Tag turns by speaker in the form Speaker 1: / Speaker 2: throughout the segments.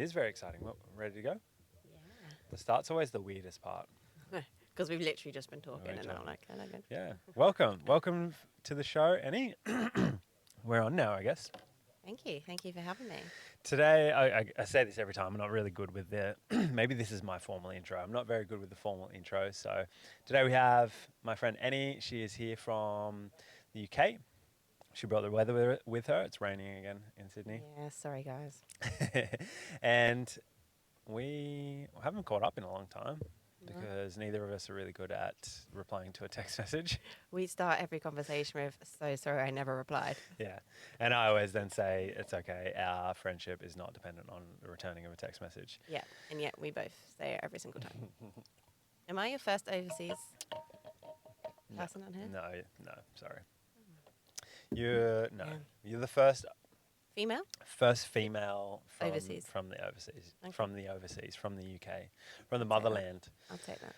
Speaker 1: is very exciting. Well, ready to go?
Speaker 2: Yeah.
Speaker 1: The start's always the weirdest part.
Speaker 2: Because we've literally just been talking
Speaker 1: Very
Speaker 2: and I'm
Speaker 1: totally.
Speaker 2: like, hello again.
Speaker 1: Yeah. Welcome to the show, Annie. We're on now, I guess.
Speaker 2: Thank you. Thank you for having me.
Speaker 1: Today, I say this every time. I'm not really good with the. Maybe this is my formal intro. I'm not very good with the formal intro. So today we have my friend Annie. She is here from the UK. She brought the weather with her. It's raining again in Sydney.
Speaker 2: Yeah, sorry guys.
Speaker 1: And we haven't caught up in a long time
Speaker 2: No.
Speaker 1: because neither of us are really good at replying to a text message.
Speaker 2: We start every conversation with, so sorry I never replied.
Speaker 1: Yeah. And I always then say, it's okay. Our friendship is not dependent on the returning of a text message.
Speaker 2: Yeah, and yet we both say it every single time. Am I your first overseas person on here?
Speaker 1: No, sorry. You're
Speaker 2: Yeah.
Speaker 1: You're the first
Speaker 2: Female?
Speaker 1: female
Speaker 2: Overseas.
Speaker 1: from the overseas,
Speaker 2: Okay.
Speaker 1: from the UK, from the
Speaker 2: I'll take that.
Speaker 1: motherland.
Speaker 2: I'll take that.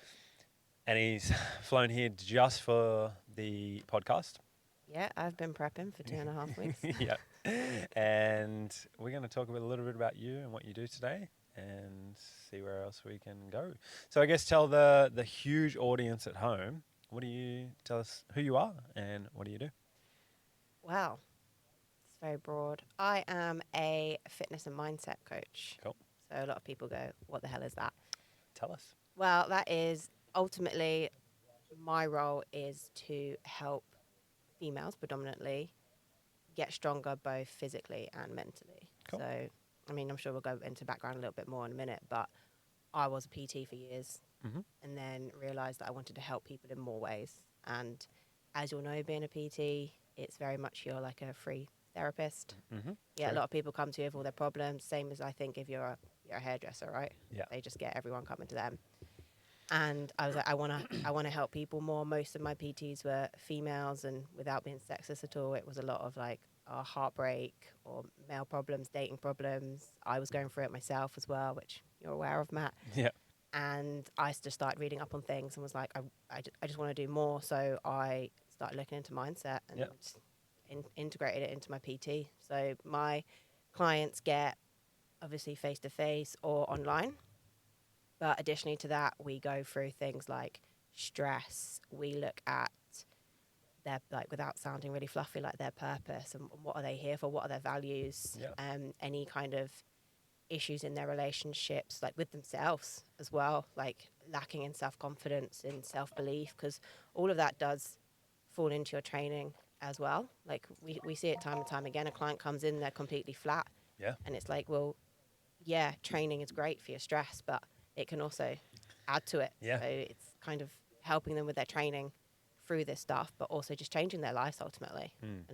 Speaker 1: And he's flown here just for the podcast.
Speaker 2: Yeah, I've been prepping for 2.5 weeks.
Speaker 1: Yeah. And we're going to talk a little bit about you and what you do today and see where else we can go. So I guess tell the huge audience at home, tell us who you are and what do you do?
Speaker 2: Wow. It's very broad. I am a fitness and mindset coach.
Speaker 1: Cool.
Speaker 2: So a lot of people go, what the hell is that?
Speaker 1: Tell us.
Speaker 2: Well, that is ultimately my role is to help females predominantly get stronger both physically and mentally.
Speaker 1: Cool.
Speaker 2: So, I mean, I'm sure we'll go into background a little bit more in a minute, but I was a PT for years and then realized that I wanted to help people in more ways. And as you'll know, being a PT, it's very much you're like a free therapist. Yeah,
Speaker 1: True.
Speaker 2: a lot of people come to you with all their problems, same as I think if you're a hairdresser, right?
Speaker 1: Yeah.
Speaker 2: They just get everyone coming to them. And I was like, I wanna help people more. Most of my PTs were females, and without being sexist at all, it was a lot of like heartbreak or male problems, dating problems. I was going through it myself as well, which you're aware of, Matt.
Speaker 1: Yeah.
Speaker 2: And I just started reading up on things and was like, I just want to do more. So I started looking into mindset and integrated it into my PT. So my clients get obviously face-to-face or online. But additionally to that, we go through things like stress. We look at their, like, without sounding really fluffy, like their purpose and what are they here for, what are their values, any kind of issues in their relationships, like with themselves as well, like lacking in self-confidence, in self-belief, because all of that does fall into your training as well. Like we see it time and time again. A client comes in, they're completely flat.
Speaker 1: Yeah.
Speaker 2: And it's like, well, yeah, training is great for your stress, but it can also add to it.
Speaker 1: Yeah.
Speaker 2: So it's kind of helping them with their training through this stuff, but also just changing their lives ultimately. And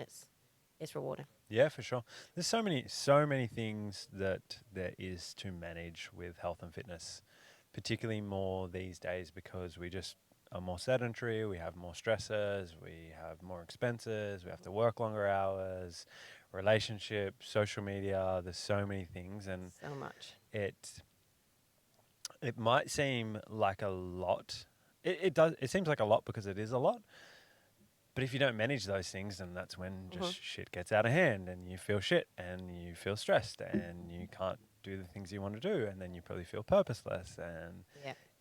Speaker 2: it's rewarding.
Speaker 1: Yeah, for sure. There's so many things that there is to manage with health and fitness, particularly more these days because we just are more sedentary, we have more stressors, we have more expenses, we have to work longer hours, relationships, social media, there's so many things and
Speaker 2: So much.
Speaker 1: it might seem like a lot. It seems like a lot because it is a lot. But if you don't manage those things, then that's when just shit gets out of hand and you feel shit and you feel stressed and you can't do the things you want to do and then you probably feel purposeless and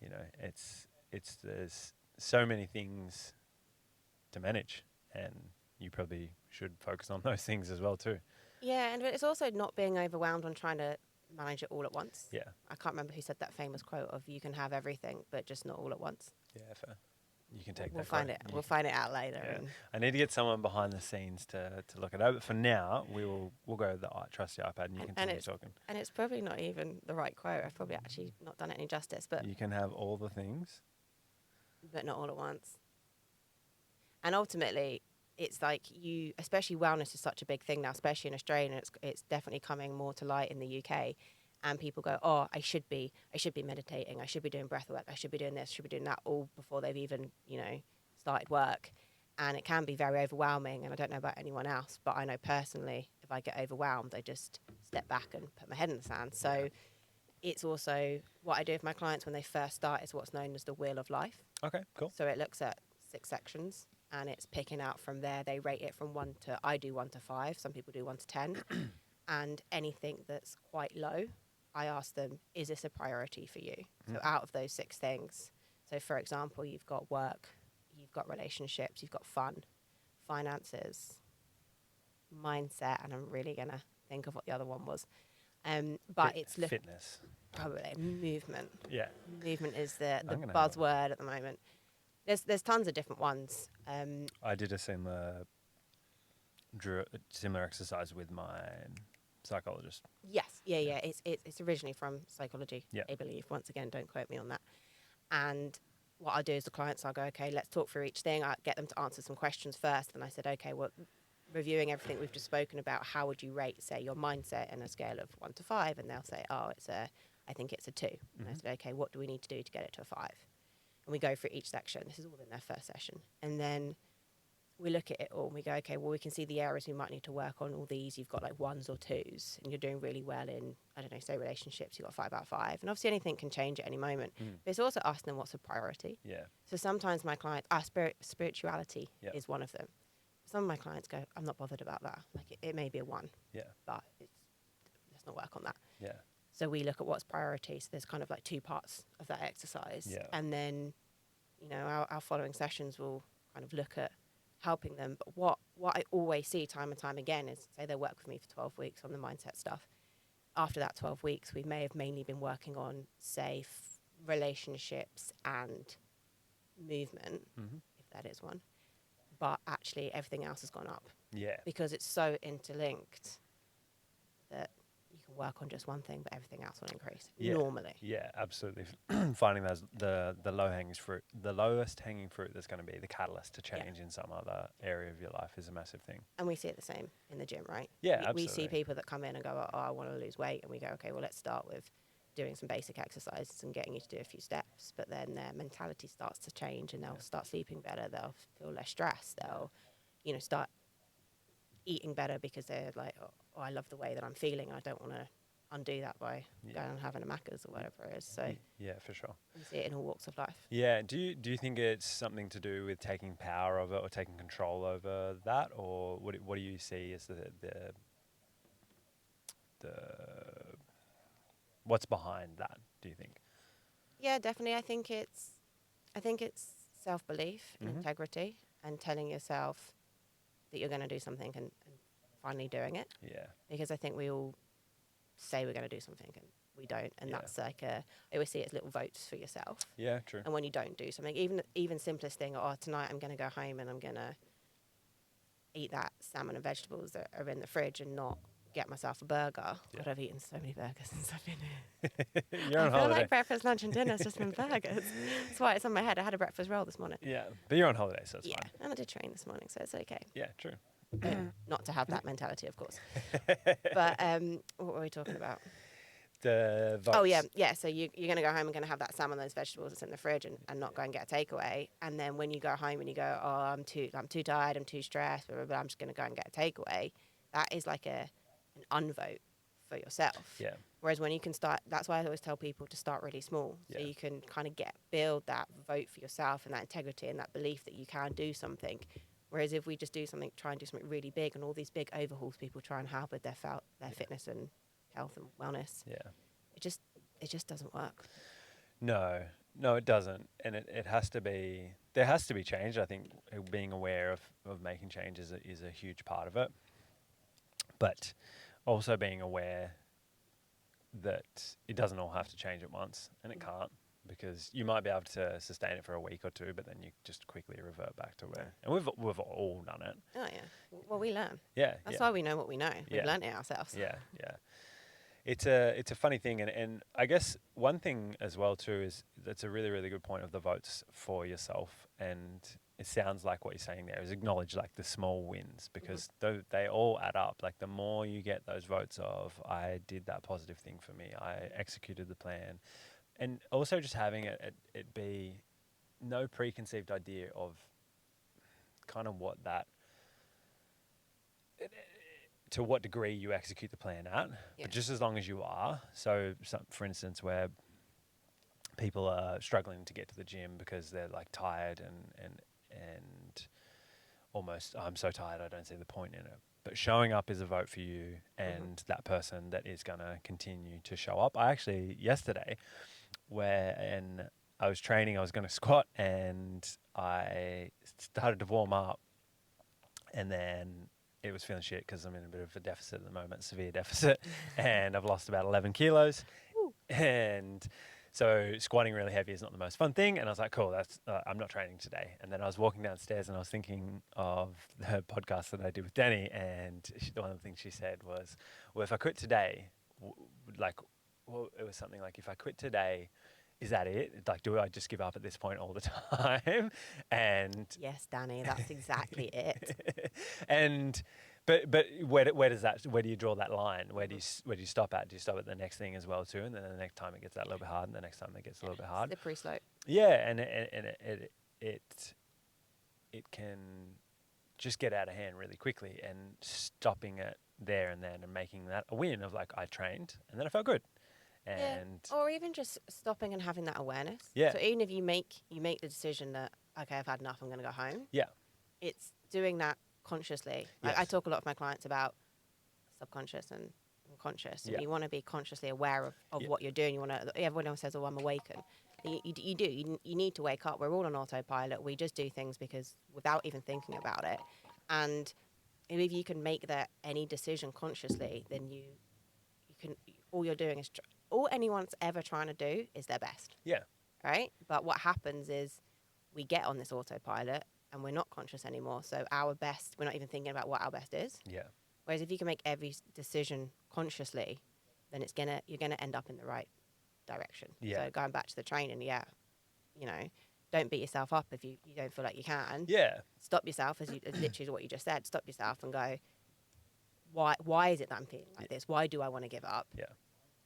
Speaker 1: you know, there's so many things to manage and you probably should focus on those things as well too.
Speaker 2: Yeah, and it's also not being overwhelmed on trying to manage it all at once.
Speaker 1: Yeah.
Speaker 2: I can't remember who said that famous quote of you can have everything, but just not all at once.
Speaker 1: Yeah, fair. You can take
Speaker 2: We'll
Speaker 1: that.
Speaker 2: find it. We'll find it out later.
Speaker 1: Yeah.
Speaker 2: And
Speaker 1: I need to get someone behind the scenes to look it over. But for now, we'll go to the trusty iPad and you continue talking.
Speaker 2: And it's probably not even the right quote. I've probably actually not done it any justice. But
Speaker 1: you can have all the things,
Speaker 2: but not all at once. And ultimately, it's like especially wellness is such a big thing now, especially in Australia, and it's definitely coming more to light in the UK. And people go, oh, I should be meditating, I should be doing breath work, I should be doing this, should be doing that, all before they've even, started work. And it can be very overwhelming. And I don't know about anyone else, but I know personally, if I get overwhelmed, I just step back and put my head in the sand. So it's also what I do with my clients when they first start is what's known as the wheel of life.
Speaker 1: Okay, cool.
Speaker 2: So it looks at 6 sections and it's picking out from there. They rate it from I do 1 to 5. Some people do 1 to 10. And anything that's quite low, I ask them, is this a priority for you? So out of those 6 things, so for example, you've got work, you've got relationships, you've got fun, finances, mindset, and I'm really going to think of what the other one was. But it's
Speaker 1: fitness.
Speaker 2: Probably movement.
Speaker 1: Yeah.
Speaker 2: Movement is the buzzword at the moment. There's tons of different ones.
Speaker 1: I did a similar exercise with my psychologist.
Speaker 2: Yes, yeah. It's originally from psychology,
Speaker 1: Yeah.
Speaker 2: I believe. Once again, don't quote me on that. And what I do is the clients, I'll go, okay, let's talk through each thing. I get them to answer some questions first. And I said, okay, well, reviewing everything we've just spoken about, how would you rate, say, your mindset on a scale of 1 to 5? And they'll say, oh, I think it's a 2. And I said, okay, what do we need to do to get it to a 5? And we go through each section. This is all in their first session. And then we look at it all and we go, okay, well, we can see the areas we might need to work on. All these, you've got like 1s or 2s, and you're doing really well in, I don't know, say relationships, you've got 5 out of 5. And obviously anything can change at any moment. But it's also asking them what's a priority.
Speaker 1: Yeah.
Speaker 2: So sometimes my clients, spirituality is one of them. Some of my clients go, I'm not bothered about that. Like it may be a 1, but let's not work on that.
Speaker 1: Yeah.
Speaker 2: So we look at what's priority. So there's kind of like 2 parts of that exercise.
Speaker 1: Yeah.
Speaker 2: And then, you know, our following sessions will kind of look at helping them. But what I always see time and time again is, say they work with me for 12 weeks on the mindset stuff. After that 12 weeks, we may have mainly been working on, say, relationships and movement, if that is one. But actually everything else has gone up.
Speaker 1: Yeah.
Speaker 2: Because it's so interlinked that you can work on just one thing, but everything else will increase normally.
Speaker 1: Yeah, absolutely. Finding those the lowest hanging fruit that's going to be the catalyst to change in some other area of your life is a massive thing.
Speaker 2: And we see it the same in the gym, right?
Speaker 1: Yeah, absolutely.
Speaker 2: We see people that come in and go, oh, I want to lose weight. And we go, okay, well, let's start with doing some basic exercises and getting you to do a few steps. But then their mentality starts to change and they'll start sleeping better. They'll feel less stressed. They'll, you know, start eating better because they're like, oh, I love the way that I'm feeling. I don't want to undo that by going and having a Macca's or whatever it is. So
Speaker 1: yeah, for sure.
Speaker 2: We see it in all walks of life.
Speaker 1: Yeah. Do you think it's something to do with taking power over or taking control over that, or what do you see as the what's behind that? Do you think?
Speaker 2: Yeah, definitely. I think it's self-belief and integrity and telling yourself that you're going to do something and finally doing it. Yeah. Because I think we all say we're going to do something and we don't, and that's like I always see it as little votes for yourself. Yeah, true. And when you don't do something, even simplest thing, tonight I'm going to go home and I'm going to eat that salmon and vegetables that are in the fridge and not get myself a burger. Yeah. God, I've eaten so many burgers since I've been here.
Speaker 1: You're on holiday. I feel
Speaker 2: like breakfast, lunch and dinner's just been burgers. That's why it's on my head. I had a breakfast roll this morning.
Speaker 1: Yeah, but you're on holiday, so it's fine.
Speaker 2: Yeah, and I did train this morning, so it's okay.
Speaker 1: Yeah, true.
Speaker 2: Not to have that mentality, of course. But what were we talking about?
Speaker 1: The votes.
Speaker 2: Oh, yeah. So you're going to go home and going to have that salmon, those vegetables that's in the fridge and not go and get a takeaway. And then when you go home and you go, I'm too tired, I'm too stressed, blah, blah, blah, I'm just going to go and get a takeaway. That is like an unvote for yourself. Yeah. Whereas when you can start, that's why I always tell people to start really small. So you can kind of build that vote for yourself and that integrity and that belief that you can do something. Whereas if we just try and do something really big, and all these big overhauls people try and have with their fitness and health and wellness, it just doesn't work.
Speaker 1: No, it doesn't, and it has to be. There has to be change. I think being aware of making changes is a huge part of it, but also being aware that it doesn't all have to change at once, and it can't. Because you might be able to sustain it for a week or two, but then you just quickly revert back to where. And we've all done it.
Speaker 2: Oh yeah. Well, we learn.
Speaker 1: Yeah.
Speaker 2: That's why we know what we know. We've learned it ourselves.
Speaker 1: Yeah. It's a funny thing, and I guess one thing as well too is that's a really, really good point of the votes for yourself, and it sounds like what you're saying there is acknowledge like the small wins, because they all add up. Like the more you get those votes of I did that positive thing for me, I executed the plan. And also just having it be no preconceived idea of kind of what that, to what degree you execute the plan at, but just as long as you are. So for instance, where people are struggling to get to the gym because they're like tired and almost, I'm so tired I don't see the point in it. but showing up is a vote for you and that person that is going to continue to show up. I actually, yesterday, when I was training, I was going to squat and I started to warm up, and then it was feeling shit because I'm in a bit of a deficit at the moment, severe deficit, and I've lost about 11 kilos.
Speaker 2: Ooh.
Speaker 1: And so squatting really heavy is not the most fun thing. And I was like, cool, that's I'm not training today. And then I was walking downstairs and I was thinking of the podcast that I did with Danny, and one of the things she said was, well, if I quit today, it was something like, if I quit today, is that it? Like, do I just give up at this point all the time? And
Speaker 2: yes, Danny, that's exactly it.
Speaker 1: and but where do you draw that line? Where do you stop at? Do you stop at the next thing as well too? And then the next time it gets that little bit hard, and the next time it gets a little bit hard.
Speaker 2: Slippery slope.
Speaker 1: Yeah, and it can just get out of hand really quickly, and stopping it there and then and making that a win of like, I trained and then I felt good. And
Speaker 2: or even just stopping and having that awareness.
Speaker 1: Yeah.
Speaker 2: So even if you make the decision that, okay, I've had enough, I'm going to go home.
Speaker 1: Yeah.
Speaker 2: It's doing that consciously. Like,
Speaker 1: Yes.
Speaker 2: I talk a lot with my clients about subconscious and conscious. And
Speaker 1: Yeah.
Speaker 2: you want to be consciously aware of what you're doing. You want to. Everyone else says, "Oh, I'm awakened." You do. You need to wake up. We're all on autopilot. We just do things because without even thinking about it. And if you can make that any decision consciously, then you can. All you're doing is all anyone's ever trying to do is their best.
Speaker 1: Yeah.
Speaker 2: Right. But what happens is we get on this autopilot and we're not conscious anymore. So our best, we're not even thinking about what our best is.
Speaker 1: Yeah.
Speaker 2: Whereas if you can make every decision consciously, then you're gonna end up in the right direction.
Speaker 1: Yeah.
Speaker 2: So going back to the training, don't beat yourself up if you don't feel like you can.
Speaker 1: Yeah.
Speaker 2: Stop yourself, as literally what you just said. Stop yourself and go, why is it that I'm feeling like this? Why do I want to give up?
Speaker 1: Yeah.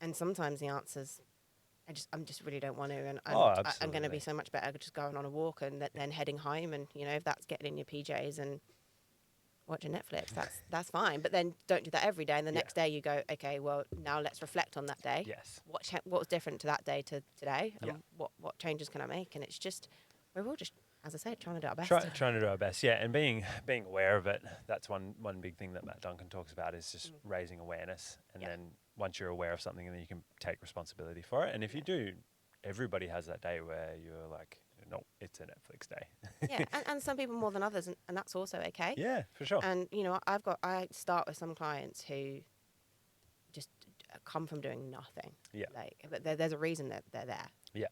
Speaker 2: And sometimes the answer's, I just really don't want to, and I'm going to be so much better just going on a walk and then heading home, and if that's getting in your PJs and watching Netflix, that's fine. But then don't do that every day, and the next day you go, okay, well, now let's reflect on that day.
Speaker 1: Yes.
Speaker 2: What was different to that day to today, and
Speaker 1: Yeah.
Speaker 2: what changes can I make? And it's just, we're all just, as I said, trying to do our best.
Speaker 1: Trying to do our best, yeah, and being aware of it. That's one big thing that Matt Duncan talks about, is just raising awareness, and then once you're aware of something, then you can take responsibility for it. And if you do, everybody has that day where you're like, no, it's a Netflix day.
Speaker 2: Yeah, and some people more than others, and that's also okay.
Speaker 1: Yeah, for sure.
Speaker 2: And I start with some clients who just come from doing nothing.
Speaker 1: Yeah.
Speaker 2: But there's a reason that they're there.
Speaker 1: Yeah.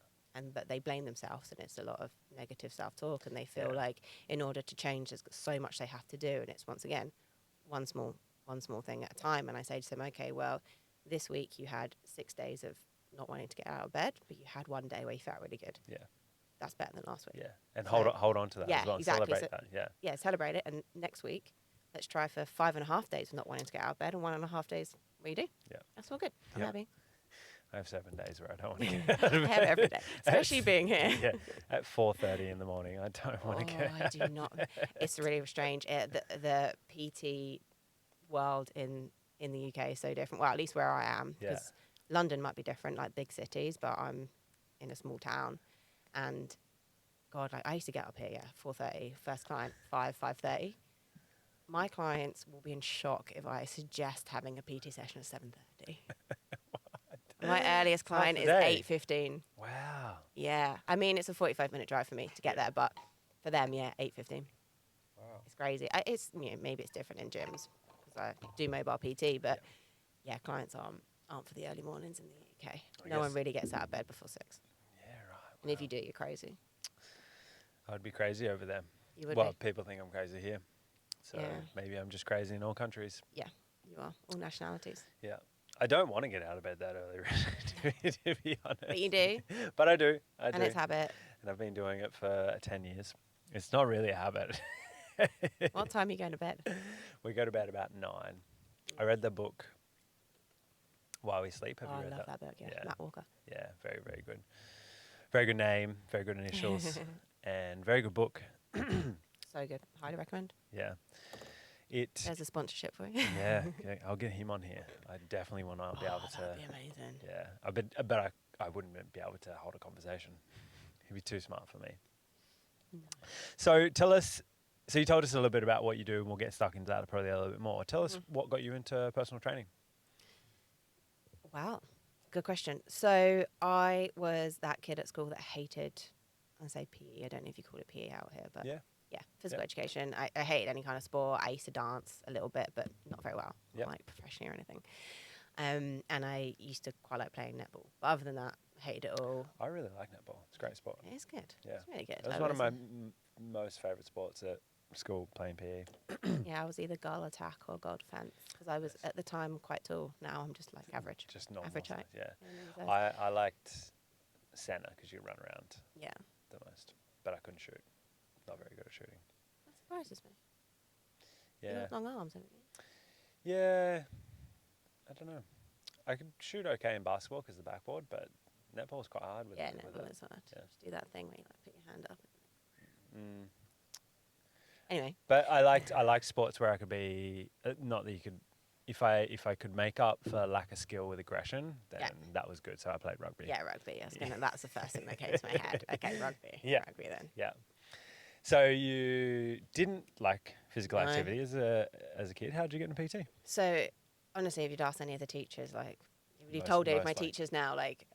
Speaker 2: But they blame themselves, and it's a lot of negative self-talk, and they feel like in order to change, there's so much they have to do, and it's once again one small thing at a time. And I say to them, okay, well, this week you had 6 days of not wanting to get out of bed, but you had one day where you felt really good.
Speaker 1: Yeah.
Speaker 2: That's better than last week.
Speaker 1: Yeah, and hold on to that as well, and celebrate that. Yeah.
Speaker 2: Yeah, celebrate it, and next week let's try for 5.5 days of not wanting to get out of bed, and 1.5 days where you do.
Speaker 1: Yeah.
Speaker 2: That's all good. I'm happy.
Speaker 1: I have 7 days where I don't want to get out of bed.
Speaker 2: I have every day, especially being here.
Speaker 1: Yeah, at 4:30 in the morning, I don't want to get out.
Speaker 2: I do not. It's really strange. The PT world in the UK is so different. Well, at least where I am, because London might be different, like big cities, but I'm in a small town, and God, I used to get up here, 4:30. First client, 5:30. My clients will be in shock if I suggest having a PT session at 7:30. My earliest client is 8:15.
Speaker 1: Wow.
Speaker 2: Yeah, I mean, it's a 45-minute drive for me to get there, but for them, 8:15.
Speaker 1: Wow.
Speaker 2: It's crazy. It's maybe it's different in gyms because I do mobile PT, but clients aren't for the early mornings in the UK. No one really gets out of bed before 6.
Speaker 1: Yeah, right. Wow.
Speaker 2: And if you do, you're crazy.
Speaker 1: I'd be crazy over there.
Speaker 2: You would
Speaker 1: Well,
Speaker 2: be.
Speaker 1: people think I'm crazy here, so maybe I'm just crazy in all countries.
Speaker 2: Yeah, you are. All nationalities.
Speaker 1: Yeah. I don't want to get out of bed that early, really, to be honest.
Speaker 2: But you do.
Speaker 1: But I do.
Speaker 2: And it's habit.
Speaker 1: And I've been doing it for 10 years. It's not really a habit.
Speaker 2: What time are you going to bed?
Speaker 1: We go to bed about 9. I read the book While We Sleep. Have you read
Speaker 2: I love that book, yeah. Matt Walker.
Speaker 1: Yeah, very, very good. Very good name, very good initials, and very good book.
Speaker 2: So good. Highly recommend.
Speaker 1: Yeah.
Speaker 2: There's a sponsorship for you.
Speaker 1: Yeah, I'll get him on here. I definitely want to be able to.
Speaker 2: That'd be amazing.
Speaker 1: Yeah, but I wouldn't be able to hold a conversation. He'd be too smart for me. No. So tell us So you told us a little bit about what you do, and we'll get stuck into that probably a little bit more. Tell us
Speaker 2: Mm-hmm.
Speaker 1: what got you into personal training.
Speaker 2: Wow, good question. So I was that kid at school that hated, I say PE. I don't know if you call it PE out here, but
Speaker 1: Yeah.
Speaker 2: yeah, physical
Speaker 1: Yeah.
Speaker 2: education. I hated any kind of sport. I used to dance a little bit, but not very well,
Speaker 1: Yeah.
Speaker 2: not like professionally or anything. And I used to quite like playing netball. But other than that, hated it all.
Speaker 1: I really like netball. It's a great sport.
Speaker 2: It is good.
Speaker 1: Yeah.
Speaker 2: It's really good.
Speaker 1: It was one of my most favourite sports at school, playing PE.
Speaker 2: Yeah, I was either goal attack or goal defence because I was at the time quite tall. Now I'm just like average.
Speaker 1: Just normal
Speaker 2: Average
Speaker 1: size,
Speaker 2: height.
Speaker 1: yeah.
Speaker 2: Yeah,
Speaker 1: I liked centre because you run around
Speaker 2: yeah.
Speaker 1: the most, but I couldn't shoot. Not very good at shooting.
Speaker 2: That surprises me.
Speaker 1: Yeah.
Speaker 2: You got long arms, haven't you?
Speaker 1: Yeah. I don't know. I could shoot okay in basketball because of the backboard, but netball's quite hard with
Speaker 2: Yeah,
Speaker 1: it.
Speaker 2: netball is hard.
Speaker 1: Yeah.
Speaker 2: Just do that thing where you like put your hand up.
Speaker 1: Mm.
Speaker 2: Anyway.
Speaker 1: But I liked sports where I could be not that you could if I could make up for lack of skill with aggression, then that was good. So I played rugby.
Speaker 2: Yeah, rugby. That's the first thing that came to my head. Okay, rugby.
Speaker 1: Yeah.
Speaker 2: Rugby then.
Speaker 1: Yeah. So you didn't like physical
Speaker 2: No.
Speaker 1: activity as a kid. How did you get into PT?
Speaker 2: So honestly, if you'd asked any of the teachers, like if you
Speaker 1: Most-
Speaker 2: told any of
Speaker 1: most
Speaker 2: my
Speaker 1: like-
Speaker 2: teachers now, like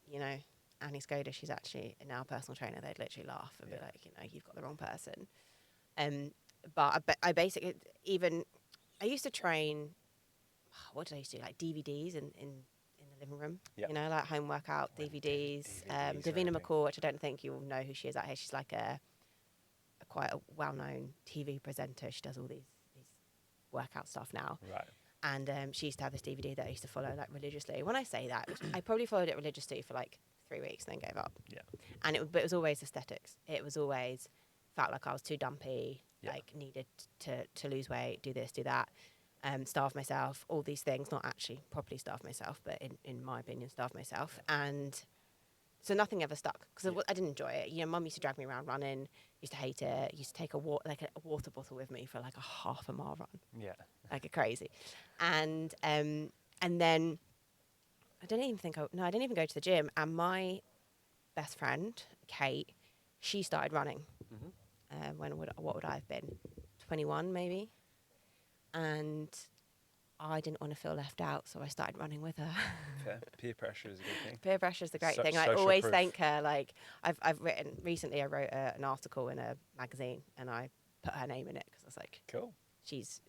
Speaker 2: you know, Annie Szkoda, she's actually now a personal trainer. They'd literally laugh and be like, you know, you've got the wrong person. But I basically I used to train. What did I used to do? Like DVDs in the living room.
Speaker 1: Yep.
Speaker 2: You know, like home workout DVDs.
Speaker 1: DVDs,
Speaker 2: Davina
Speaker 1: right.
Speaker 2: McCall, which I don't think you'll know who she is out here. She's like a quite a well-known TV presenter. She does all these workout stuff now.
Speaker 1: Right.
Speaker 2: And she used to have this DVD that I used to follow like religiously. When I say that, I probably followed it religiously for like 3 weeks and then gave up.
Speaker 1: Yeah.
Speaker 2: And but it was always aesthetics. It was always felt like I was too dumpy, like needed to lose weight, do this, do that, starve myself, all these things. Not actually properly starve myself, but in my opinion, starve myself. And so nothing ever stuck because I didn't enjoy it. You know, Mum used to drag me around running. Used to hate it. Used to take a water bottle with me for like a half a mile run.
Speaker 1: Yeah.
Speaker 2: Like a crazy. And then I didn't even go to the gym. And my best friend, Kate, she started running. What would I have been? 21 maybe. And I didn't want to feel left out, so I started running with her.
Speaker 1: Fair. Peer pressure is a good thing.
Speaker 2: Peer pressure is the great
Speaker 1: So-
Speaker 2: thing. I
Speaker 1: social
Speaker 2: always
Speaker 1: proof.
Speaker 2: thank her. Like I've written recently, I wrote an article in a magazine, and I put her name in it because I was like,
Speaker 1: Cool.
Speaker 2: she's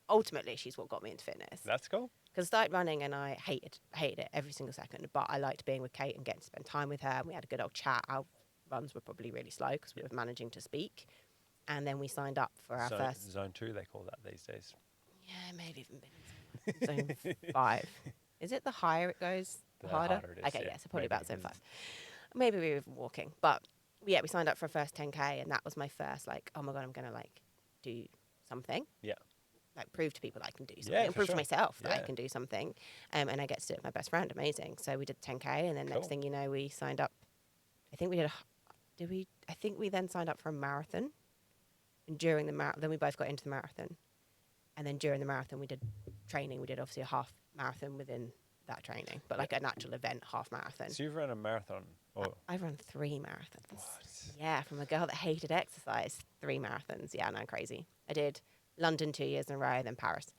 Speaker 2: ultimately she's what got me into fitness.
Speaker 1: That's cool.
Speaker 2: Because I started running and I hated it every single second. But I liked being with Kate and getting to spend time with her. And we had a good old chat. Our runs were probably really slow because we were managing to speak. And then we signed up for our first.
Speaker 1: Zone 2, they call that these days.
Speaker 2: Yeah, maybe even been in zone 5. Is it the higher it goes, the harder?
Speaker 1: It is,
Speaker 2: Okay,
Speaker 1: yeah.
Speaker 2: so probably
Speaker 1: Maybe,
Speaker 2: about zone 5. Maybe we were even walking. But yeah, we signed up for a first 10K. And that was my first, like, oh my God, I'm going to like do something.
Speaker 1: Yeah.
Speaker 2: Like prove to people that I can do something,
Speaker 1: Yeah,
Speaker 2: and
Speaker 1: for
Speaker 2: prove
Speaker 1: sure.
Speaker 2: to myself that I
Speaker 1: Yeah.
Speaker 2: can do something, and I get to do it with my best friend. Amazing. So we did 10K, and then next
Speaker 1: Cool.
Speaker 2: thing you know, we signed up. I think we did. I think we then signed up for a marathon, and during the marathon, then we both got into the marathon, and then during the marathon, we did training. We did obviously a half marathon within that training, but like an actual event, half marathon.
Speaker 1: So you've run a marathon, or
Speaker 2: I've run 3 marathons.
Speaker 1: what?
Speaker 2: Yeah, from a girl that hated exercise, 3 marathons. Yeah, no, crazy. I did London 2 years in a row, then Paris.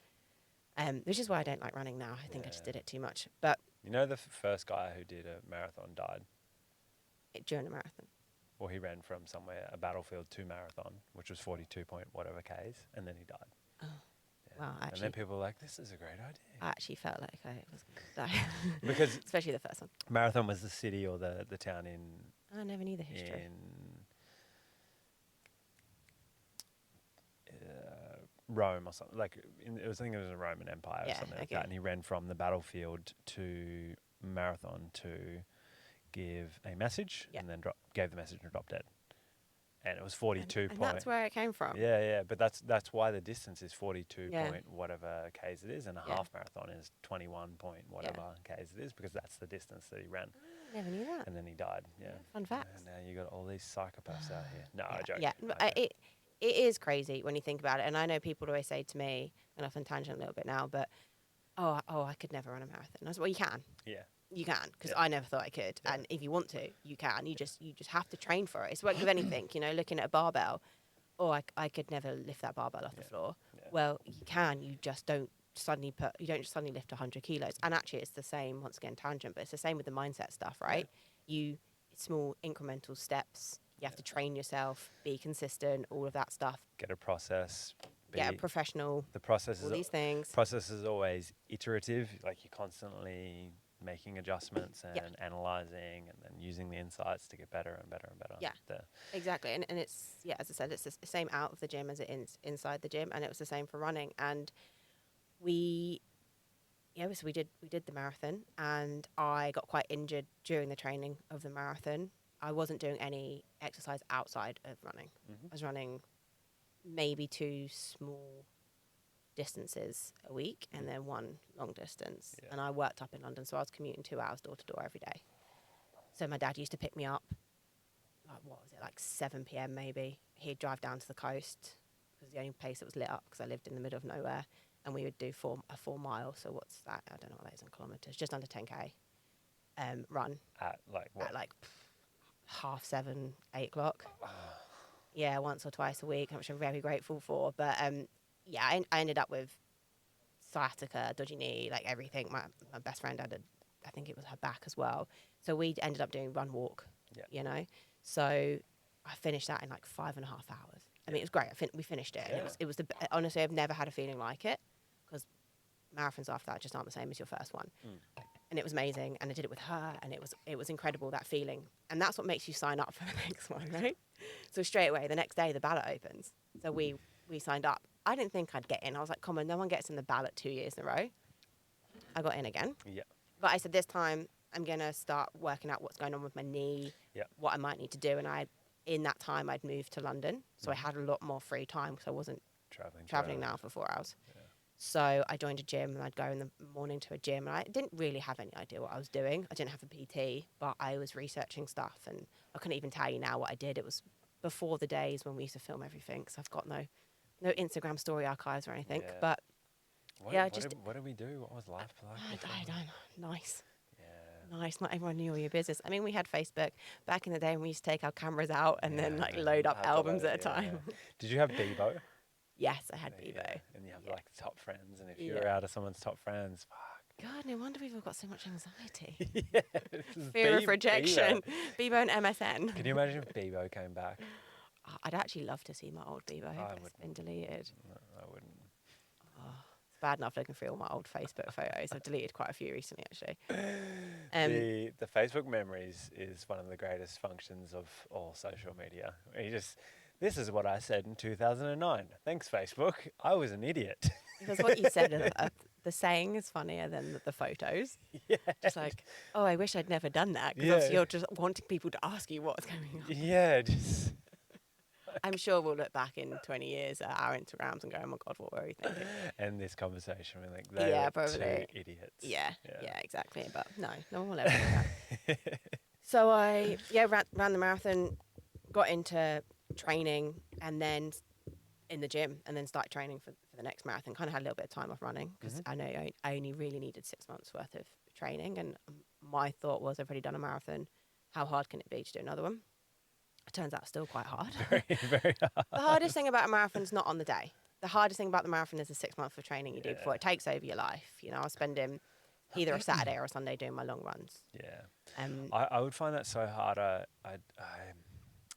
Speaker 2: Which is why I don't like running now. I think I just did it too much. But
Speaker 1: You know, the first guy who did a marathon died.
Speaker 2: during the marathon.
Speaker 1: Well, he ran from somewhere, a battlefield to marathon, which was 42 point whatever Ks, and then he died.
Speaker 2: Oh,
Speaker 1: Yeah.
Speaker 2: wow.
Speaker 1: And then people were like, this is a great idea.
Speaker 2: I actually felt like I was going to die.
Speaker 1: Because
Speaker 2: Especially the first one.
Speaker 1: Marathon was the city or the town
Speaker 2: I never knew the history.
Speaker 1: in Rome or something. Like, I think it was a Roman Empire or
Speaker 2: Yeah,
Speaker 1: something like
Speaker 2: okay.
Speaker 1: that. And he ran from the battlefield to Marathon to give a message,
Speaker 2: Yeah.
Speaker 1: and then gave the message and dropped dead. And it was 42
Speaker 2: And that's where it came from.
Speaker 1: Yeah, but that's why the distance is 42
Speaker 2: Yeah.
Speaker 1: point whatever Ks it is, and a
Speaker 2: Yeah.
Speaker 1: half marathon is 21 point whatever Ks it is, because that's the distance that he ran.
Speaker 2: I never knew that.
Speaker 1: And then he died. Yeah.
Speaker 2: Fun fact.
Speaker 1: And now you got all these psychopaths out here. No, I joke.
Speaker 2: Yeah,
Speaker 1: Okay.
Speaker 2: it is crazy when you think about it. And I know people always say to me, and off on tangent a little bit now, but oh, I could never run a marathon. I was, well, you can.
Speaker 1: Yeah.
Speaker 2: You can, because
Speaker 1: Yeah.
Speaker 2: I never thought I could.
Speaker 1: Yeah.
Speaker 2: And if you want to, you can. You just have to train for it. It's like with anything, you know, looking at a barbell. oh, I could never lift that barbell off the floor.
Speaker 1: Yeah.
Speaker 2: Well, you can. You just don't you don't just suddenly lift 100 kilos. And actually, it's the same. Once again, tangent, but it's the same with the mindset stuff, right? You small incremental steps. You have to train yourself, be consistent, all of that stuff.
Speaker 1: Get a process.
Speaker 2: Get a professional.
Speaker 1: The process
Speaker 2: all these things.
Speaker 1: Process is always iterative. Like you're constantly making adjustments and analyzing and then using the insights to get better and better and better.
Speaker 2: Yeah, exactly. And it's, as I said, it's the same out of the gym as it is inside the gym. And it was the same for running. And we did the marathon, and I got quite injured during the training of the marathon. I wasn't doing any exercise outside of running. I was running maybe 2 small distances a week and then 1 long distance. And I worked up in London, so I was commuting 2 hours door to door every day. So my dad used to pick me up, like 7 p.m. maybe. He'd drive down to the coast, because the only place that was lit up, because I lived in the middle of nowhere. And we would do a 4 mile. So what's that? I don't know what that is in kilometres. Just under 10k run.
Speaker 1: At like what?
Speaker 2: At like 7:30, 8 o'clock. Yeah, once or twice a week, which I'm very grateful for. But I ended up with sciatica, dodgy knee, like everything. My best friend had I think it was her back as well. So we ended up doing run walk. You know. So I finished that in like 5.5 hours. I mean, it was great. We finished it. And it was honestly, I've never had a feeling like it, because marathons after that just aren't the same as your first one. And it was amazing. And I did it with her, and it was incredible, that feeling. And that's what makes you sign up for the next one, right? So straight away, the next day, the ballot opens. So we signed up. I didn't think I'd get in. I was like, come on, no one gets in the ballot 2 years in a row. I got in again.
Speaker 1: Yeah.
Speaker 2: But I said, this time I'm going to start working out what's going on with my knee, what I might need to do. And in that time, I'd moved to London. So I had a lot more free time, because I wasn't traveling now for 4 hours. So I joined a gym, and I'd go in the morning to a gym. And I didn't really have any idea what I was doing. I didn't have a PT, but I was researching stuff. And I couldn't even tell you now what I did. It was before the days when we used to film everything. So I've got no Instagram story archives or anything. But
Speaker 1: what did we do? What was life like?
Speaker 2: I don't know. Nice. Nice. Not everyone knew all your business. I mean, we had Facebook back in the day when we used to take our cameras out and then like load up albums at a time.
Speaker 1: Did you have Bebo?
Speaker 2: Yes, I had Bebo.
Speaker 1: And you have like top friends, and if you're out of someone's top friends, fuck.
Speaker 2: God, no wonder we've all got so much anxiety. Fear of rejection. Bebo and MSN.
Speaker 1: Can you imagine if Bebo came back?
Speaker 2: I'd actually love to see my old Bebo. It's been deleted.
Speaker 1: No, I wouldn't.
Speaker 2: It's bad enough looking through all my old Facebook photos. I've deleted quite a few recently, actually.
Speaker 1: The Facebook memories is one of the greatest functions of all social media. This is what I said in 2009. Thanks, Facebook. I was an idiot.
Speaker 2: Because what you said, the saying is funnier than the photos. Yeah. Just like, oh, I wish I'd never done that. Because obviously you're just wanting people to ask you what's going on.
Speaker 1: Yeah, just...
Speaker 2: I'm sure we'll look back in 20 years at our Instagrams and go, oh my God, what were we thinking?
Speaker 1: And this conversation, we're like, they were
Speaker 2: probably
Speaker 1: 2 idiots.
Speaker 2: Yeah, exactly. But no one will ever do that. So I, ran the marathon, got into training, and then in the gym, and then started training for the next marathon. Kind of had a little bit of time off running, because I know I only really needed 6 months worth of training. And my thought was, I've already done a marathon. How hard can it be to do another one? It turns out still quite hard.
Speaker 1: Very, very hard.
Speaker 2: The hardest thing about a marathon is not on the day. The hardest thing about the marathon is the 6 months of training you do before. It takes over your life. You know, I was spending either a Saturday or a Sunday doing my long runs.
Speaker 1: Yeah. I would find that so hard.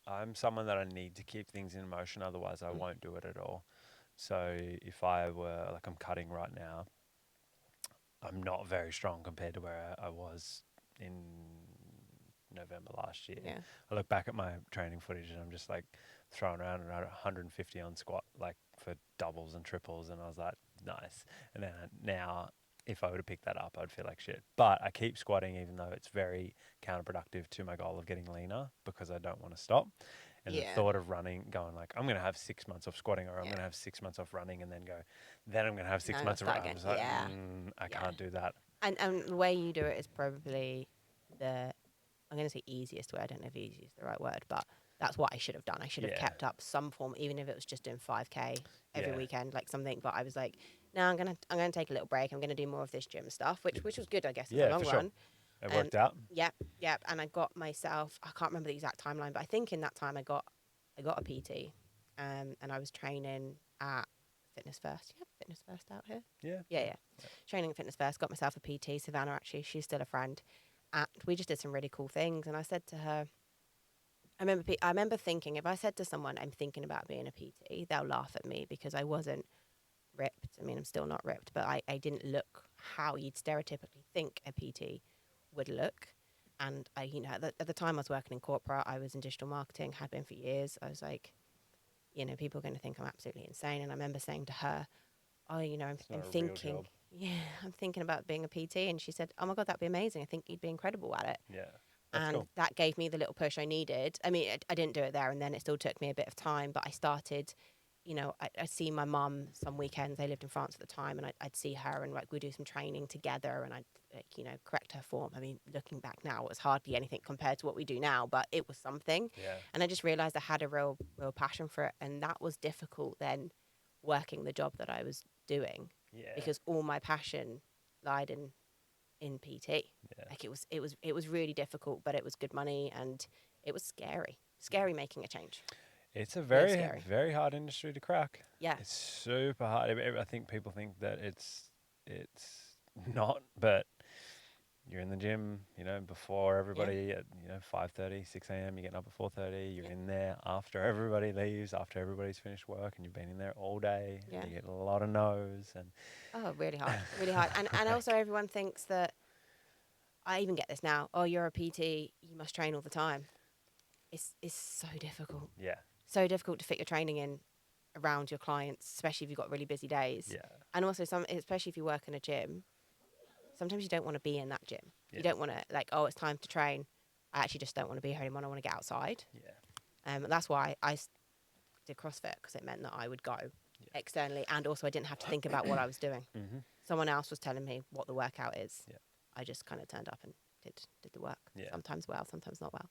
Speaker 1: I'm someone that I need to keep things in motion, otherwise I won't do it at all. So if I were, like I'm cutting right now, I'm not very strong compared to where I was in November last year.
Speaker 2: Yeah.
Speaker 1: I look back at my training footage and I'm just like throwing around 150 on squat, like for doubles and triples, and I was like, nice. And then now, if I were to pick that up, I'd feel like shit. But I keep squatting, even though it's very counterproductive to my goal of getting leaner, because I don't want to stop. And the thought of running, going like, I'm going to have 6 months off squatting, or I'm going to have 6 months off running, and then I'm going to have 6 months of running. I was like, I can't do that.
Speaker 2: And the way you do it is probably I'm going to say easiest way. I don't know if easy is the right word, but that's what I should have done. I should have kept up some form, even if it was just doing 5K every weekend, like something. But I was like, no, I'm gonna take a little break. I'm gonna do more of this gym stuff, which was good, I guess, in the long run.
Speaker 1: It worked out.
Speaker 2: Yep. And I got myself, I can't remember the exact timeline, but I think in that time I got a PT. and I was training at Fitness First. You have Fitness First out here?
Speaker 1: Yeah.
Speaker 2: Yeah. Training at Fitness First. Got myself a PT. Savannah, actually, she's still a friend. And we just did some really cool things. And I said to her, I remember thinking, if I said to someone, I'm thinking about being a PT, they'll laugh at me because I wasn't ripped. I mean, I'm still not ripped, but I didn't look how you'd stereotypically think a PT would look. And I, at the time I was working in corporate, I was in digital marketing, had been for years. I was like, people are going to think I'm absolutely insane. And I remember saying to her, oh, I'm thinking, I'm thinking about being a PT. And she said, oh my God, that'd be amazing. I think you'd be incredible at it.
Speaker 1: Yeah. That's
Speaker 2: and
Speaker 1: cool.
Speaker 2: that gave me the little push I needed. I mean, I didn't do it there and then. It still took me a bit of time, but I started, I'd see my mum some weekends. They lived in France at the time, and I'd see her and we'd do some training together, and I'd correct her form. I mean, looking back now, it was hardly anything compared to what we do now, but it was something.
Speaker 1: Yeah.
Speaker 2: And I just realized I had a real passion for it, and that was difficult then, working the job that I was doing.
Speaker 1: Yeah.
Speaker 2: Because all my passion lied in PT.
Speaker 1: Yeah.
Speaker 2: Like it was really difficult, but it was good money, and it was scary making a change.
Speaker 1: It's a
Speaker 2: Really
Speaker 1: very,
Speaker 2: scary.
Speaker 1: very hard industry to crack.
Speaker 2: Yeah.
Speaker 1: It's super hard. I think people think that it's not, but you're in the gym, before everybody at 5:30, 6 a.m. You're getting up at 4:30. You're in there after everybody leaves, after everybody's finished work, and you've been in there all day.
Speaker 2: Yeah.
Speaker 1: And you get a lot of no's and
Speaker 2: Really hard, really hard. And also everyone thinks that, I even get this now, oh, you're a PT, you must train all the time. It's so difficult.
Speaker 1: Yeah.
Speaker 2: So difficult to fit your training in around your clients, especially if you've got really busy days.
Speaker 1: Yeah.
Speaker 2: And also especially if you work in a gym, sometimes you don't want to be in that gym.
Speaker 1: Yeah.
Speaker 2: You don't want to, oh, it's time to train. I actually just don't want to be here anymore. I want to get outside.
Speaker 1: Yeah.
Speaker 2: That's why I did CrossFit, because it meant that I would go externally, and also I didn't have to think about what I was doing.
Speaker 1: Mm-hmm.
Speaker 2: Someone else was telling me what the workout is.
Speaker 1: Yeah.
Speaker 2: I just kind of turned up and did the work.
Speaker 1: Yeah.
Speaker 2: Sometimes well, sometimes not well.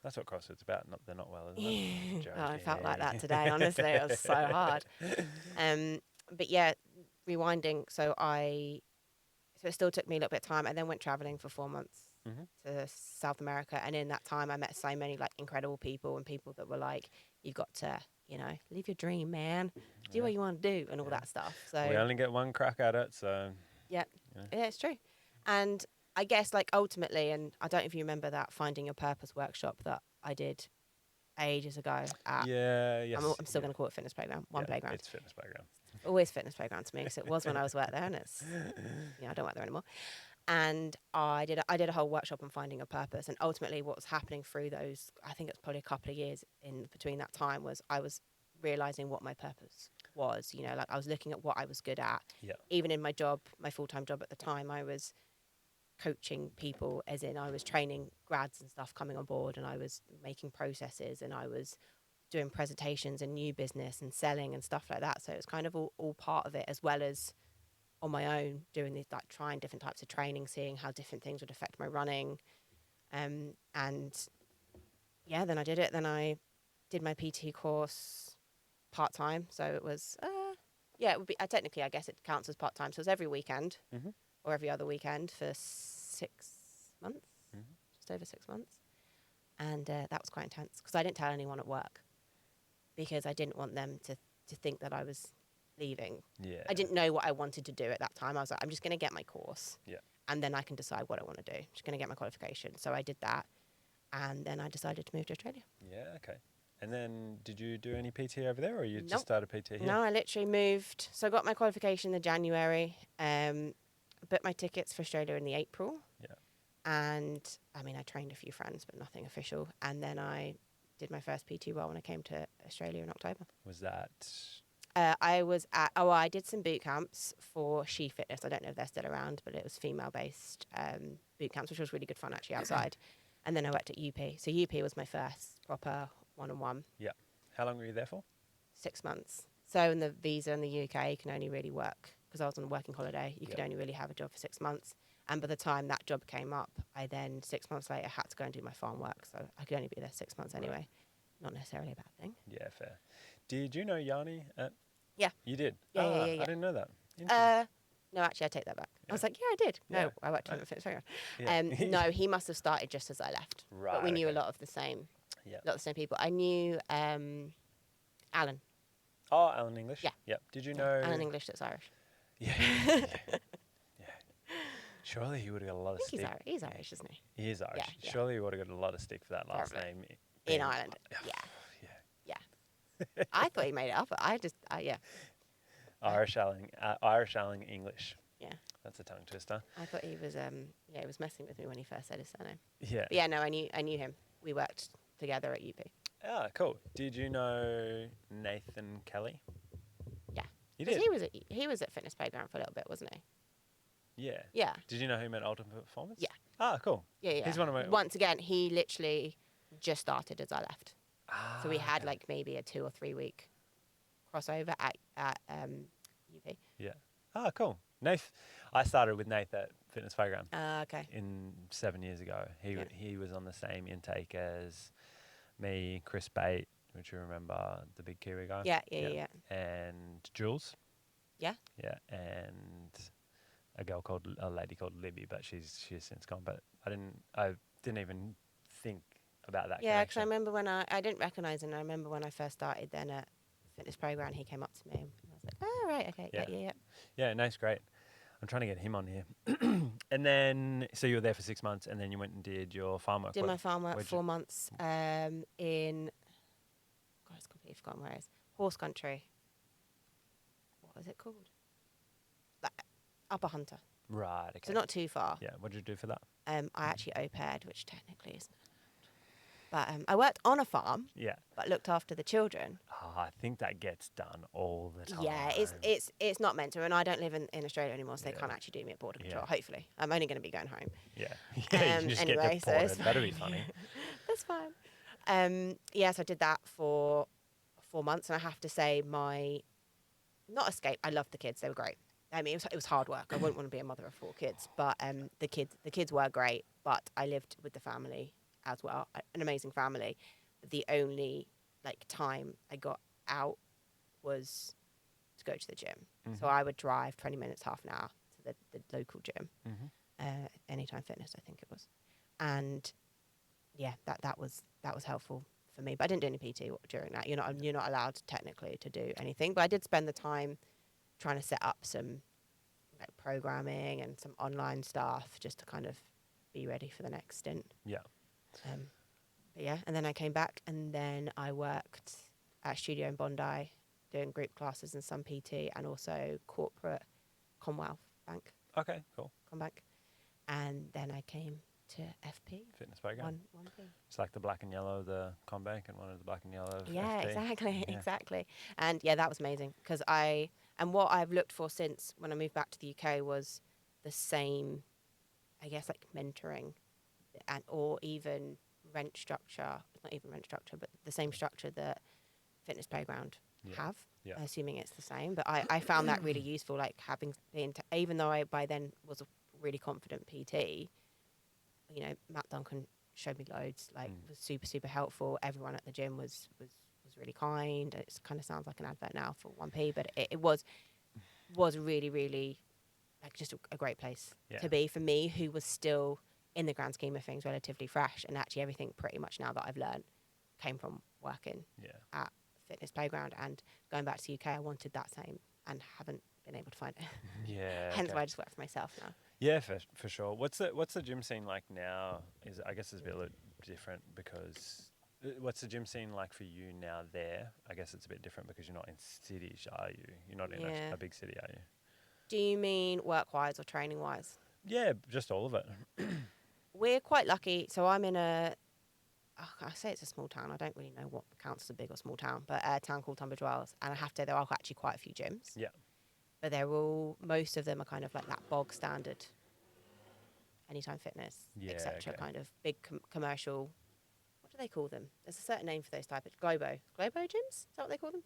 Speaker 1: That's what CrossFit's about. They're not well, isn't it?
Speaker 2: Oh, I felt like that today, honestly. It was so hard. But yeah, rewinding. So it still took me a little bit of time. I then went traveling for 4 months to South America. And in that time, I met so many incredible people, and people that were like, you've got to, live your dream, man. Do what you want to do, and all that stuff. So
Speaker 1: we only get one crack at it, so.
Speaker 2: Yeah, it's true. And I guess ultimately, and I don't know if you remember that Finding Your Purpose workshop that I did ages ago at,
Speaker 1: yes.
Speaker 2: I'm still going to call it fitness playground, playground.
Speaker 1: It's fitness playground.
Speaker 2: Always fitness playground to me, because it was when I was work there, and it's, I don't work there anymore. And I did a whole workshop on finding a purpose, and ultimately what was happening through those, I think it's probably a couple of years in between that time, was I was realizing what my purpose was. I was looking at what I was good at.
Speaker 1: Yeah.
Speaker 2: Even in my job, my full-time job at the time, I was coaching people, as in I was training grads and stuff coming on board, and I was making processes, and I was doing presentations and new business and selling and stuff like that. So it was kind of all part of it, as well as on my own doing these, trying different types of training, seeing how different things would affect my running. And yeah, then I did it. Then I did my PT course part-time. So it was, it would be, technically, I guess it counts as part-time. So it was every weekend or every other weekend for 6 months, just over 6 months. And that was quite intense, because I didn't tell anyone at work, because I didn't want them to think that I was leaving.
Speaker 1: Yeah.
Speaker 2: I didn't know what I wanted to do at that time. I was like, I'm just going to get my course.
Speaker 1: Yeah.
Speaker 2: And then I can decide what I want to do. I'm just going to get my qualification. So I did that. And then I decided to move to Australia.
Speaker 1: Yeah, okay. And then did you do any PT over there, or you
Speaker 2: Nope.
Speaker 1: just started PT here?
Speaker 2: No, I literally moved. So I got my qualification in January. Booked my tickets for Australia in the April.
Speaker 1: Yeah.
Speaker 2: And I mean, I trained a few friends, but nothing official. And then I did my first PT role when I came to Australia in October.
Speaker 1: Was that...
Speaker 2: I did some boot camps for She Fitness. I don't know if they're still around, but it was female-based boot camps, which was really good fun, actually, outside. And then I worked at UP. So UP was my first proper one-on-one.
Speaker 1: Yeah. How long were you there for?
Speaker 2: 6 months. So in the visa in the UK, you can only really work, because I was on a working holiday, you could only really have a job for 6 months. And by the time that job came up, I then 6 months later had to go and do my farm work. So I could only be there 6 months anyway. Right. Not necessarily a bad thing.
Speaker 1: Yeah, fair. Did you know Yanni?
Speaker 2: Yeah.
Speaker 1: You did?
Speaker 2: Yeah.
Speaker 1: I didn't know that.
Speaker 2: No, actually, I take that back. Yeah. I was like, yeah, I did. No,
Speaker 1: yeah.
Speaker 2: I worked on Fitness Playground. Yeah. No, he must have started just as I left.
Speaker 1: Right.
Speaker 2: But we knew a lot of the same.
Speaker 1: Yeah.
Speaker 2: A lot of the same people. I knew Alan.
Speaker 1: Oh, Alan English?
Speaker 2: Yeah.
Speaker 1: Yep. Did you
Speaker 2: Yeah,
Speaker 1: know...
Speaker 2: Alan English that's Irish.
Speaker 1: Yeah. Yeah. Surely he would have got a lot
Speaker 2: I
Speaker 1: of
Speaker 2: think
Speaker 1: stick.
Speaker 2: he's Irish, isn't he?
Speaker 1: He is Irish.
Speaker 2: Yeah.
Speaker 1: Surely he would have got a lot of stick for that last
Speaker 2: Probably.
Speaker 1: name.
Speaker 2: In Ireland. Yeah. Yeah. I thought he made it up. Yeah.
Speaker 1: Irish Alan English.
Speaker 2: Yeah.
Speaker 1: That's a tongue twister.
Speaker 2: I thought he was he was messing with me when he first said his surname.
Speaker 1: Yeah.
Speaker 2: But yeah, no, I knew him. We worked together at UP.
Speaker 1: Ah, cool. Did you know Nathan Kelly?
Speaker 2: Yeah.
Speaker 1: You
Speaker 2: 'Cause
Speaker 1: did?
Speaker 2: he was at Fitness Playground for a little bit, wasn't he?
Speaker 1: Yeah.
Speaker 2: Yeah.
Speaker 1: Did you know him at Ultimate Performance?
Speaker 2: Yeah.
Speaker 1: Ah, cool.
Speaker 2: Yeah.
Speaker 1: He's one of my...
Speaker 2: Once again, he literally just started as I left.
Speaker 1: Ah,
Speaker 2: So we had
Speaker 1: okay.
Speaker 2: like maybe a 2 or 3 week crossover at UP.
Speaker 1: Yeah. Ah, cool. Nath, I started with Nath at Fitness Playground
Speaker 2: Okay.
Speaker 1: in 7 years ago.
Speaker 2: Yeah.
Speaker 1: He was on the same intake as me, Chris Bate, which you remember, the big Kiwi guy.
Speaker 2: Yeah.
Speaker 1: And Jules.
Speaker 2: Yeah.
Speaker 1: Yeah, and a lady called Libby, but she's since gone. But I didn't even think about that.
Speaker 2: Yeah, because I
Speaker 1: connection.
Speaker 2: remember when I didn't recognise him. I remember when I first started then at Fitness Playground, he came up to me and I was like, oh, right, okay, yeah.
Speaker 1: Yeah, nice, great. I'm trying to get him on here. And then, so you were there for 6 months, and then you went and did your farm work.
Speaker 2: Did my farm work
Speaker 1: where'd
Speaker 2: 4 months in, God, it's completely forgotten where it is. Horse country. What was it called? Like, Upper Hunter.
Speaker 1: Right, okay.
Speaker 2: So not too far.
Speaker 1: Yeah, what did you do for that?
Speaker 2: I actually au paired, which technically isn't. But I worked on a farm,
Speaker 1: Yeah.
Speaker 2: but looked after the children.
Speaker 1: Oh, I think that gets done all the time.
Speaker 2: Yeah, it's not meant to, and I don't live in Australia anymore, so they
Speaker 1: Yeah.
Speaker 2: can't actually do me at border
Speaker 1: Yeah.
Speaker 2: control. Hopefully, I'm only going to be going home.
Speaker 1: Yeah. Yeah, you just
Speaker 2: Anyway,
Speaker 1: get
Speaker 2: so
Speaker 1: deported.
Speaker 2: it's
Speaker 1: That'd be funny.
Speaker 2: That's fine. Yeah, so I did that for 4 months, and I have to say, not escape. I loved the kids; they were great. I mean, it was hard work. I wouldn't want to be a mother of 4 kids, but the kids were great. But I lived with the family as well, an amazing family. The only time I got out was to go to the gym.
Speaker 1: Mm-hmm.
Speaker 2: So I would drive 20 minutes, half an hour to the local gym,
Speaker 1: Mm-hmm.
Speaker 2: Anytime Fitness, I think it was, and yeah, that was helpful for me. But I didn't do any PT during that. You're not allowed technically to do anything. But I did spend the time trying to set up some programming and some online stuff just to kind of be ready for the next stint.
Speaker 1: Yeah.
Speaker 2: But yeah, and then I came back, and then I worked at a studio in Bondi doing group classes and some PT, and also corporate Commonwealth Bank,
Speaker 1: Okay, cool.
Speaker 2: Combank. And then I came to FP.
Speaker 1: Fitness Playground.
Speaker 2: One thing.
Speaker 1: It's like the black and yellow of the Combank and one of the black and yellow of
Speaker 2: Yeah,
Speaker 1: FP.
Speaker 2: exactly. And yeah, that was amazing because what I've looked for since when I moved back to the UK was the same, I guess, mentoring or even rent structure, not even rent structure, but the same structure that Fitness Playground have, assuming it's the same. But I found that really useful, having been, even though I by then was a really confident PT, Matt Duncan showed me loads, was super, super helpful. Everyone at the gym was really kind. It kind of sounds like an advert now for 1P, but it was really, really just a great place to be for me, who was still, in the grand scheme of things, relatively fresh. And actually everything pretty much now that I've learned came from working at Fitness Playground. And going back to the UK, I wanted that same and haven't been able to find it.
Speaker 1: Yeah.
Speaker 2: Hence why I just work for myself now.
Speaker 1: Yeah, for sure. What's the gym scene like now? I guess it's a bit different because what's the gym scene like for you now there? I guess it's a bit different because you're not in cities, are you? You're not in a big city, are you?
Speaker 2: Do you mean work-wise or training-wise?
Speaker 1: Yeah, just all of it.
Speaker 2: We're quite lucky. So I'm in I say it's a small town. I don't really know what counts as a big or small town, but a town called Tunbridge Wells. And I have to say there are actually quite a few gyms.
Speaker 1: Yeah.
Speaker 2: But most of them are kind of like that bog standard, Anytime Fitness, etc. Kind of big commercial. What do they call them? There's a certain name for those type of Globo gyms. Is that what they call them?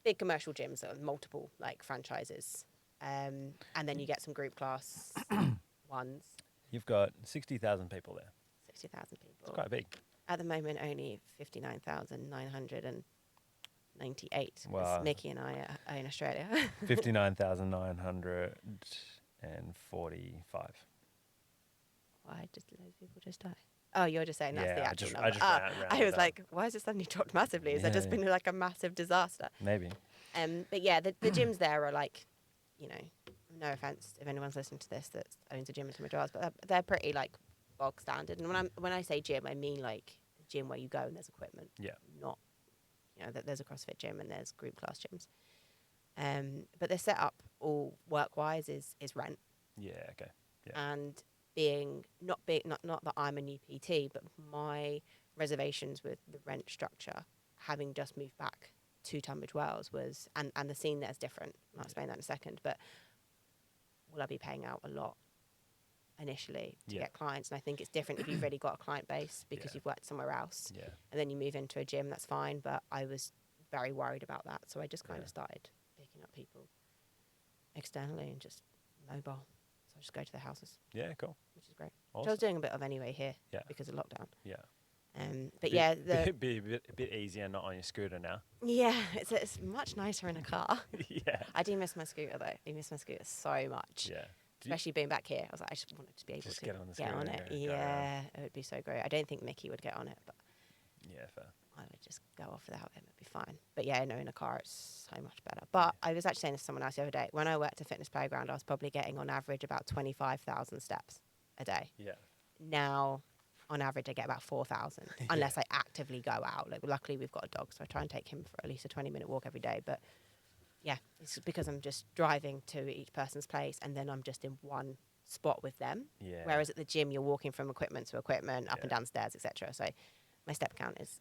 Speaker 2: Big commercial gyms that are multiple franchises, and then you get some group class ones.
Speaker 1: You've got 60,000 people there.
Speaker 2: 60,000 people.
Speaker 1: It's quite big.
Speaker 2: At the moment, only 59,998.
Speaker 1: Wow.
Speaker 2: Nikki and I are in Australia.
Speaker 1: 59,945.
Speaker 2: Why did those people just die? Oh, you're just saying that's the
Speaker 1: Yeah,
Speaker 2: actual
Speaker 1: I
Speaker 2: number.
Speaker 1: just
Speaker 2: I
Speaker 1: rounded
Speaker 2: was
Speaker 1: up.
Speaker 2: like, why has it suddenly dropped massively? Has there just
Speaker 1: Yeah.
Speaker 2: been like a massive disaster?
Speaker 1: Maybe.
Speaker 2: But yeah, the gyms there are like, you know, no offense if anyone's listening to this that owns a gym in Tunbridge Wells, but they're pretty like bog standard. And when I say gym, I mean like a gym where you go and there's equipment.
Speaker 1: Yeah.
Speaker 2: Not, you know, that there's a CrossFit gym and there's group class gyms. But the setup all work wise is rent.
Speaker 1: Yeah. Okay. Yeah.
Speaker 2: And not that I'm a new PT, but my reservations with the rent structure, having just moved back to Tunbridge Wells, was and the scene there's different. I'll explain that in a second. But will I be paying out a lot initially to get clients? And I think it's different if you've already got a client base because you've worked somewhere else, and then you move into a gym. That's fine, but I was very worried about that, so I just kind of started picking up people externally and just mobile. So I just go to their houses.
Speaker 1: Yeah. Cool.
Speaker 2: Which is great.
Speaker 1: Awesome.
Speaker 2: Which I was doing a bit of anyway here because of lockdown.
Speaker 1: Yeah.
Speaker 2: But yeah, the
Speaker 1: be a bit easier, not on your scooter now.
Speaker 2: yeah, it's much nicer in a car.
Speaker 1: Yeah.
Speaker 2: I do miss my scooter though. I miss my scooter so much.
Speaker 1: Yeah.
Speaker 2: Especially being back here, I was like, I just wanted to be able to
Speaker 1: get on the scooter and
Speaker 2: it.
Speaker 1: go
Speaker 2: Yeah, it would be so great. I don't think Mickey would get on it, but
Speaker 1: Yeah. Fair.
Speaker 2: I would just go off without him. It'd be fine. But yeah, no, in a car it's so much better. But I was actually saying to someone else the other day, when I worked at Fitness Playground, I was probably getting on average about 25,000 steps a day.
Speaker 1: Yeah.
Speaker 2: Now, on average, I get about 4,000 unless I actively go out. Like, luckily, we've got a dog, so I try and take him for at least a 20-minute walk every day. But yeah, it's because I'm just driving to each person's place and then I'm just in one spot with them.
Speaker 1: Yeah.
Speaker 2: Whereas at the gym, you're walking from equipment to equipment, up and down stairs, etc. So my step count is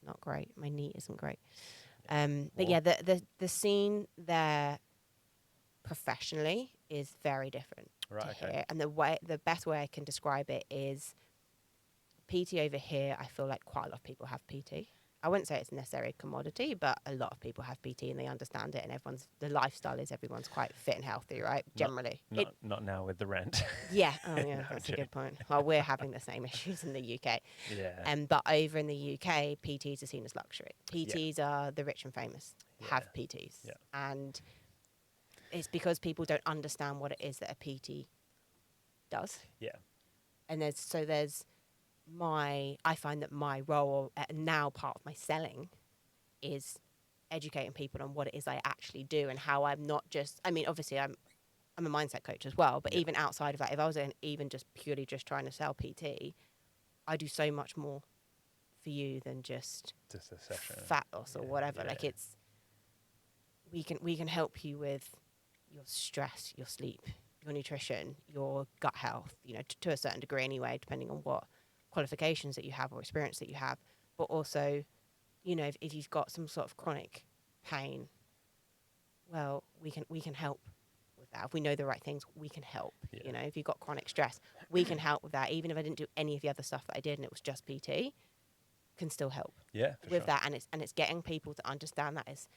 Speaker 2: not great. My knee isn't great. But yeah, the scene there professionally is very different to here. And the best way I can describe it is PT over here. I feel like quite a lot of people have PT. I wouldn't say it's necessarily a commodity, but a lot of people have PT and they understand it. And the lifestyle is everyone's quite fit and healthy, right? Generally.
Speaker 1: Not now with the rent.
Speaker 2: Yeah. Oh, yeah. That's a good point. Well, we're having the same issues in the UK.
Speaker 1: Yeah.
Speaker 2: But over in the UK, PTs are seen as luxury. PTs are the rich and famous have PTs.
Speaker 1: Yeah.
Speaker 2: And it's because people don't understand what it is that a PT does.
Speaker 1: Yeah.
Speaker 2: And I find that my role now part of my selling is educating people on what it is I actually do and how I'm not just, I mean, obviously I'm a mindset coach as well, but even outside of that, if I was even just purely just trying to sell PT, I do so much more for you than just
Speaker 1: a session.
Speaker 2: fat loss or whatever.
Speaker 1: Yeah.
Speaker 2: Like we can help you with your stress, your sleep, your nutrition, your gut health, you know, to a certain degree anyway, depending on what qualifications that you have or experience that you have. But also, you know, if you've got some sort of chronic pain, well, we can help with that. If we know the right things, we can help. You know, if you've got chronic stress, we can help with that. Even if I didn't do any of the other stuff that I did and it was just PT, can still help with that. And it's getting people to understand that is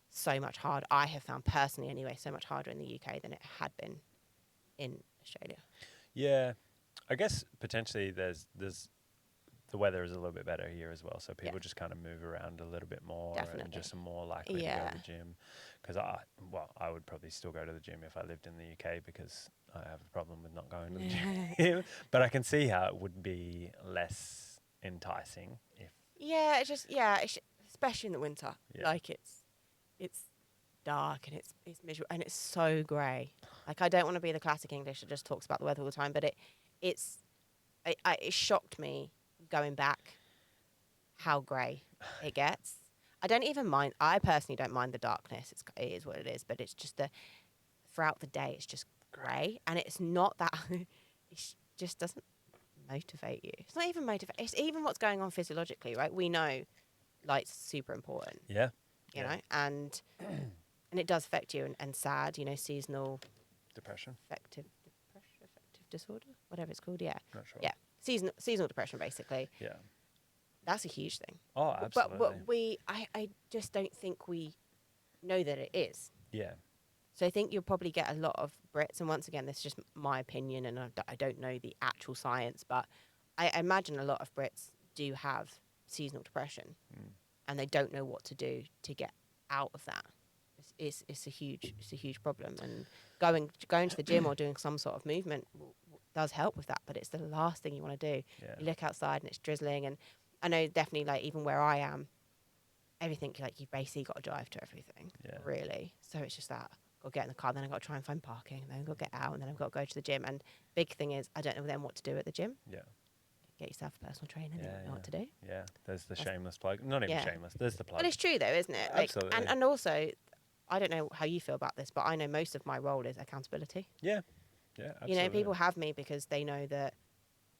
Speaker 2: so much harder. I have found personally anyway, so much harder in the UK than it had been in Australia.
Speaker 1: Yeah. I guess potentially there's the weather is a little bit better here as well, so people just kind of move around a little bit more and just are more likely to go to the gym. Because I would probably still go to the gym if I lived in the UK because I have a problem with not going to the gym. But I can see how it would be less enticing if.
Speaker 2: Yeah, especially in the winter. Like it's dark and it's miserable and it's so grey. Like I don't want to be the classic English that just talks about the weather all the time, but it shocked me going back how grey it gets. I don't even mind. I personally don't mind the darkness. It is what it is, but it's just throughout the day it's just grey, and it's not that. It just doesn't motivate you. It's not even motivate. It's even what's going on physiologically, right? We know light's super important.
Speaker 1: Yeah.
Speaker 2: You know, and it does affect you, and sad. You know, seasonal
Speaker 1: depression.
Speaker 2: Affective disorder, whatever it's called. Yeah.
Speaker 1: Not sure.
Speaker 2: Yeah. Seasonal depression, basically.
Speaker 1: Yeah.
Speaker 2: That's a huge thing.
Speaker 1: Oh, absolutely.
Speaker 2: But I just don't think we know that it is.
Speaker 1: Yeah.
Speaker 2: So I think you'll probably get a lot of Brits, and once again, this is just my opinion, and I don't know the actual science, but I imagine a lot of Brits do have seasonal depression, and they don't know what to do to get out of that. It's a huge problem, and going to the gym or doing some sort of movement, does help with that, but it's the last thing you want to do.
Speaker 1: Yeah.
Speaker 2: You look outside and it's drizzling, and I know definitely like even where I am, everything like you've basically got to drive to everything, really. So it's just that got to get in the car, then I've got to try and find parking, and then I've got to get out, and then I've got to go to the gym. And big thing is I don't know then what to do at the gym.
Speaker 1: Yeah.
Speaker 2: Get yourself a personal trainer, and you know what to do.
Speaker 1: Yeah, there's the shameless plug. Not even shameless. There's the plug.
Speaker 2: But it's true though, isn't it? Like,
Speaker 1: absolutely.
Speaker 2: And also, I don't know how you feel about this, but I know most of my role is accountability.
Speaker 1: Yeah. Yeah, absolutely.
Speaker 2: You know, people have me because they know that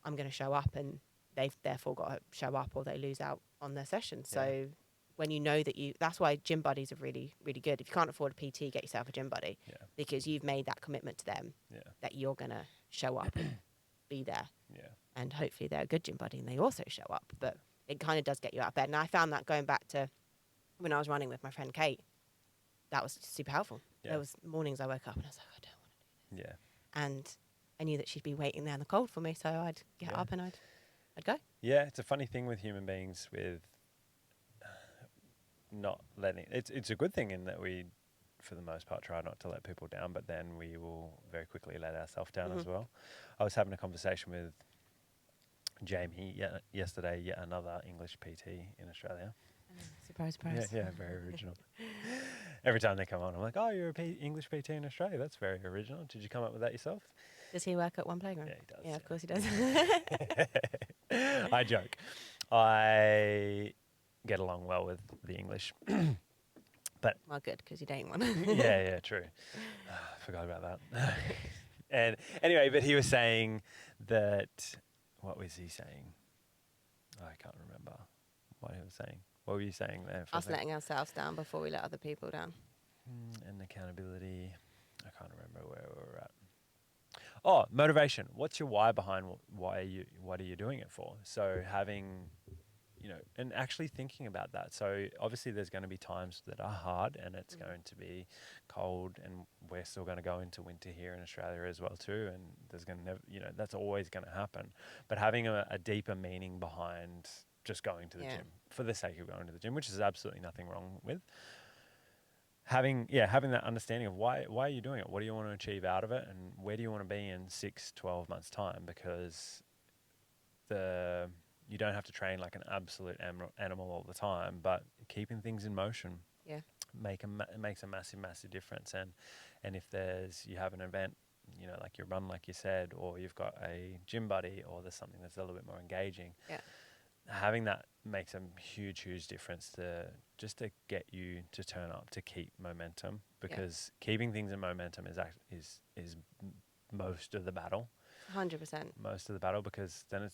Speaker 2: I'm going to show up, and they've therefore got to show up or they lose out on their session. So when you know that that's why gym buddies are really, really good. If you can't afford a PT, get yourself a gym buddy because you've made that commitment to them that you're going to show up and be there.
Speaker 1: Yeah.
Speaker 2: And hopefully they're a good gym buddy and they also show up. But it kind of does get you out of bed. And I found that going back to when I was running with my friend Kate, that was super helpful.
Speaker 1: Yeah.
Speaker 2: There was mornings I woke up and I was like, I don't want to do this.
Speaker 1: Yeah.
Speaker 2: And I knew that she'd be waiting there in the cold for me, so I'd get up and I'd go.
Speaker 1: Yeah, it's a funny thing with human beings with not letting... It's a good thing in that we, for the most part, try not to let people down, but then we will very quickly let ourselves down as well. I was having a conversation with Jamie yesterday, yet another English PT in Australia.
Speaker 2: Surprise, surprise.
Speaker 1: Yeah, very original. Every time they come on, I'm like, oh, you're a English PT in Australia. That's very original. Did you come up with that yourself?
Speaker 2: Does he work at one playground?
Speaker 1: Yeah, he does.
Speaker 2: Yeah, of course he does.
Speaker 1: I joke. I get along well with the English. But
Speaker 2: well, good, because you're dating one.
Speaker 1: yeah, true. Forgot about that. And anyway, but he was saying that... What was he saying? I can't remember what he was saying. What were you saying there?
Speaker 2: Us letting ourselves down before we let other people down.
Speaker 1: And accountability. I can't remember where we were at. Oh, motivation. What's your why behind what are you doing it for? So having, and actually thinking about that. So obviously there's going to be times that are hard and it's going to be cold, and we're still going to go into winter here in Australia as well too. And there's going to that's always going to happen. But having a deeper meaning behind just going to the gym for the sake of going to the gym, which is absolutely nothing wrong with. Having that understanding of why are you doing it? What do you want to achieve out of it? And where do you want to be in 6-12 months time? Because you don't have to train like an absolute animal all the time, but keeping things in motion makes a massive difference. And if you have an event, like your run, like you said, or you've got a gym buddy, or there's something that's a little bit more engaging, having that makes a huge difference to get you to turn up, to keep momentum, because keeping things in momentum is most of the battle.
Speaker 2: 100%.
Speaker 1: Most of the battle, because then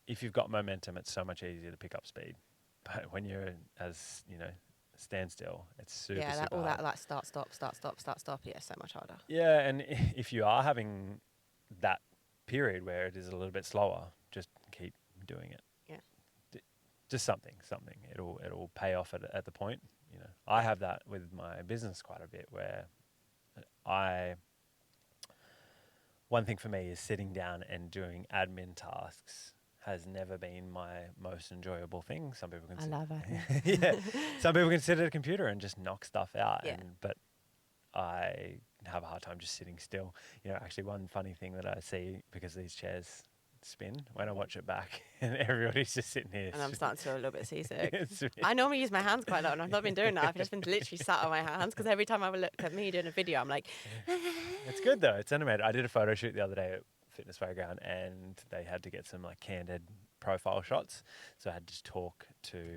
Speaker 1: if you've got momentum, it's so much easier to pick up speed. But when you're standstill, it's super hard.
Speaker 2: All that like start, stop, so much harder.
Speaker 1: Yeah, and if you are having that period where it is a little bit slower, just keep doing it. Just something. It'll pay off at the point. I have that with my business quite a bit, where one thing for me is sitting down and doing admin tasks has never been my most enjoyable thing. Some people
Speaker 2: I love it.
Speaker 1: yeah. Some people can sit at a computer and just knock stuff out.
Speaker 2: Yeah.
Speaker 1: But I have a hard time just sitting still. Actually one funny thing that I see, because these chairs spin when I watch it back, and everybody's just sitting here.
Speaker 2: And I'm starting to feel a little bit seasick.
Speaker 1: It's
Speaker 2: I normally use my hands quite a lot, and I've not been doing that. I've just been literally sat on my hands, because every time I look at me doing a video, I'm like...
Speaker 1: It's good though. It's animated. I did a photo shoot the other day at Fitness Playground, and they had to get some like candid profile shots. So I had to talk to...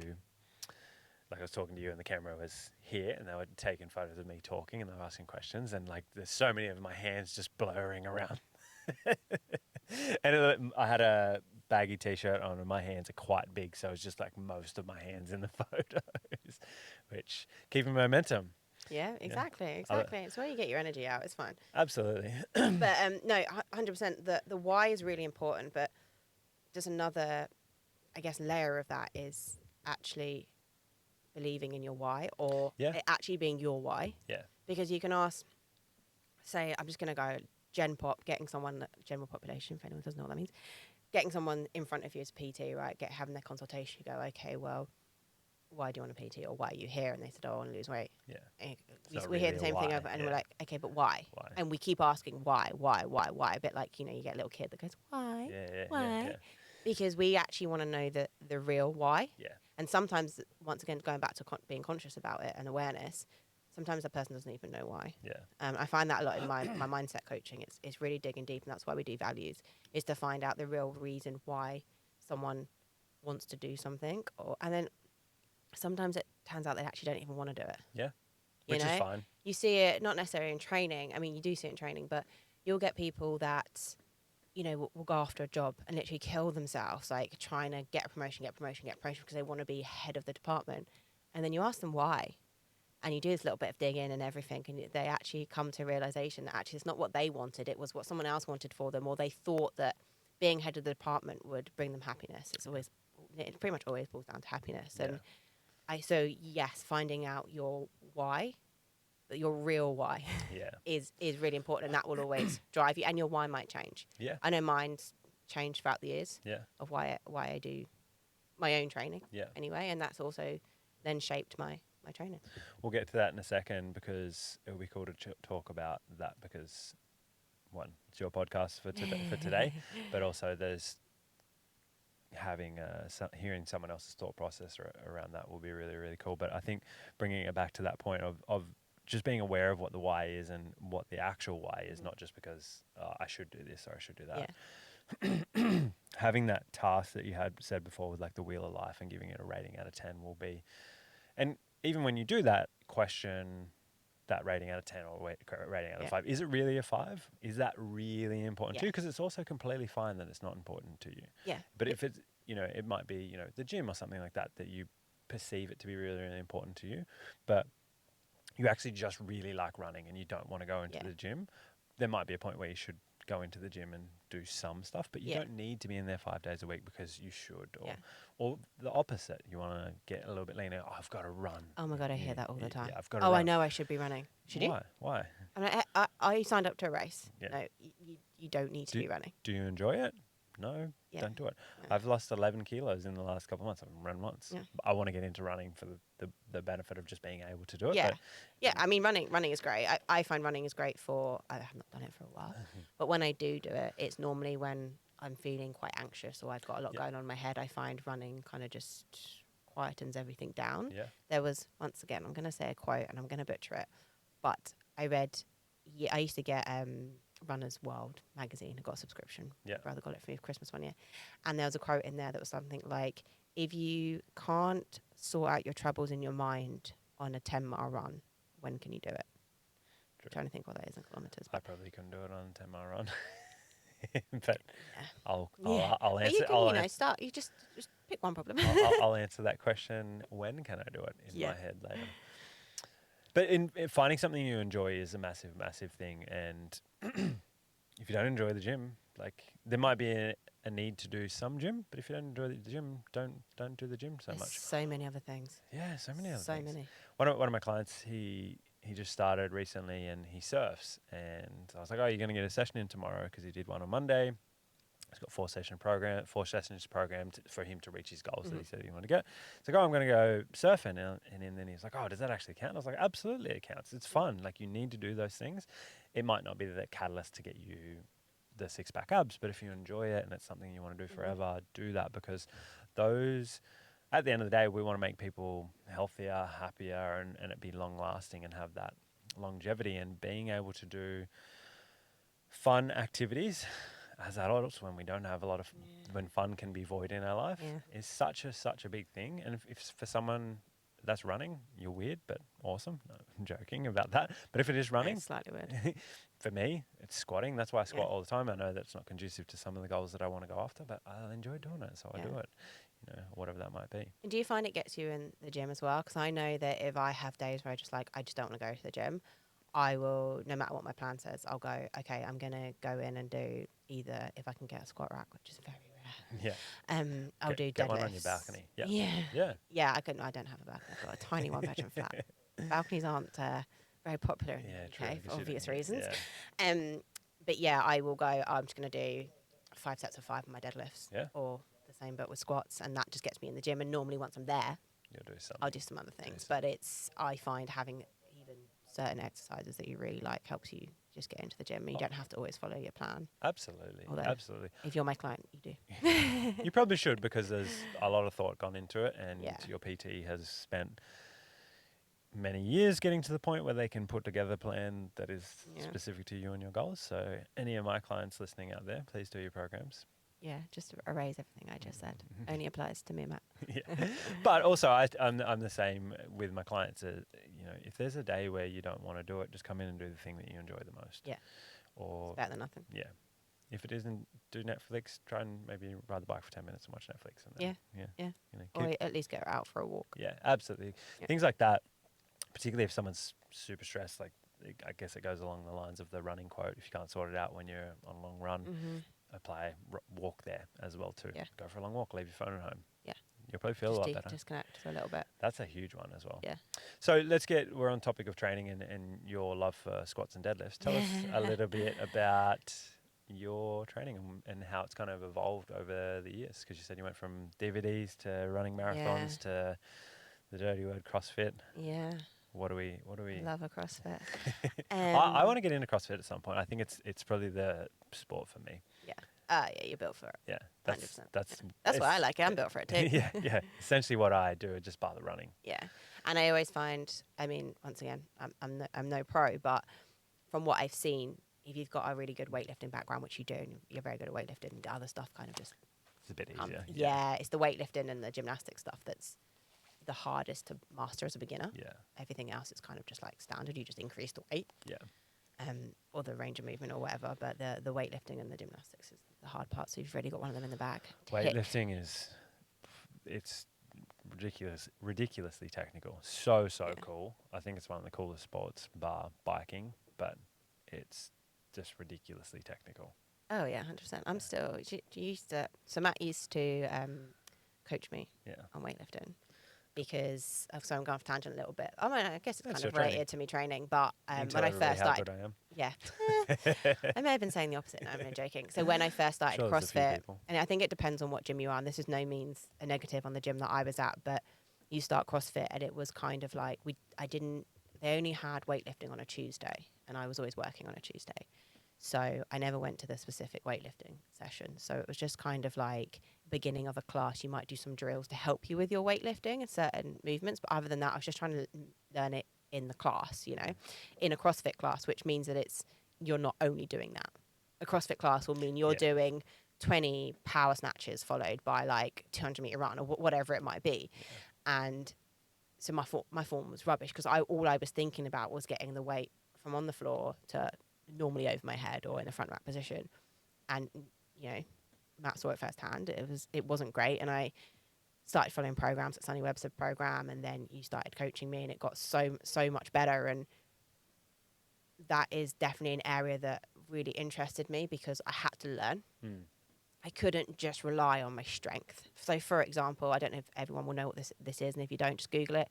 Speaker 1: Like I was talking to you and the camera was here, and they were taking photos of me talking, and they were asking questions, and like there's so many of my hands just blurring around. And I had a baggy t-shirt on, and my hands are quite big, so it's just like most of my hands in the photos, which keeping momentum.
Speaker 2: Yeah, exactly. It's where you get your energy out. It's fine.
Speaker 1: Absolutely.
Speaker 2: But no, 100%. The why is really important, but just another, I guess, layer of that is actually believing in your why, or it actually being your why. Yeah. Because you can ask, say, I'm just going to go Gen Pop, getting someone, general population, if anyone doesn't know what that means, getting someone in front of you as PT, right? Having their consultation, you go, okay, well, why do you want a PT, or why are you here? And they said, oh, I want to lose weight.
Speaker 1: Yeah.
Speaker 2: And
Speaker 1: not
Speaker 2: we hear
Speaker 1: really
Speaker 2: the
Speaker 1: a
Speaker 2: same thing
Speaker 1: why,
Speaker 2: over, and
Speaker 1: yeah.
Speaker 2: we're like, okay, but why?
Speaker 1: Why?
Speaker 2: And we keep asking why. A bit like, you get a little kid that goes, why? Why?
Speaker 1: Yeah.
Speaker 2: Because we actually want to know the real why.
Speaker 1: Yeah.
Speaker 2: And sometimes, once again, going back to being conscious about it and awareness, sometimes the person doesn't even know why.
Speaker 1: Yeah.
Speaker 2: I find that a lot in my mindset coaching. It's really digging deep, and that's why we do values, is to find out the real reason why someone wants to do something, and then sometimes it turns out they actually don't even want to do it.
Speaker 1: Yeah. Which is fine.
Speaker 2: You see it not necessarily in training. I mean, you do see it in training, but you'll get people that, will go after a job and literally kill themselves, like trying to get a promotion because they want to be head of the department. And then you ask them why, and you do this little bit of digging and everything, and they actually come to a realization that actually it's not what they wanted, it was what someone else wanted for them, or they thought that being head of the department would bring them happiness. It pretty much always boils down to happiness. And so yes, finding out your why, your real why, is really important, and that will always drive you. And your why might change.
Speaker 1: Yeah.
Speaker 2: I know mine's changed throughout the years.
Speaker 1: Yeah.
Speaker 2: Of why I do my own training.
Speaker 1: Yeah.
Speaker 2: Anyway, and that's also then shaped my training.
Speaker 1: We'll get to that in a second, because it will be cool to talk about that, because one, it's your podcast for today, but also there's having hearing someone else's thought process around that will be really, really cool. But I think bringing it back to that point of just being aware of what the why is and what the actual why is, not just because I should do this or I should do that.
Speaker 2: Yeah.
Speaker 1: Having that task that you had said before with like the wheel of life and giving it a rating out of 10 will be, and even when you do that, question that rating out of 10 or rating out of 5. Is it really a 5? Is that really important to you? Because it's also completely fine that it's not important to you.
Speaker 2: Yeah.
Speaker 1: But if it's, it might be, the gym or something like that you perceive it to be really, really important to you, but you actually just really like running and you don't want to go into the gym, there might be a point where you should go into the gym and do some stuff, but you don't need to be in there 5 days a week because you should, or the opposite. You want to get a little bit leaner. Oh, I've got to run.
Speaker 2: Oh my God, I hear that all the time.
Speaker 1: Yeah, I've got to run.
Speaker 2: I know I should be running. Should you?
Speaker 1: Why?
Speaker 2: I mean, I signed up to a race.
Speaker 1: Yeah.
Speaker 2: No, you don't need to be running.
Speaker 1: Do you enjoy it? No, don't do it. No. I've lost 11 kilos in the last couple of months. I've run once. Yeah. I want to get into running for the benefit of just being able to do it.
Speaker 2: Yeah. I mean, running is great. I find running is great I have not done it for a while, but when I do it, it's normally when I'm feeling quite anxious or I've got a lot going on in my head. I find running kind of just quietens everything down.
Speaker 1: Yeah.
Speaker 2: There was, once again, I'm going to say a quote and I'm going to butcher it, but I read, I used to get Runner's World magazine. I got a subscription.
Speaker 1: Yeah.
Speaker 2: My brother got it for me for Christmas one year. And there was a quote in there that was something like, if you can't sort out your troubles in your mind on a 10-mile run, when can you do it? I'm trying to think what that is in kilometers.
Speaker 1: I probably couldn't do it on a 10-mile run. But I'll answer.
Speaker 2: Start. You just pick one problem.
Speaker 1: I'll answer that question. When can I do it in my head later? But in finding something you enjoy is a massive, massive thing. And if you don't enjoy the gym, like there might be a need to do some gym, but if you don't enjoy the gym, don't do the gym so much.
Speaker 2: So many other things.
Speaker 1: Yeah, so many other things.
Speaker 2: So many.
Speaker 1: One of my clients, he just started recently and he surfs, and I was like, oh, you're going to get a session in tomorrow, because he did one on Monday. He's got 4 sessions programmed for him to reach his goals that he said he wanted to get. He's like, oh, I'm going to go surfing. And then he's like, oh, does that actually count? I was like, absolutely it counts. It's fun. Like, you need to do those things. It might not be the catalyst to get you the 6-pack abs, but if you enjoy it and it's something you want to do forever, do that, because those, at the end of the day, we want to make people healthier, happier, and it be long lasting and have that longevity. And being able to do fun activities as adults, when we don't have a lot of, when fun can be void in our life, is such a big thing. And if for someone that's running, you're weird, but awesome. No, I'm joking about that. But if it is running,
Speaker 2: it's slightly weird.
Speaker 1: For me, it's squatting. That's why I squat all the time. I know that's not conducive to some of the goals that I want to go after, but I enjoy doing it, so I do it. Whatever that might be.
Speaker 2: And do you find it gets you in the gym as well? Because I know that if I have days where I just don't want to go to the gym, I will, no matter what my plan says, I'll go, okay, I'm going to go in and do either, if I can get a squat rack, which is very rare.
Speaker 1: Yeah.
Speaker 2: I'll do deadlifts.
Speaker 1: Get one on your balcony. Yeah.
Speaker 2: Yeah, I don't have a balcony. I've got a tiny one-bedroom flat. Balconies aren't very popular in the UK for obvious reasons. Yeah. But yeah, I will go, I'm just going to do 5 sets of 5 on my deadlifts.
Speaker 1: Yeah.
Speaker 2: Or the same but with squats, and that just gets me in the gym. And normally once I'm there,
Speaker 1: You'll do something.
Speaker 2: I'll do some other things. But I find having even certain exercises that you really like helps you just get into the gym. You don't have to always follow your plan.
Speaker 1: Absolutely.
Speaker 2: Although,
Speaker 1: Absolutely.
Speaker 2: if you're my client, you do.
Speaker 1: You probably should, because there's a lot of thought gone into it, and your PT has spent many years getting to the point where they can put together a plan that is specific to you and your goals. So any of my clients listening out there, please do your programs.
Speaker 2: Yeah, just erase everything I just said. Only applies to me and Matt.
Speaker 1: Yeah, but also I'm the same with my clients. If there's a day where you don't want to do it, just come in and do the thing that you enjoy the most.
Speaker 2: Yeah.
Speaker 1: Or
Speaker 2: it's better than nothing.
Speaker 1: Yeah. If it isn't, do Netflix. Try and maybe ride the bike for 10 minutes and watch Netflix. And then,
Speaker 2: Or at least get her out for a walk.
Speaker 1: Yeah, absolutely. Yeah. Things like that, particularly if someone's super stressed, like I guess it goes along the lines of the running quote. If you can't sort it out when you're on a long run, apply walk there as well too.
Speaker 2: Yeah.
Speaker 1: Go for a long walk. Leave your phone at home.
Speaker 2: Yeah.
Speaker 1: You'll probably feel a lot better.
Speaker 2: Disconnect for a little bit.
Speaker 1: That's a huge one as well.
Speaker 2: Yeah.
Speaker 1: So we're on topic of training and your love for squats and deadlifts. Tell us a little bit about your training and how it's kind of evolved over the years, because you said you went from DVDs to running marathons to the dirty word CrossFit.
Speaker 2: Yeah.
Speaker 1: What do we
Speaker 2: love a CrossFit.
Speaker 1: I want to get into CrossFit at some point. I think it's probably the sport for me.
Speaker 2: Yeah. Yeah, you're built for it.
Speaker 1: Yeah.
Speaker 2: 100%.
Speaker 1: That's
Speaker 2: why I like it. I'm built for it too.
Speaker 1: yeah. Essentially what I do, just bar the running.
Speaker 2: Yeah. And I always find, once again, I'm no pro, but from what I've seen, if you've got a really good weightlifting background, which you do, and you're very good at weightlifting, the other stuff kind of just...
Speaker 1: It's a bit easier.
Speaker 2: Yeah, it's the weightlifting and the gymnastic stuff that's the hardest to master as a beginner.
Speaker 1: Yeah.
Speaker 2: Everything else is kind of just like standard. You just increase the weight.
Speaker 1: Yeah.
Speaker 2: Or the range of movement or whatever. But the weightlifting and the gymnastics is the hard part. So you've really got one of them in the bag.
Speaker 1: Weightlifting it's ridiculously technical. So cool. I think it's one of the coolest sports, bar biking, but it's just ridiculously technical.
Speaker 2: Oh yeah, 100%. I'm still. So Matt used to coach me on weightlifting. Because so I'm going off tangent a little bit. I guess it's kind of related to me training, but when I first started, I may have been saying the opposite. No, I'm only joking. So when I first started CrossFit, and I think it depends on what gym you are. And this is no means a negative on the gym that I was at, but you start CrossFit, and it was kind of like they only had weightlifting on a Tuesday, and I was always working on a Tuesday. So I never went to the specific weightlifting session. So it was just kind of like beginning of a class. You might do some drills to help you with your weightlifting and certain movements. But other than that, I was just trying to learn it in the class, in a CrossFit class, which means that you're not only doing that. A CrossFit class will mean you're doing 20 power snatches followed by like 200-meter run or whatever it might be. Yeah. And so my form was rubbish because all I was thinking about was getting the weight from on the floor to normally over my head or in a front rack position. And, Matt saw it firsthand. It wasn't great. And I started following programs at Sunny Webster program, and then you started coaching me, and it got so much better. And that is definitely an area that really interested me because I had to learn. I couldn't just rely on my strength. So for example, I don't know if everyone will know what this is, and if you don't, just Google it.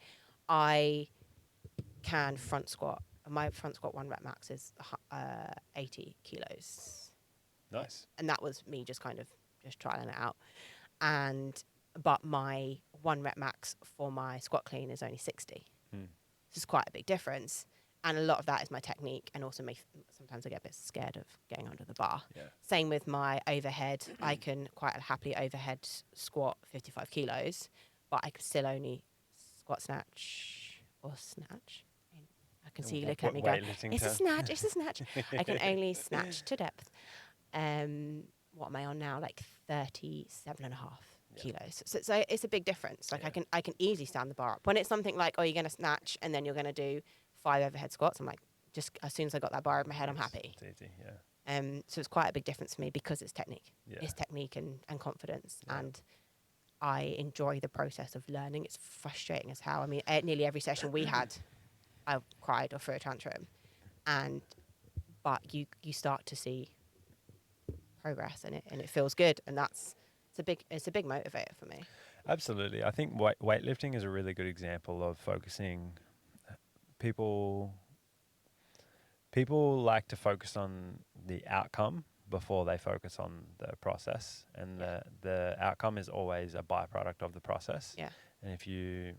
Speaker 2: I can front squat. My front squat 1 rep max is 80 kilos.
Speaker 1: Nice.
Speaker 2: And that was me just kind of just trialing it out. But my 1 rep max for my squat clean is only 60. This is quite a big difference. And a lot of that is my technique, and also sometimes I get a bit scared of getting under the bar. Yeah. Same with my overhead. I can quite happily overhead squat 55 kilos, but I can still only squat snatch. I can see you look at me going, it's a snatch. I can only snatch to depth. What am I on now? Like 37.5 kilos. So it's a big difference. Like I can easily stand the bar up. When it's something like, you're going to snatch and then you're going to do 5 overhead squats, I'm like, just as soon as I got that bar over my head, I'm happy.
Speaker 1: It's easy, yeah.
Speaker 2: So it's quite a big difference for me because it's technique. Yeah. It's technique and confidence. Yeah. And I enjoy the process of learning. It's frustrating as hell. I mean, at nearly every session we had, I cried or threw a tantrum. But you start to see progress and it feels good. And it's a big motivator for me.
Speaker 1: Absolutely. I think weightlifting is a really good example of focusing. People like to focus on the outcome before they focus on the process, and the outcome is always a byproduct of the process.
Speaker 2: Yeah.
Speaker 1: And if you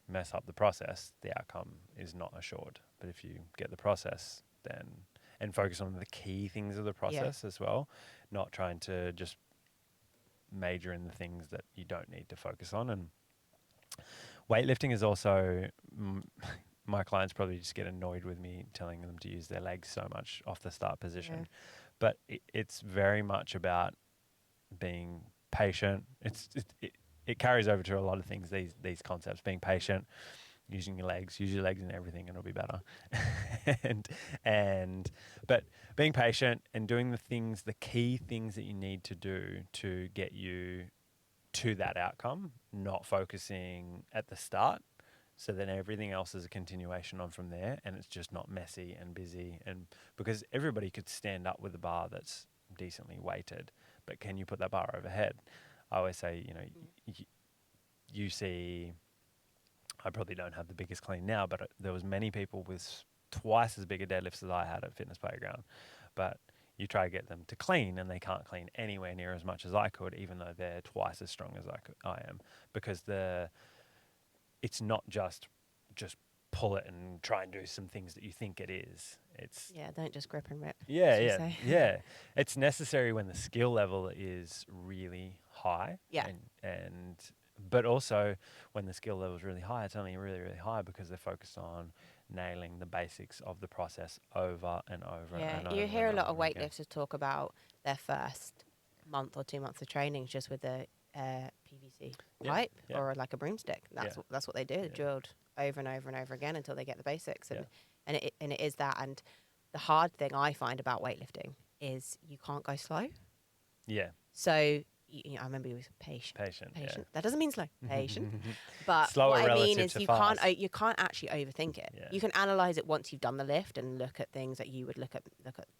Speaker 1: mess up the process, the outcome is not assured. But if you get the process, then and focus on the key things of the process as well, not trying to just major in the things that you don't need to focus on. And weightlifting is also, my clients probably just get annoyed with me telling them to use their legs so much off the start position. But it's very much about being patient. It carries over to a lot of things, these concepts, being patient, using your legs, use your legs in everything and it'll be better. But being patient and doing the key things that you need to do to get you to that outcome, not focusing at the start. So then everything else is a continuation on from there, and it's just not messy and busy. And because everybody could stand up with a bar that's decently weighted, but can you put that bar overhead? I always say, you see, I probably don't have the biggest clean now, but there was many people with twice as big a deadlifts as I had at Fitness Playground. But you try to get them to clean, and they can't clean anywhere near as much as I could, even though they're twice as strong as I am, because it's not just pull it and try and do some things that you think it is. It's
Speaker 2: don't just grip and rip.
Speaker 1: Yeah. It's necessary when the skill level is really high.
Speaker 2: Yeah.
Speaker 1: And but also when the skill level is really high, it's only really, really high because they're focused on nailing the basics of the process over and over and over.
Speaker 2: You hear a lot of
Speaker 1: again.
Speaker 2: weightlifters talk about their first month or 2 months of training just with a PVC pipe or like a broomstick. That's what they do. Drilled over and over and over again until they get the basics. And it is that. And the hard thing I find about weightlifting is you can't go slow.
Speaker 1: Yeah.
Speaker 2: So I remember you was patient.
Speaker 1: Yeah.
Speaker 2: That doesn't mean slow. Patient. But
Speaker 1: slower
Speaker 2: what I mean is
Speaker 1: to
Speaker 2: you
Speaker 1: fast.
Speaker 2: you can't actually overthink it.
Speaker 1: Yeah.
Speaker 2: You can analyze it once you've done the lift and look at things that you would look at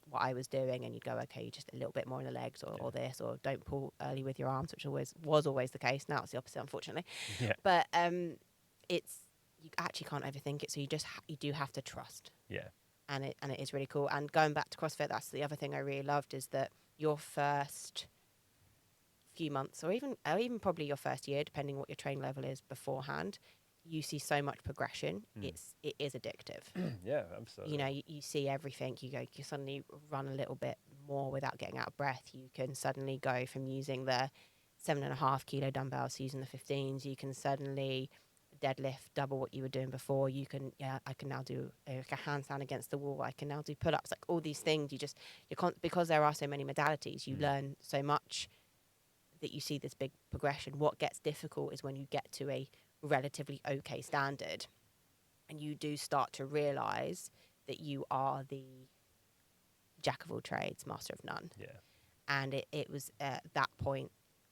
Speaker 2: what I was doing, and you'd go, okay, you just a little bit more in the legs or this, or don't pull early with your arms, which was always the case. Now it's the opposite, unfortunately.
Speaker 1: Yeah.
Speaker 2: But you actually can't overthink it, so you do have to trust.
Speaker 1: Yeah.
Speaker 2: And it is really cool. And going back to CrossFit, that's the other thing I really loved, is that your first few months, or even probably your first year, depending what your training level is beforehand, you see so much progression. It is addictive.
Speaker 1: Yeah, absolutely.
Speaker 2: You see everything. You suddenly run a little bit more without getting out of breath. You can suddenly go from using the 7.5 kilo dumbbells to using the 15s. You can suddenly deadlift double what you were doing before. You can, I can now do a handstand against the wall. I can now do pull-ups. Like all these things, because there are so many modalities, you learn so much that you see this big progression. What gets difficult is when you get to a relatively okay standard and you do start to realize that you are the jack of all trades, master of none.
Speaker 1: Yeah.
Speaker 2: And it was at that point,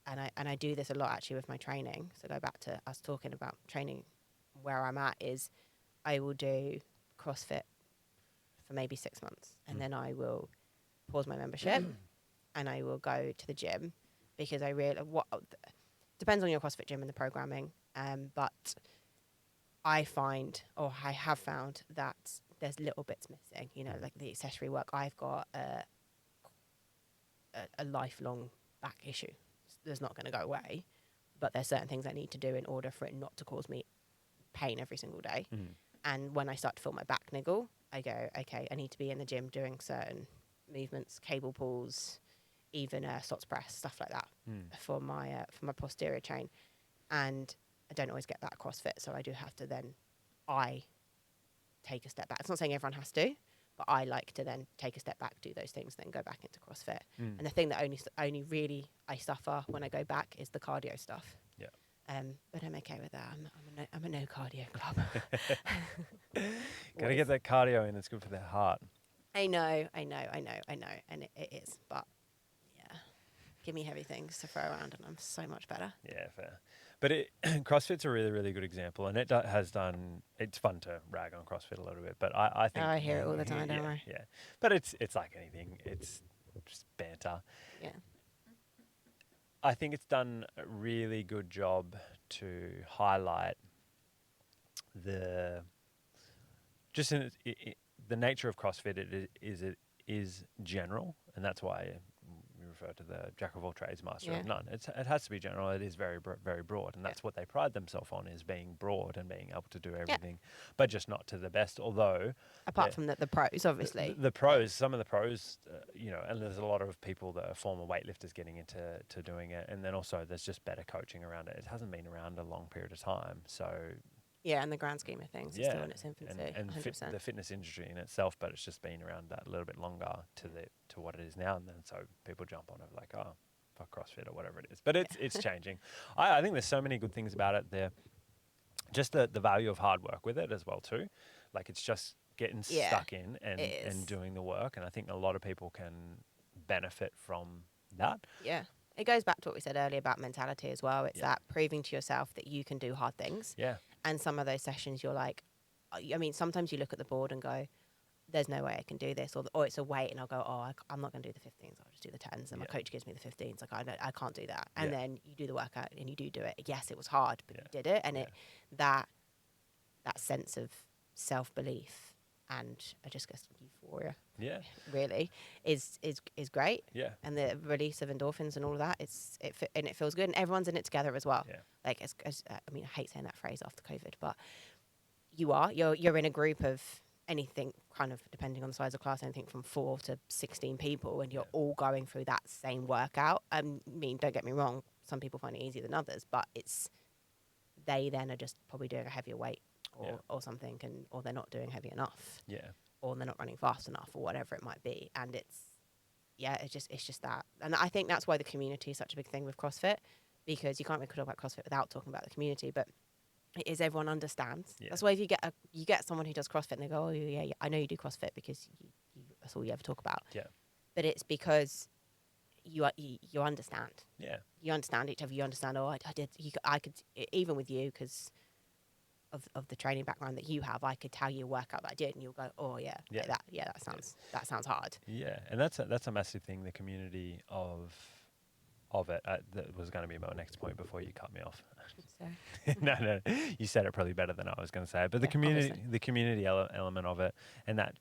Speaker 2: and I do this a lot actually with my training. So go back to us talking about training, where I'm at is I will do CrossFit for maybe 6 months, and then I will pause my membership and I will go to the gym, because I really depends on your CrossFit gym and the programming, but I have found that there's little bits missing. Like the accessory work. I've got a lifelong back issue. There's not going to go away, but there's certain things I need to do in order for it not to cause me pain every single day. And when I start to feel my back niggle, I go, okay, I need to be in the gym doing certain movements, cable pulls, even SOTS press, stuff like that for my posterior chain. And I don't always get that at CrossFit, so I do have to then take a step back. It's not saying everyone has to, but I like to then take a step back, do those things, then go back into CrossFit. And the thing that only really I suffer when I go back is the cardio stuff.
Speaker 1: Yeah.
Speaker 2: But I'm okay with that. I'm a no cardio club.
Speaker 1: Gotta get that cardio in. It's good for the heart.
Speaker 2: I know, and it is. But yeah, give me heavy things to throw around, and I'm so much better.
Speaker 1: Yeah, fair. But CrossFit's a really, really good example, and it has done. It's fun to rag on CrossFit a little bit, but I think
Speaker 2: I hear it all the time, don't I?
Speaker 1: Yeah, but it's like anything. It's just banter.
Speaker 2: Yeah.
Speaker 1: I think it's done a really good job to highlight the nature of CrossFit. It is general, and that's why we refer to the jack of all trades, master
Speaker 2: Yeah.
Speaker 1: of none. It has to be general. It is very very broad, and that's what they pride themselves on, is being broad and being able to do everything, but just not to the best. Although,
Speaker 2: Apart from the pros, obviously.
Speaker 1: the pros, some of the pros, and there's a lot of people that are former weightlifters getting into doing it, and then also there's just better coaching around it. It hasn't been around a long period of time, so.
Speaker 2: Yeah, in the grand scheme of things, it's still in its infancy.
Speaker 1: And
Speaker 2: 100%.
Speaker 1: the fitness industry in itself, but it's just been around that a little bit longer to what it is now, and then so people jump on it like, oh, fuck CrossFit or whatever it is. But it's changing. I think there's so many good things about it. There, just the value of hard work with it as well too. Like, it's just getting stuck in and doing the work, and I think a lot of people can benefit from that.
Speaker 2: Yeah. It goes back to what we said earlier about mentality as well. It's that proving to yourself that you can do hard things.
Speaker 1: Yeah.
Speaker 2: And some of those sessions, you're like, I mean, sometimes you look at the board and go, there's no way I can do this. Or it's a weight, and I'll go, I'm not going to do the 15s. I'll just do the 10s. And my coach gives me the 15s. Like, I can't do that. And then you do the workout and you do it. Yes, it was hard, but you did it. And that sense of self-belief and I just guess euphoria, really is great.
Speaker 1: Yeah.
Speaker 2: And the release of endorphins and all of that, it feels good, and everyone's in it together as well.
Speaker 1: Yeah.
Speaker 2: Like, I mean, I hate saying that phrase after COVID, but you're in a group of anything, kind of depending on the size of class, anything from 4 to 16 people, and you're all going through that same workout. I mean, don't get me wrong, some people find it easier than others, but they then are just probably doing a heavier weight or something, or they're not doing heavy enough.
Speaker 1: Yeah.
Speaker 2: Or they're not running fast enough, or whatever it might be. And it's just that. And I think that's why the community is such a big thing with CrossFit, because you can't really talk about CrossFit without talking about the community, but it is, everyone understands. Yeah. That's why if you get someone who does CrossFit and they go, oh yeah, I know you do CrossFit because that's all you ever talk about.
Speaker 1: Yeah.
Speaker 2: But it's because you understand.
Speaker 1: Yeah.
Speaker 2: You understand each other. You understand. Oh, I could even with you, because of the training background that you have, I could tell you a workout that I did, and you'll go, oh yeah, that sounds hard.
Speaker 1: Yeah, and that's a massive thing. The community of it. That was going to be my next point before you cut me off. No, you said it probably better than I was going to say it. But the community element of it, and that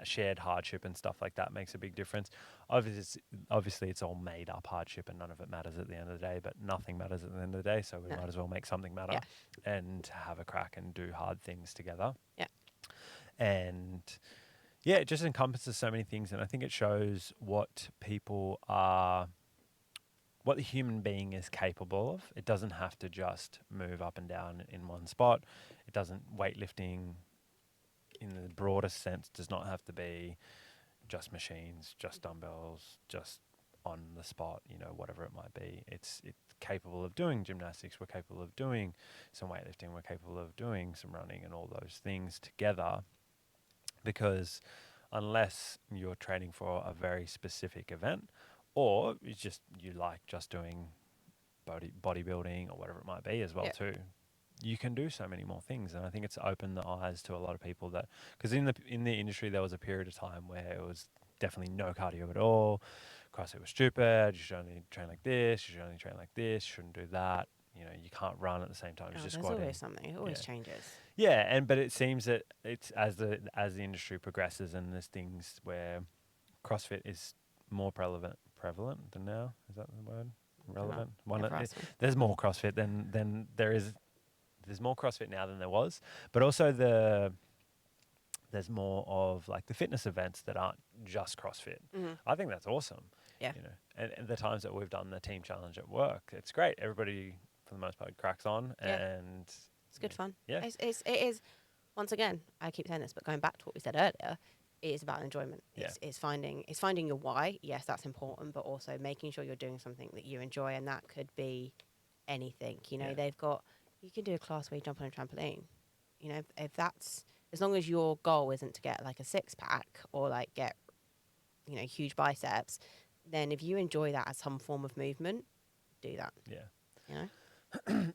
Speaker 1: shared hardship and stuff like that makes a big difference. Obviously, it's all made up hardship, and none of it matters at the end of the day. But nothing matters at the end of the day, so we might as well make something matter and have a crack and do hard things together. Yeah, and it just encompasses so many things, and I think it shows what the human being is capable of. It doesn't have to just move up and down in one spot. It doesn't weightlifting, in the broadest sense, does not have to be just machines, just dumbbells, just on the spot, whatever it might be. It's capable of doing gymnastics. We're capable of doing some weightlifting. We're capable of doing some running and all those things together, because unless you're training for a very specific event, or you like just doing bodybuilding or whatever it might be as well too, you can do so many more things. And I think it's opened the eyes to a lot of people, that because in the industry there was a period of time where it was definitely no cardio at all. CrossFit was stupid. You should only train like this. You should only train like this. You shouldn't do that. You can't run at the same time.
Speaker 2: There's always something. It always changes.
Speaker 1: Yeah, but it seems that it's as the industry progresses, and there's things where CrossFit is more prevalent than now. Is that the word? Relevant. There's more CrossFit than there is. There's more CrossFit now than there was, but also there's more of like the fitness events that aren't just CrossFit. Mm-hmm. I think that's awesome. Yeah. And the times that we've done the team challenge at work, it's great. Everybody, for the most part, cracks on, and
Speaker 2: it's good fun.
Speaker 1: Yeah.
Speaker 2: It is. Once again, I keep saying this, but going back to what we said earlier, it is about enjoyment. It's finding your why. Yes, that's important, but also making sure you're doing something that you enjoy, and that could be anything. You can do a class where you jump on a trampoline. If that's, as long as your goal isn't to get like a 6-pack or like get, huge biceps, then if you enjoy that as some form of movement, do that. Yeah.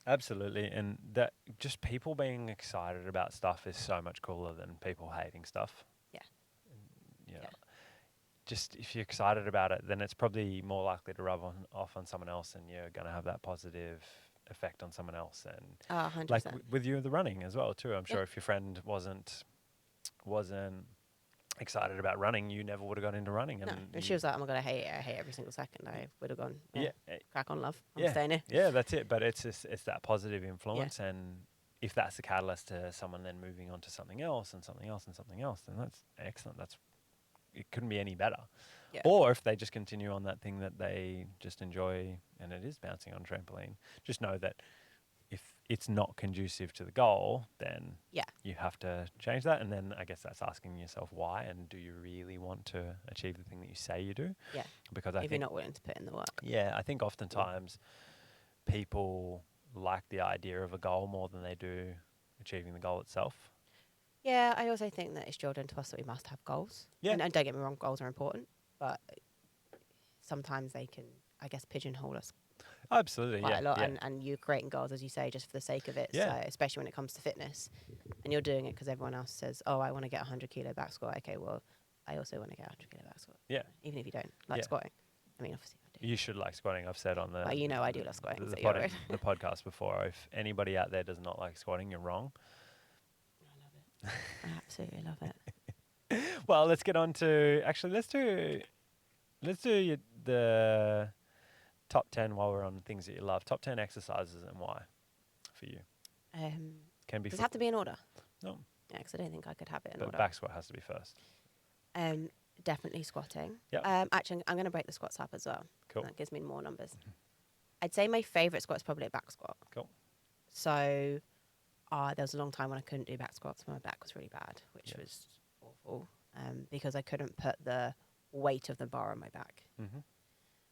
Speaker 1: Absolutely. And that just people being excited about stuff is so much cooler than people hating stuff. Yeah. Just if you're excited about it, then it's probably more likely to rub off on someone else, and you're going to have that positive effect on someone else. And
Speaker 2: 100%.
Speaker 1: like with you, the running as well too. I'm sure if your friend wasn't excited about running, you never would have got into running.
Speaker 2: No.
Speaker 1: And
Speaker 2: And she was like, "Oh my god, I hate it. I hate every single second." I would have gone,
Speaker 1: yeah,
Speaker 2: crack on, love. I'm
Speaker 1: yeah,
Speaker 2: staying here.
Speaker 1: yeah, that's it. But it's just, it's that positive influence, and if that's the catalyst to someone then moving on to something else and something else and something else, then that's excellent. That's, it couldn't be any better.
Speaker 2: Yeah.
Speaker 1: Or if they just continue on that thing that they just enjoy, and it is bouncing on a trampoline, just know that if it's not conducive to the goal, then you have to change that. And then I guess that's asking yourself why, and do you really want to achieve the thing that you say you do?
Speaker 2: Yeah.
Speaker 1: Because
Speaker 2: if
Speaker 1: think
Speaker 2: you're not willing to put in the work.
Speaker 1: Yeah, I think oftentimes people like the idea of a goal more than they do achieving the goal itself.
Speaker 2: Yeah, I also think that it's drilled into us that we must have goals.
Speaker 1: Yeah.
Speaker 2: And don't get me wrong, goals are important, but sometimes they can, I guess, pigeonhole us
Speaker 1: Absolutely,
Speaker 2: quite
Speaker 1: yeah.
Speaker 2: a lot.
Speaker 1: Yeah.
Speaker 2: And you're creating goals, as you say, just for the sake of it.
Speaker 1: Yeah.
Speaker 2: So especially when it comes to fitness, and you're doing it because everyone else says, "Oh, I want to get 100 kilo back squat." Okay, well, I also want to get 100 kilo back squat.
Speaker 1: Yeah.
Speaker 2: Even if you don't like squatting. I mean, obviously I do.
Speaker 1: You should like squatting. I've said on the...
Speaker 2: Well, you know I do love squatting.
Speaker 1: The,
Speaker 2: So you're right.
Speaker 1: the podcast before, if anybody out there does not like squatting, you're wrong.
Speaker 2: I love it. I absolutely love it.
Speaker 1: Well, let's get on to... Actually, let's do the top 10 while we're on things that you love. Top 10 exercises and why for you. Can be...
Speaker 2: Does it have to be in order?
Speaker 1: No.
Speaker 2: Yeah, because I don't think I could have it in
Speaker 1: But
Speaker 2: order.
Speaker 1: back squat has to be first.
Speaker 2: Definitely squatting.
Speaker 1: Yep.
Speaker 2: Actually, I'm going to break the squats up as well.
Speaker 1: Cool.
Speaker 2: That gives me more numbers. I'd say my favourite squat's probably a back squat.
Speaker 1: Cool.
Speaker 2: So there was a long time when I couldn't do back squats. My back was really bad, which was awful because I couldn't put the weight of the bar on my back,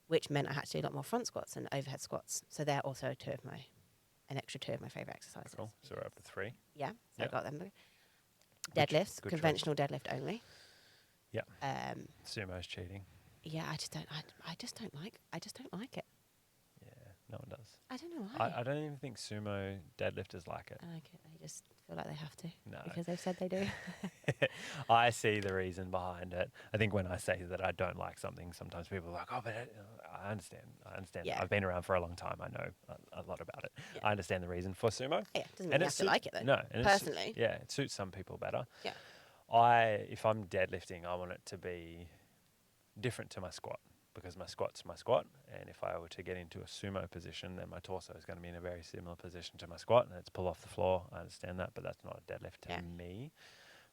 Speaker 2: which meant I had to do a lot more front squats and overhead squats. So they're also an extra two of my favourite exercises.
Speaker 1: Cool. So we're up to 3.
Speaker 2: Yeah, so I got them. Deadlifts,
Speaker 1: good
Speaker 2: conventional deadlift only.
Speaker 1: Yeah. Sumo's cheating.
Speaker 2: Yeah, I just don't like it.
Speaker 1: Yeah, no one does.
Speaker 2: I don't know why.
Speaker 1: I don't even think sumo deadlifters like it.
Speaker 2: I like it. They just feel like they have to.
Speaker 1: No.
Speaker 2: Because they've said they do.
Speaker 1: I see the reason behind it. I think when I say that I don't like something, sometimes people are like, "Oh, but I understand.
Speaker 2: Yeah.
Speaker 1: I've been around for a long time. I know a lot about it.
Speaker 2: Yeah.
Speaker 1: I understand the reason for sumo."
Speaker 2: Yeah, doesn't mean you have to like it though.
Speaker 1: No, and
Speaker 2: personally.
Speaker 1: it suits some people better.
Speaker 2: Yeah.
Speaker 1: If I'm deadlifting, I want it to be different to my squat, because my squat's my squat, and if I were to get into a sumo position, then my torso is going to be in a very similar position to my squat, and it's pull off the floor. I understand that, but that's not a deadlift to me.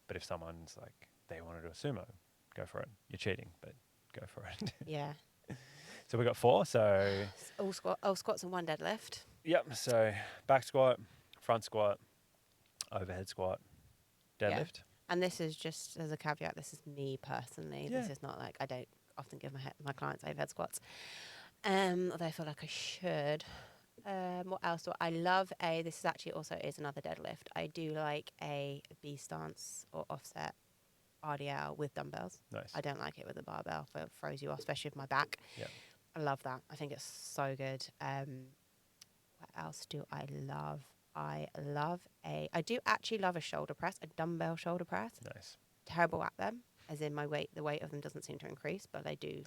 Speaker 1: But if someone's like, they want to do a sumo, go for it. You're cheating, but go for it.
Speaker 2: Yeah.
Speaker 1: So we got 4. So
Speaker 2: all squats and one deadlift.
Speaker 1: Yep. So back squat, front squat, overhead squat, deadlift.
Speaker 2: Yeah. And this is just as a caveat. This is me personally.
Speaker 1: Yeah.
Speaker 2: This is not like I don't often give my clients overhead squats. Although I feel like I should. What else do I love? This is actually also is another deadlift. I do like a B stance or offset RDL with dumbbells.
Speaker 1: Nice.
Speaker 2: I don't like it with a barbell. It throws you off, especially with my back.
Speaker 1: Yeah.
Speaker 2: I love that. I think it's so good. What else do I love? I do actually love a shoulder press, a dumbbell shoulder press.
Speaker 1: Nice.
Speaker 2: Terrible at them, as in the weight of them doesn't seem to increase, but I do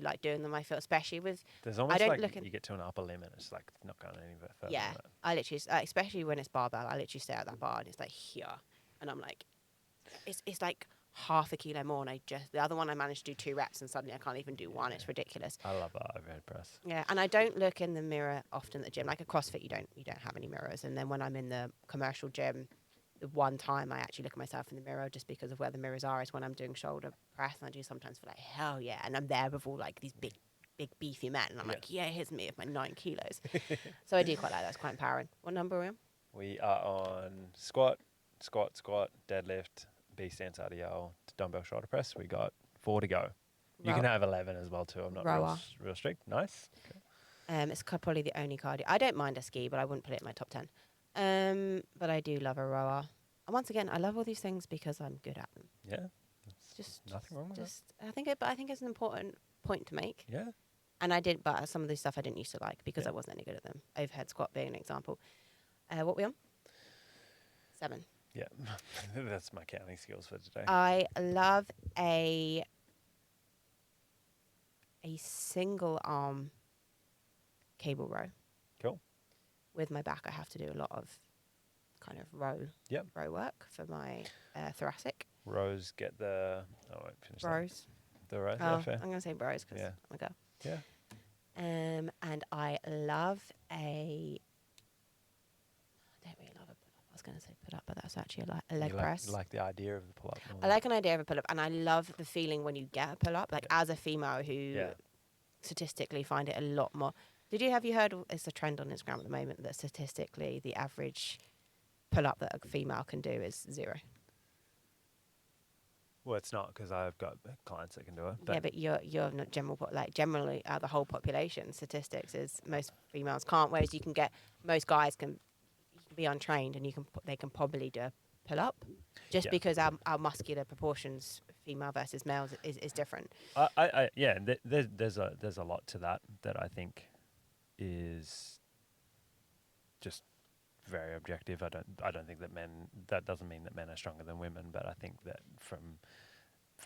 Speaker 2: like doing them. I feel, especially with,
Speaker 1: there's almost you get to an upper limit. It's like not going any bit further.
Speaker 2: Yeah,
Speaker 1: than that.
Speaker 2: I literally, especially when it's barbell, I literally stare at that bar and it's like here, and I'm like, it's like half a kilo more, and the other one I managed to do 2 reps, and suddenly I can't even do 1. It's ridiculous.
Speaker 1: I love that overhead press.
Speaker 2: Yeah, and I don't look in the mirror often at the gym. Like at CrossFit, you don't have any mirrors, and then when I'm in the commercial gym, the one time I actually look at myself in the mirror just because of where the mirrors are is when I'm doing shoulder press, and I do sometimes feel like, hell yeah, and I'm there with all like these big beefy men, and I'm like, yeah, here's me with my 9 kilos. So I do quite like that. It's quite empowering. What number are we on?
Speaker 1: We are on squat, deadlift, B stance RDL, dumbbell shoulder press. We got 4 to go. You can have 11 as well too. I'm not real strict. Nice. Okay.
Speaker 2: It's probably the only cardio. I don't mind a ski, but I wouldn't put it in my top 10. But I do love a rower. And once again, I love all these things because I'm good at them.
Speaker 1: Yeah.
Speaker 2: Just
Speaker 1: nothing wrong with that.
Speaker 2: I think it's an important point to make.
Speaker 1: Yeah.
Speaker 2: And but some of this stuff I didn't used to like because I wasn't any good at them. Overhead squat being an example. What we on? 7.
Speaker 1: Yeah. That's my counting skills for today.
Speaker 2: I love a single arm cable row.
Speaker 1: Cool.
Speaker 2: With my back, I have to do a lot of kind of row work for my thoracic.
Speaker 1: Rose get the... I won't finish that.
Speaker 2: Bros.
Speaker 1: The Rose,
Speaker 2: Oh,
Speaker 1: yeah, fair.
Speaker 2: I'm going to say bros because
Speaker 1: Yeah.
Speaker 2: I'm a girl.
Speaker 1: Yeah.
Speaker 2: And I love I don't really love a pull-up. I was going to say pull-up, but that's actually a leg press.
Speaker 1: You like the idea of the pull-up more
Speaker 2: I like an idea of a pull-up, and I love the feeling when you get a pull-up. Like, as a female who statistically find it a lot more... Have you heard, it's a trend on Instagram at the moment, that statistically the average pull-up that a female can do is 0.
Speaker 1: Well, it's not, because I've got clients that can do it.
Speaker 2: Yeah, but you're not generally the whole population statistics is most females can't, whereas most guys can be untrained and they can probably do a pull-up just because our muscular proportions, female versus males, is different.
Speaker 1: There's a lot to that I think is just very objective. I don't think that doesn't mean that men are stronger than women, but I think that from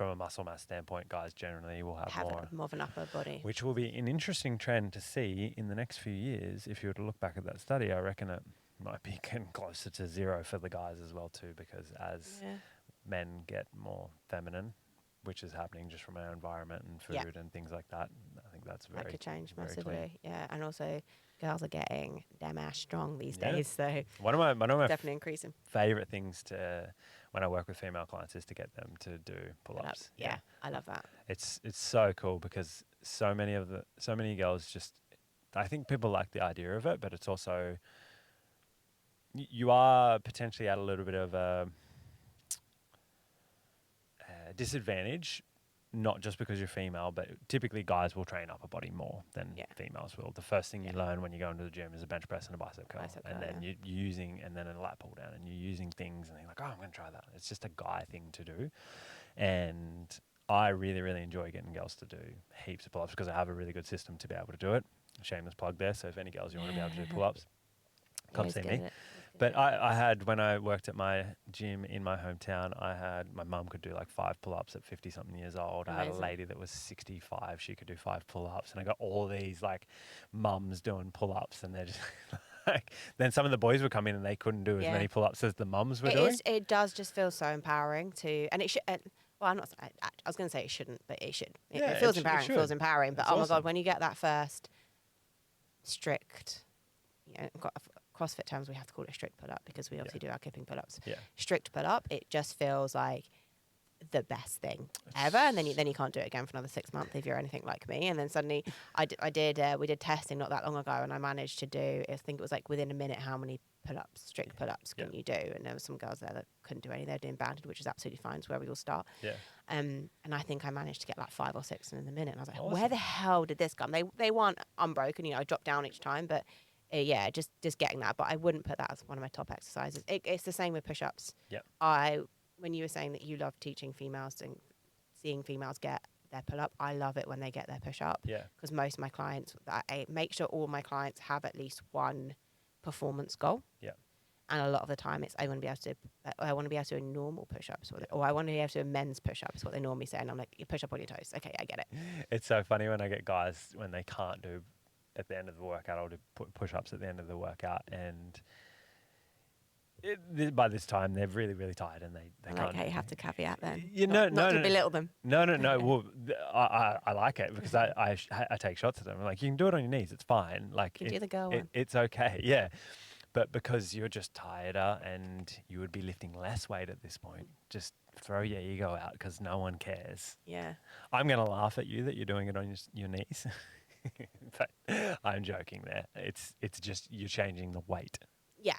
Speaker 1: a muscle mass standpoint, guys generally will have
Speaker 2: more of an upper body,
Speaker 1: which will be an interesting trend to see in the next few years. If you were to look back at that study, I reckon it might be getting closer to 0 for the guys as well too, because as men get more feminine, which is happening just from our environment and food and things like that, I think that's
Speaker 2: that could change
Speaker 1: very
Speaker 2: massively.
Speaker 1: clear.
Speaker 2: Yeah, and also girls are getting damn ass strong these days, so
Speaker 1: one of my
Speaker 2: definitely increasing.
Speaker 1: Favorite things to when I work with female clients is to get them to do pull-ups.
Speaker 2: Yeah, I love that.
Speaker 1: It's so cool because so many girls just, I think people like the idea of it, but it's also you are potentially at a little bit of a disadvantage, not just because you're female, but typically guys will train upper body more than females will. The first thing you learn when you go into the gym is a bench press and a bicep curl, and then you're using, and then a lat pull down, and you're using things, and you're like, oh, I'm going to try that. It's just a guy thing to do, and I really, really enjoy getting girls to do heaps of pull-ups because I have a really good system to be able to do it. Shameless plug there. So if any girls you want to be able to do pull-ups, come see me. But I had, when I worked at my gym in my hometown, my mum could do like 5 pull-ups at 50-something years old. Amazing. I had a lady that was 65. She could do 5 pull-ups. And I got all these like mums doing pull-ups, and they're just like, then some of the boys would come in and they couldn't do as many pull-ups as the mums were doing.
Speaker 2: It does just feel so empowering and it should... well, I was going to say it shouldn't, but it should. It feels empowering. It feels empowering. But my God, when you get that first strict, CrossFit terms, we have to call it a strict pull-up because we obviously do our kipping pull-ups.
Speaker 1: Yeah.
Speaker 2: Strict pull-up, it just feels like the best thing ever, and then you can't do it again for another 6 months if you're anything like me. And then suddenly, we did testing not that long ago, and I managed to do, I think it was like within a minute, how many pull-ups, strict pull-ups can you do? And there were some girls there that couldn't do any. They're doing banded, which is absolutely fine. It's where we all start.
Speaker 1: Yeah.
Speaker 2: And I think I managed to get like 5 or 6 in a minute. And I was like, where the hell did this come? They weren't unbroken. I dropped down each time, but just getting that. But I wouldn't put that as one of my top exercises. It's the same with push-ups.
Speaker 1: Yep.
Speaker 2: When you were saying that you love teaching females and seeing females get their pull-up, I love it when they get their push-up.
Speaker 1: Yeah.
Speaker 2: Because most of my clients, I make sure all my clients have at least one performance goal.
Speaker 1: Yeah.
Speaker 2: And a lot of the time, it's I want to be able to do a normal push-ups, or I want to be able to do a men's push-ups. What they normally say, and I'm like, you push up on your toes. Okay, I get it.
Speaker 1: It's so funny when I get guys when they can't do at the end of the workout. I'll do push-ups at the end of the workout, and by this time they're really, really tired, and they can't.
Speaker 2: Like how you have to caveat then.
Speaker 1: Not
Speaker 2: to belittle them.
Speaker 1: No. Well, I like it because I take shots at them. I'm like, you can do it on your knees. It's fine. Like
Speaker 2: you do the girl one.
Speaker 1: It's okay. Yeah. But because you're just tireder and you would be lifting less weight at this point, just throw your ego out because no one cares.
Speaker 2: Yeah.
Speaker 1: I'm going to laugh at you that you're doing it on your knees. But I'm joking there. It's just you're changing the weight.
Speaker 2: Yeah.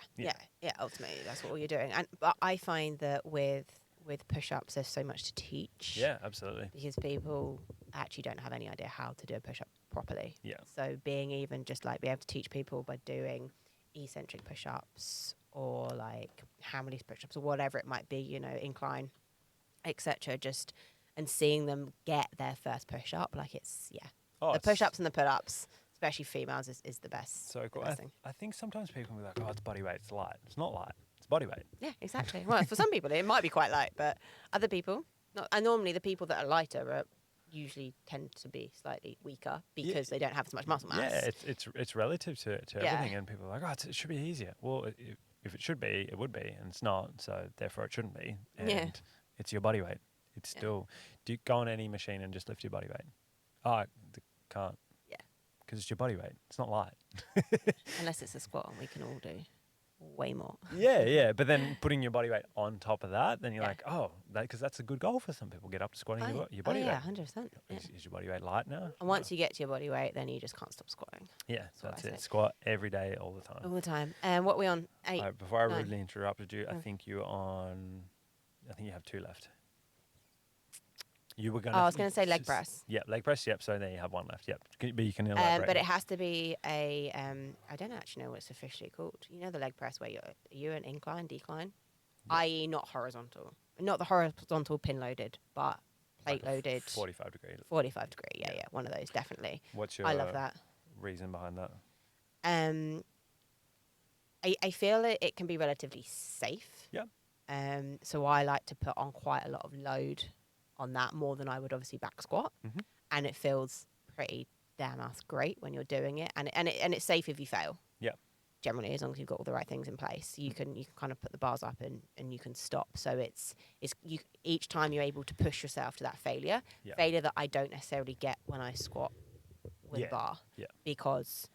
Speaker 2: Ultimately, that's what you're doing. But I find that with push-ups, there's so much to teach.
Speaker 1: Yeah, absolutely.
Speaker 2: Because people actually don't have any idea how to do a push-up properly.
Speaker 1: Yeah.
Speaker 2: So being even just like be able to teach people by doing eccentric push-ups or like Hamley's push-ups or whatever it might be, incline, etc. Just and seeing them get their first push-up, like the push-ups and the pull-ups, especially females, is the best.
Speaker 1: So cool.
Speaker 2: Best thing.
Speaker 1: I think sometimes people will be like, "Oh, it's body weight. It's light." It's not light. It's body weight.
Speaker 2: Yeah, exactly. Well, for some people it might be quite light, but other people, not. And normally the people that are lighter usually tend to be slightly weaker because they don't have as much muscle mass.
Speaker 1: Yeah, it's relative to everything, and people are like, "Oh, it should be easier." Well, if it should be, it would be, and it's not. So therefore, it shouldn't be. And It's your body weight. It's still. Do you go on any machine and just lift your body weight? Oh, I can't.
Speaker 2: Yeah.
Speaker 1: Because it's your body weight. It's not light.
Speaker 2: Unless it's a squat, and we can all do way more.
Speaker 1: Yeah. But then putting your body weight on top of that, then you're
Speaker 2: Yeah.
Speaker 1: like, oh, because that's a good goal for some people. Get up to squatting your body weight.
Speaker 2: Yeah, 100%. Yeah.
Speaker 1: Is your body weight light now?
Speaker 2: And once you get to your body weight, then you just can't stop squatting.
Speaker 1: Yeah,
Speaker 2: what
Speaker 1: that's
Speaker 2: I
Speaker 1: it.
Speaker 2: say.
Speaker 1: Squat every day, all the time.
Speaker 2: All the time. And what are we on? 8.
Speaker 1: Before I
Speaker 2: 9.
Speaker 1: rudely interrupted you, I think you're on. I think you have 2 left. You were going.
Speaker 2: I was going to say leg press.
Speaker 1: Yep, leg press. Yep. So then you have 1 left. Yep. But you can elaborate.
Speaker 2: But it has to be a. I don't actually know what it's officially called. You know the leg press where you're an incline, decline, i.e. not horizontal, not the horizontal pin loaded, but plate
Speaker 1: like
Speaker 2: loaded.
Speaker 1: 45 degree.
Speaker 2: 45 degree. Yeah, one of those definitely.
Speaker 1: What's your?
Speaker 2: I love that.
Speaker 1: Reason behind that?
Speaker 2: I feel it can be relatively safe.
Speaker 1: Yep.
Speaker 2: So I like to put on quite a lot of load on that, more than I would obviously back squat, and it feels pretty damn great when you're doing it, and it's safe if you fail.
Speaker 1: Yeah.
Speaker 2: Generally, as long as you've got all the right things in place, you can kind of put the bars up and you can stop. So it's you each time you're able to push yourself to that failure that I don't necessarily get when I squat with a bar, because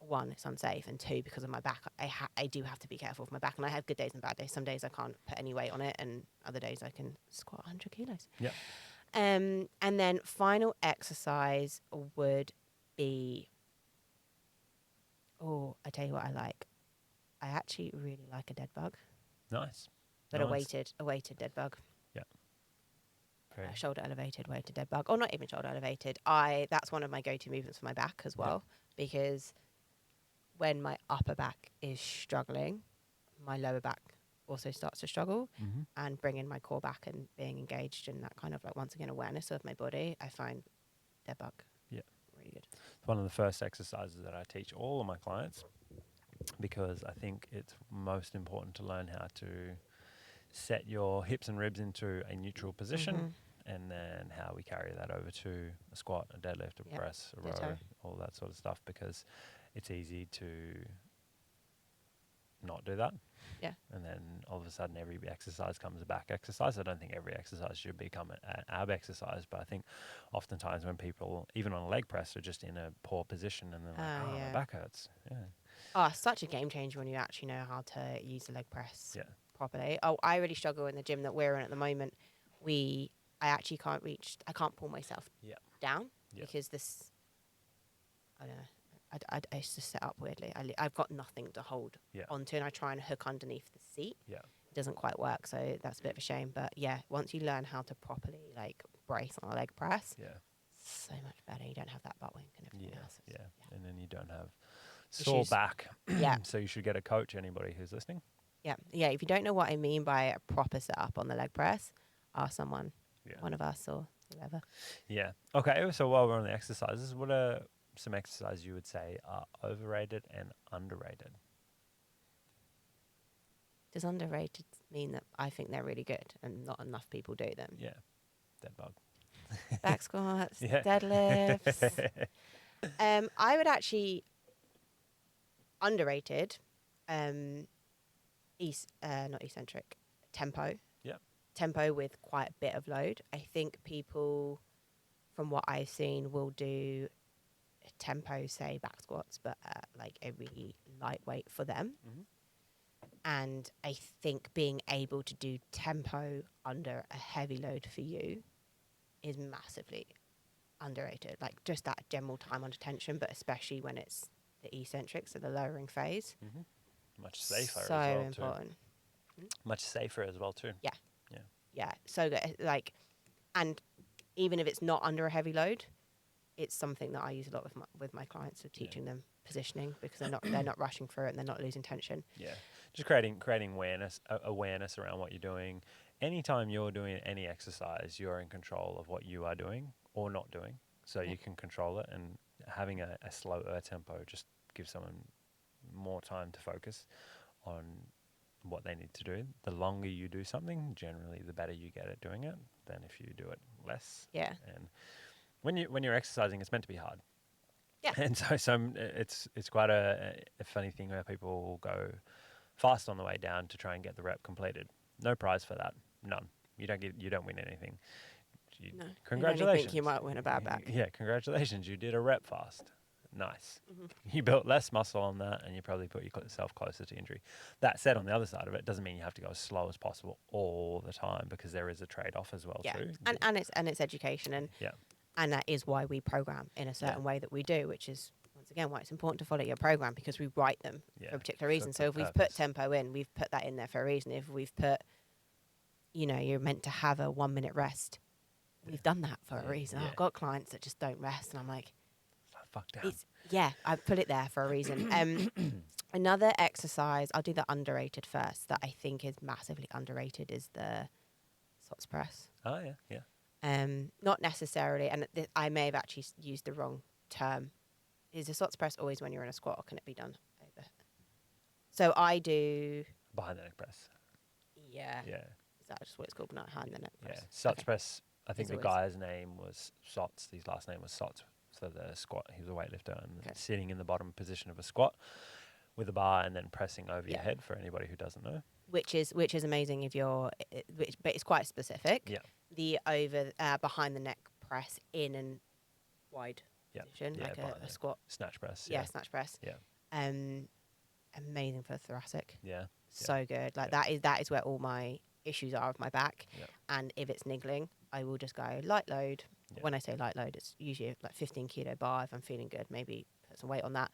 Speaker 2: 1, it's unsafe, and 2, because of my back, I do have to be careful with my back, and I have good days and bad days. Some days I can't put any weight on it, and other days I can squat 100 kilos.
Speaker 1: Yeah.
Speaker 2: And then final exercise would be, I tell you what I like. I actually really like a dead bug.
Speaker 1: Nice.
Speaker 2: But a weighted dead bug.
Speaker 1: Yeah. Great.
Speaker 2: Shoulder elevated, weighted dead bug. Or not even shoulder elevated. That's one of my go-to movements for my back as well, because when my upper back is struggling, my lower back also starts to struggle, and bringing my core back and being engaged in that kind of like, once again, awareness of my body, I find dead bug really good.
Speaker 1: It's one of the first exercises that I teach all of my clients, because I think it's most important to learn how to set your hips and ribs into a neutral position, and then how we carry that over to a squat, a deadlift, a press, a row, all that sort of stuff, because it's easy to not do that.
Speaker 2: Yeah.
Speaker 1: And then all of a sudden every exercise comes a back exercise. I don't think every exercise should become an ab exercise, but I think oftentimes when people, even on a leg press, are just in a poor position and then my back hurts. Yeah.
Speaker 2: Oh, such a game changer when you actually know how to use the leg press properly. Oh, I really struggle in the gym that we're in at the moment. I actually I can't pull myself down because I don't know. I used to set up weirdly. I've got nothing to hold onto, and I try and hook underneath the seat. Yeah, it doesn't quite work, so that's a bit of a shame. But yeah, once you learn how to properly like brace on a leg press, so much better. You don't have that butt wink and everything else.
Speaker 1: Yeah, and then you don't have sore back. So you should get a coach. Anybody who's listening. Yeah.
Speaker 2: If you don't know what I mean by a proper setup on the leg press, ask someone, one of us or whoever.
Speaker 1: Yeah. Okay. So while we're on the exercises, what are some exercises you would say are overrated and underrated?
Speaker 2: Does underrated mean that I think they're really good and not enough people do them?
Speaker 1: Yeah. Dead bug.
Speaker 2: Back squats, deadlifts. I would actually underrated, not eccentric, tempo. Yeah. Tempo with quite a bit of load. I think people, from what I've seen, will do tempo, say back squats, but like a really lightweight for them. And I think being able to do tempo under a heavy load for you is massively underrated. Like just that general time under tension, but especially when it's the eccentric, so the lowering phase.
Speaker 1: Much safer
Speaker 2: so
Speaker 1: as well
Speaker 2: important.
Speaker 1: Too. Much safer as well too.
Speaker 2: Yeah. So good. Like, and even if it's not under a heavy load, it's something that I use a lot with my clients, of teaching them positioning, because they're not rushing through it and they're not losing tension. Yeah,
Speaker 1: just creating awareness around what you're doing. Anytime you're doing any exercise, you're in control of what you are doing or not doing, so you can control it. And having a slower tempo just gives someone more time to focus on what they need to do. The longer you do something, generally the better you get at doing it than if you do it less.
Speaker 2: Yeah.
Speaker 1: And when you're exercising, it's meant to be hard.
Speaker 2: Yeah.
Speaker 1: And so it's quite a funny thing where people will go fast on the way down to try and get the rep completed. No prize for that. None. You don't win anything.
Speaker 2: No.
Speaker 1: Congratulations.
Speaker 2: You'd only think you might win a bad back.
Speaker 1: Yeah, congratulations. You did a rep fast. Nice.
Speaker 2: Mm-hmm.
Speaker 1: You built less muscle on that, and you probably put yourself closer to injury. That said, on the other side of it, doesn't mean you have to go as slow as possible all the time, because there is a trade-off as well too.
Speaker 2: And it's education,
Speaker 1: Yeah.
Speaker 2: and that is why we program in a certain way that we do, which is once again why it's important to follow your program, because we write them for a particular reason. So if we've put tempo in, we've put that in there for a reason. If we've put, you're meant to have a 1 minute rest, we've done that for a reason. I've got clients that just don't rest, and I'm like,
Speaker 1: fuck down.
Speaker 2: I put it there for a reason. Another exercise, I'll do the underrated first, that I think is massively underrated, is the SOTS press.
Speaker 1: Oh, yeah.
Speaker 2: Not necessarily, and I may have actually used the wrong term. Is a SOTS press always when you're in a squat, or can it be done over? So I do...
Speaker 1: Behind the neck press.
Speaker 2: Yeah.
Speaker 1: Yeah.
Speaker 2: Is that just what it's called? Behind the neck press?
Speaker 1: Yeah. SOTS press, I think
Speaker 2: It's
Speaker 1: the guy's name was SOTS. His last name was SOTS. So the squat, he was a weightlifter, and sitting in the bottom position of a squat with a bar and then pressing over your head, for anybody who doesn't know.
Speaker 2: Which is amazing if you're, but it's quite specific.
Speaker 1: Yeah.
Speaker 2: The behind the neck press in and wide position, like a squat.
Speaker 1: Snatch press.
Speaker 2: Yeah, snatch press.
Speaker 1: Yeah.
Speaker 2: Amazing for thoracic.
Speaker 1: Yeah.
Speaker 2: So good. Like that is where all my issues are of my back.
Speaker 1: Yeah.
Speaker 2: And if it's niggling, I will just go light load.
Speaker 1: Yeah.
Speaker 2: When I say light load, it's usually like 15 kilo bar. If I'm feeling good, maybe put some weight on that.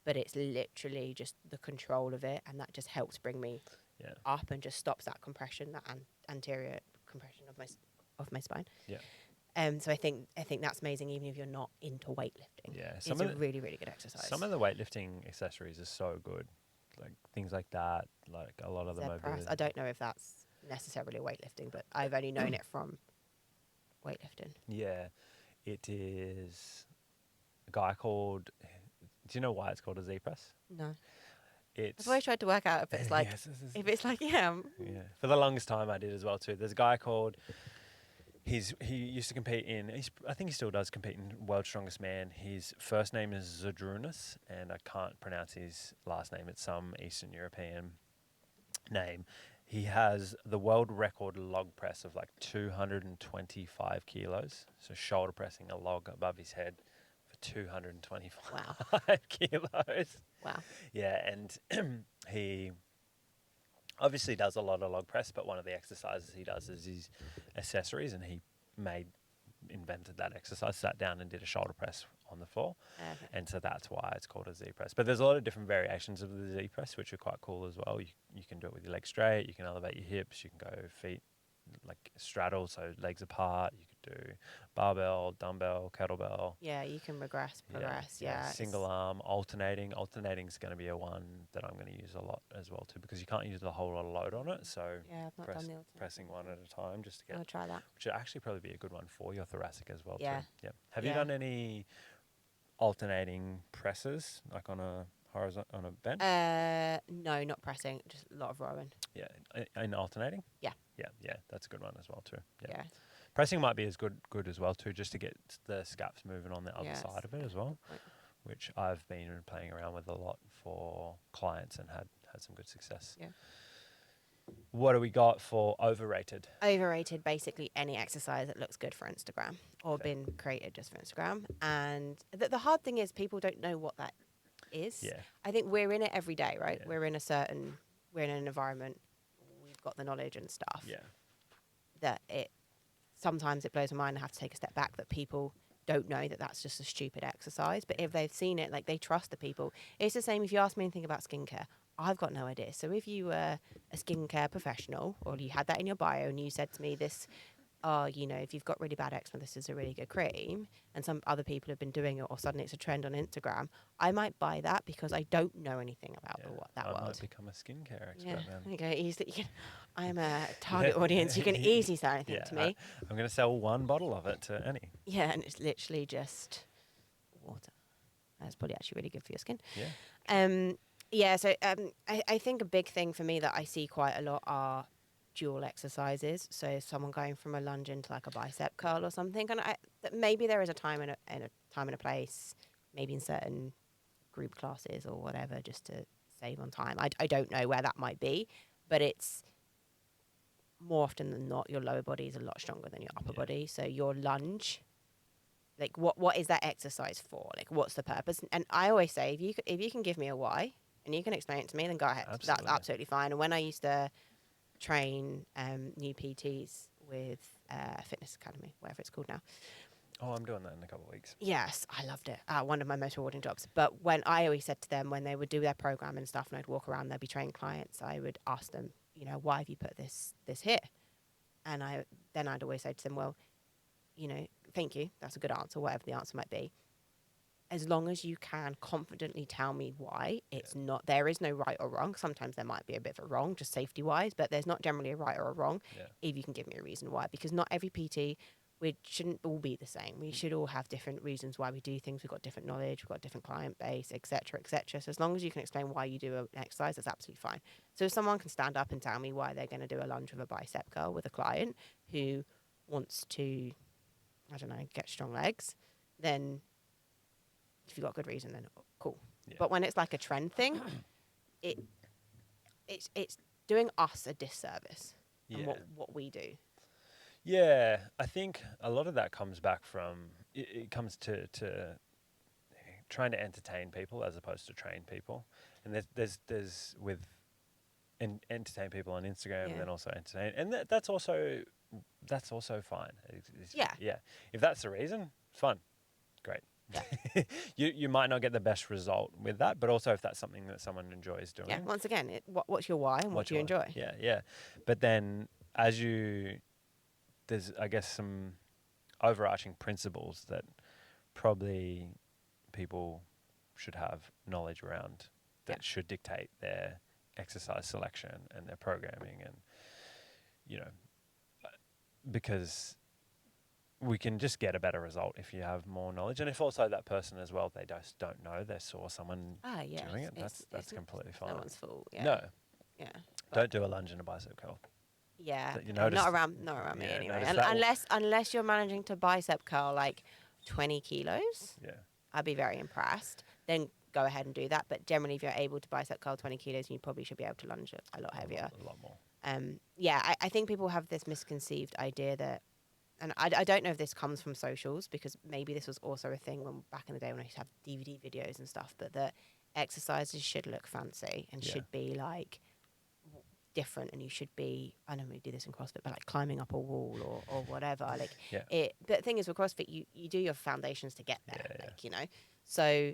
Speaker 2: But it's literally just the control of it, and that just helps bring me up and just stops that compression, that anterior compression of my spine.
Speaker 1: Yeah.
Speaker 2: So I think that's amazing, even if you're not into weightlifting.
Speaker 1: Yeah.
Speaker 2: It's a really, really good exercise.
Speaker 1: Some of the weightlifting accessories are so good, like things like that, like a lot of the mobility.
Speaker 2: I don't know if that's necessarily weightlifting, but I've only known it from weightlifting.
Speaker 1: Yeah, it is a guy called. Do you know why it's called a Z press?
Speaker 2: No.
Speaker 1: I've
Speaker 2: always tried to work out if it's like
Speaker 1: Yeah. For the longest time, I did as well too. There's a guy called. He used to compete in. I think he still does compete in World's Strongest Man. His first name is Zadrunas, and I can't pronounce his last name. It's some Eastern European name. He has the world record log press of like 225 kilos. So shoulder pressing a log above his head for 225 kilos.
Speaker 2: Wow.
Speaker 1: Yeah, and he obviously does a lot of log press, but one of the exercises he does is his accessories, and he invented that exercise, sat down and did a shoulder press on the floor.
Speaker 2: Okay.
Speaker 1: And so that's why it's called a Z press. But there's a lot of different variations of the Z press, which are quite cool as well. You can do it with your legs straight, you can elevate your hips, you can go feet like straddle, so legs apart. You could do barbell, dumbbell, kettlebell.
Speaker 2: Yeah, you can progress. Yeah.
Speaker 1: Single arm, alternating. Alternating is going to be a one that I'm going to use a lot as well too, because you can't use a whole lot of load on it. So
Speaker 2: I've not done the
Speaker 1: pressing one at a time just to get.
Speaker 2: I'll try that.
Speaker 1: Which would actually probably be a good one for your thoracic as well too. Yeah. Have you
Speaker 2: Yeah.
Speaker 1: done any alternating presses, like on a bench?
Speaker 2: No, not pressing. Just a lot of rowing.
Speaker 1: Yeah, in alternating.
Speaker 2: Yeah.
Speaker 1: Yeah, that's a good one as well too.
Speaker 2: Yeah.
Speaker 1: Pressing might be as good as well too, just to get the scaps moving on the other side of it as well, which I've been playing around with a lot for clients and had some good success.
Speaker 2: Yeah.
Speaker 1: What do we got for overrated?
Speaker 2: Overrated, basically any exercise that looks good for Instagram or been created just for Instagram. And the hard thing is people don't know what that is.
Speaker 1: Yeah.
Speaker 2: I think we're in it every day, right?
Speaker 1: Yeah.
Speaker 2: We're in an environment, we've got the knowledge and stuff.
Speaker 1: Yeah.
Speaker 2: That sometimes it blows my mind. I have to take a step back that people don't know that that's just a stupid exercise. But if they've seen it, like they trust the people. It's the same if you ask me anything about skincare. I've got no idea. So if you were a skincare professional or you had that in your bio and you said to me this, if you've got really bad eczema, this is a really good cream, and some other people have been doing it, or suddenly it's a trend on Instagram, I might buy that because I don't know anything about that world.
Speaker 1: I might become a skincare expert then.
Speaker 2: Okay, I'm a target audience. You can easily say anything to me.
Speaker 1: I'm going to sell one bottle of it to any.
Speaker 2: Yeah, and it's literally just water. That's probably actually really good for your skin.
Speaker 1: Yeah.
Speaker 2: So I think a big thing for me that I see quite a lot are dual exercises. So someone going from a lunge into like a bicep curl or something, and maybe there is a time and a place, maybe in certain group classes or whatever, just to save on time. I don't know where that might be, but it's more often than not, your lower body is a lot stronger than your upper body. So your lunge, like what is that exercise for? Like what's the purpose? And I always say, if you can give me a why and you can explain it to me, then go ahead.
Speaker 1: Absolutely.
Speaker 2: That's absolutely fine. And when I used to train new PTs with Fitness Academy, whatever it's called now.
Speaker 1: Oh, I'm doing that in a couple of weeks.
Speaker 2: Yes, I loved it. One of my most rewarding jobs. But when I always said to them, when they would do their program and stuff, and I'd walk around, they'd be training clients, I would ask them, why have you put this here? And I'd always say to them, well, thank you. That's a good answer, whatever the answer might be. As long as you can confidently tell me why, there is no right or wrong. Sometimes there might be a bit of a wrong, just safety wise, but there's not generally a right or a wrong if you can give me a reason why. Because not every PT, we shouldn't all be the same. We should all have different reasons why we do things. We've got different knowledge, we've got different client base, etc., etc. So as long as you can explain why you do an exercise, that's absolutely fine. So if someone can stand up and tell me why they're going to do a lunge with a bicep curl with a client who wants to, I don't know, get strong legs, then if you've got a good reason, then cool. Yeah. But when it's like a trend thing, it's doing us a disservice and what we do.
Speaker 1: Yeah, I think a lot of that comes back from, it comes to trying to entertain people as opposed to train people. And there's with entertain people on Instagram and then also entertain. And that's also fine. Yeah. If that's the reason, fun. Great. Yeah. you might not get the best result with that, but also if that's something that someone enjoys doing.
Speaker 2: Yeah, once again, what's your why and what do you enjoy?
Speaker 1: Yeah. But then there's, I guess, some overarching principles that probably people should have knowledge around that should dictate their exercise selection and their programming, and because we can just get a better result if you have more knowledge, and if also that person as well, they just don't know, they saw someone doing it, that's completely fine.
Speaker 2: No one's fault. Yeah.
Speaker 1: No. Yeah. Don't do a lunge and a bicep curl.
Speaker 2: Yeah, not around me anyway. Unless you're managing to bicep curl like 20 kilos, I'd be very impressed. Then go ahead and do that. But generally, if you're able to bicep curl 20 kilos, you probably should be able to lunge a lot heavier.
Speaker 1: A lot more.
Speaker 2: I think people have this misconceived idea that, and I don't know if this comes from socials, because maybe this was also a thing when back in the day when I used to have DVD videos and stuff, but that exercises should look fancy and should be like different, and you should be, I don't know, we do this in CrossFit, but like climbing up a wall or whatever. Like the thing is with CrossFit, you do your foundations to get there, So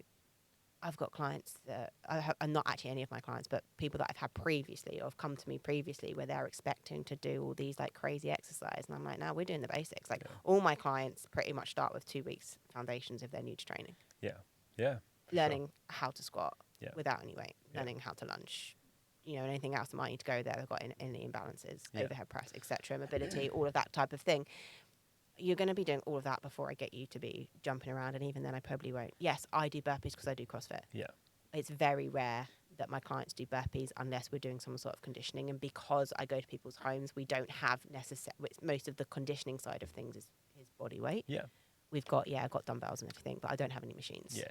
Speaker 2: I've got clients that and not actually any of my clients, but people that I've had previously or have come to me previously where they're expecting to do all these like crazy exercise, and I'm like, no, we're doing the basics. Like all my clients pretty much start with 2 weeks foundations if they're new to training. Learning how to squat without any weight, learning how to lunge, and anything else that might need to go there. They've got any imbalances, overhead press, etc., mobility, all of that type of thing. You're going to be doing all of that before I get you to be jumping around, and even then I probably won't. Yes, I do burpees because I do CrossFit. Yeah. It's very rare that my clients do burpees unless we're doing some sort of conditioning, and because I go to people's homes, we don't have most of the conditioning side of things is body weight. Yeah. We've got I've got dumbbells and everything, but I don't have any machines.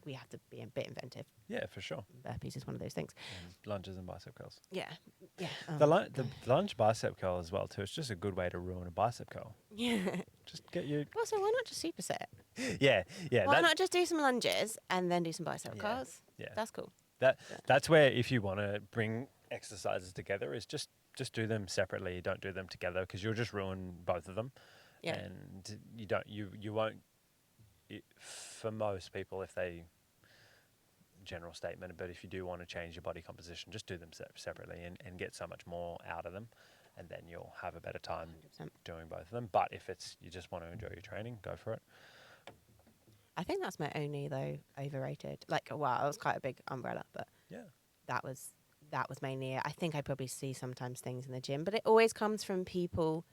Speaker 2: We have to be a bit inventive. Yeah, for sure. Burpees is one of those things.
Speaker 1: And lunges and bicep curls.
Speaker 2: Yeah.
Speaker 1: The lunge bicep curl as well too. It's just a good way to ruin a bicep curl.
Speaker 2: Yeah.
Speaker 1: Just get you.
Speaker 2: Also, why not just superset?
Speaker 1: Yeah.
Speaker 2: Why not just do some lunges and then do some bicep curls? Yeah. That's cool.
Speaker 1: That's where, if you want to bring exercises together, is just do them separately. Don't do them together, because you'll just ruin both of them. Yeah. And you won't, for most people, if they, general statement, but if you do want to change your body composition, just do them separately and get so much more out of them, and then you'll have a better time 100%. Doing both of them. But if you just want to enjoy your training, go for it.
Speaker 2: I think that's my only, though, overrated. Like, wow, it was quite a big umbrella, but that was mainly it. I think I probably see sometimes things in the gym, but it always comes from people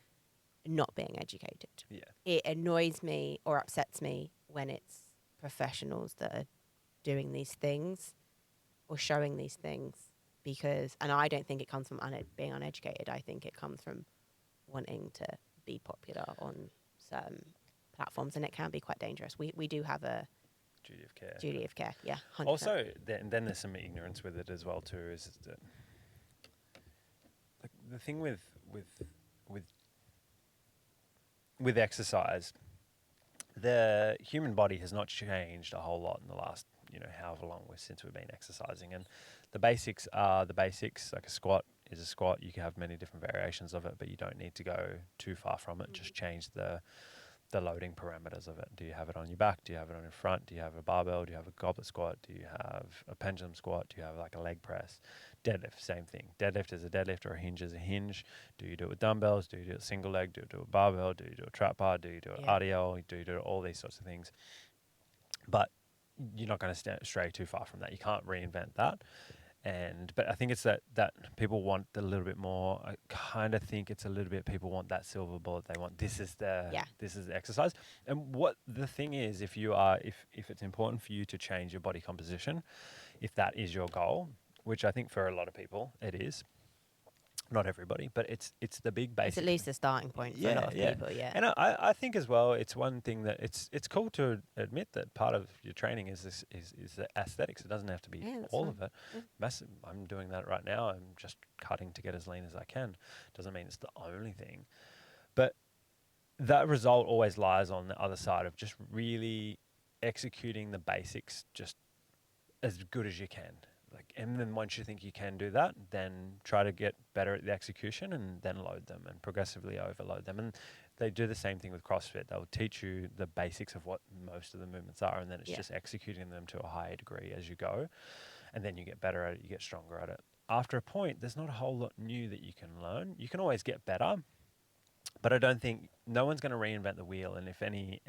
Speaker 2: not being educated. Yeah. It annoys me or upsets me when it's professionals that are doing these things or showing these things, and I don't think it comes from being uneducated. I think it comes from wanting to be popular on certain platforms, and it can be quite dangerous. We do have a duty of care. Yeah. 100%.
Speaker 1: Also, then there's some ignorance with it as well too. Is that the thing with with with exercise, the human body has not changed a whole lot in the last, however long since we've been exercising. And the basics are the basics. Like a squat is a squat. You can have many different variations of it, but you don't need to go too far from it. Just change the loading parameters of it. Do you have it on your back? Do you have it on your front? Do you have a barbell? Do you have a goblet squat? Do you have a pendulum squat? Do you have like a leg press? Deadlift, same thing. Deadlift is a deadlift, or a hinge is a hinge. Do you do it with dumbbells? Do you do it single leg? Do you do it with barbell? Do you do a trap bar? Do you do it RDL? Do you do all these sorts of things? But you're not going to stray too far from that. You can't reinvent that. But I think it's that people want a little bit more. I kind of think it's a little bit, people want that silver bullet. They want, this is the exercise. And what the thing is, if it's important for you to change your body composition, if that is your goal, which I think for a lot of people it is, not everybody, but it's the big basic.
Speaker 2: It's at least a starting point for a lot of people,
Speaker 1: And I think as well, it's one thing that it's cool to admit that part of your training is the aesthetics. It doesn't have to be all of it. Massive. I'm doing that right now. I'm just cutting to get as lean as I can. Doesn't mean it's the only thing, but that result always lies on the other side of just really executing the basics just as good as you can. And then once you think you can do that, then try to get better at the execution and then load them and progressively overload them. And they do the same thing with CrossFit. They'll teach you the basics of what most of the movements are, and then it's just executing them to a higher degree as you go. And then you get better at it, you get stronger at it. After a point, there's not a whole lot new that you can learn. You can always get better, but I don't think no one's going to reinvent the wheel. And if any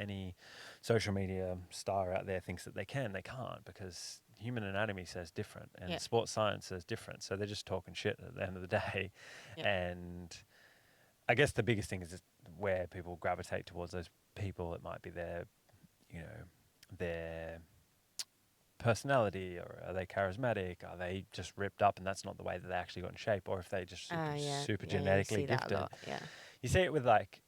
Speaker 1: social media star out there thinks that they can, they can't, because human anatomy says different and sports science says different. So they're just talking shit at the end of the day. And I guess the biggest thing is just where people gravitate towards those people. It might be their personality, or are they charismatic? Are they just ripped up and that's not the way that they actually got in shape? Or if they just super genetically gifted. You see it with like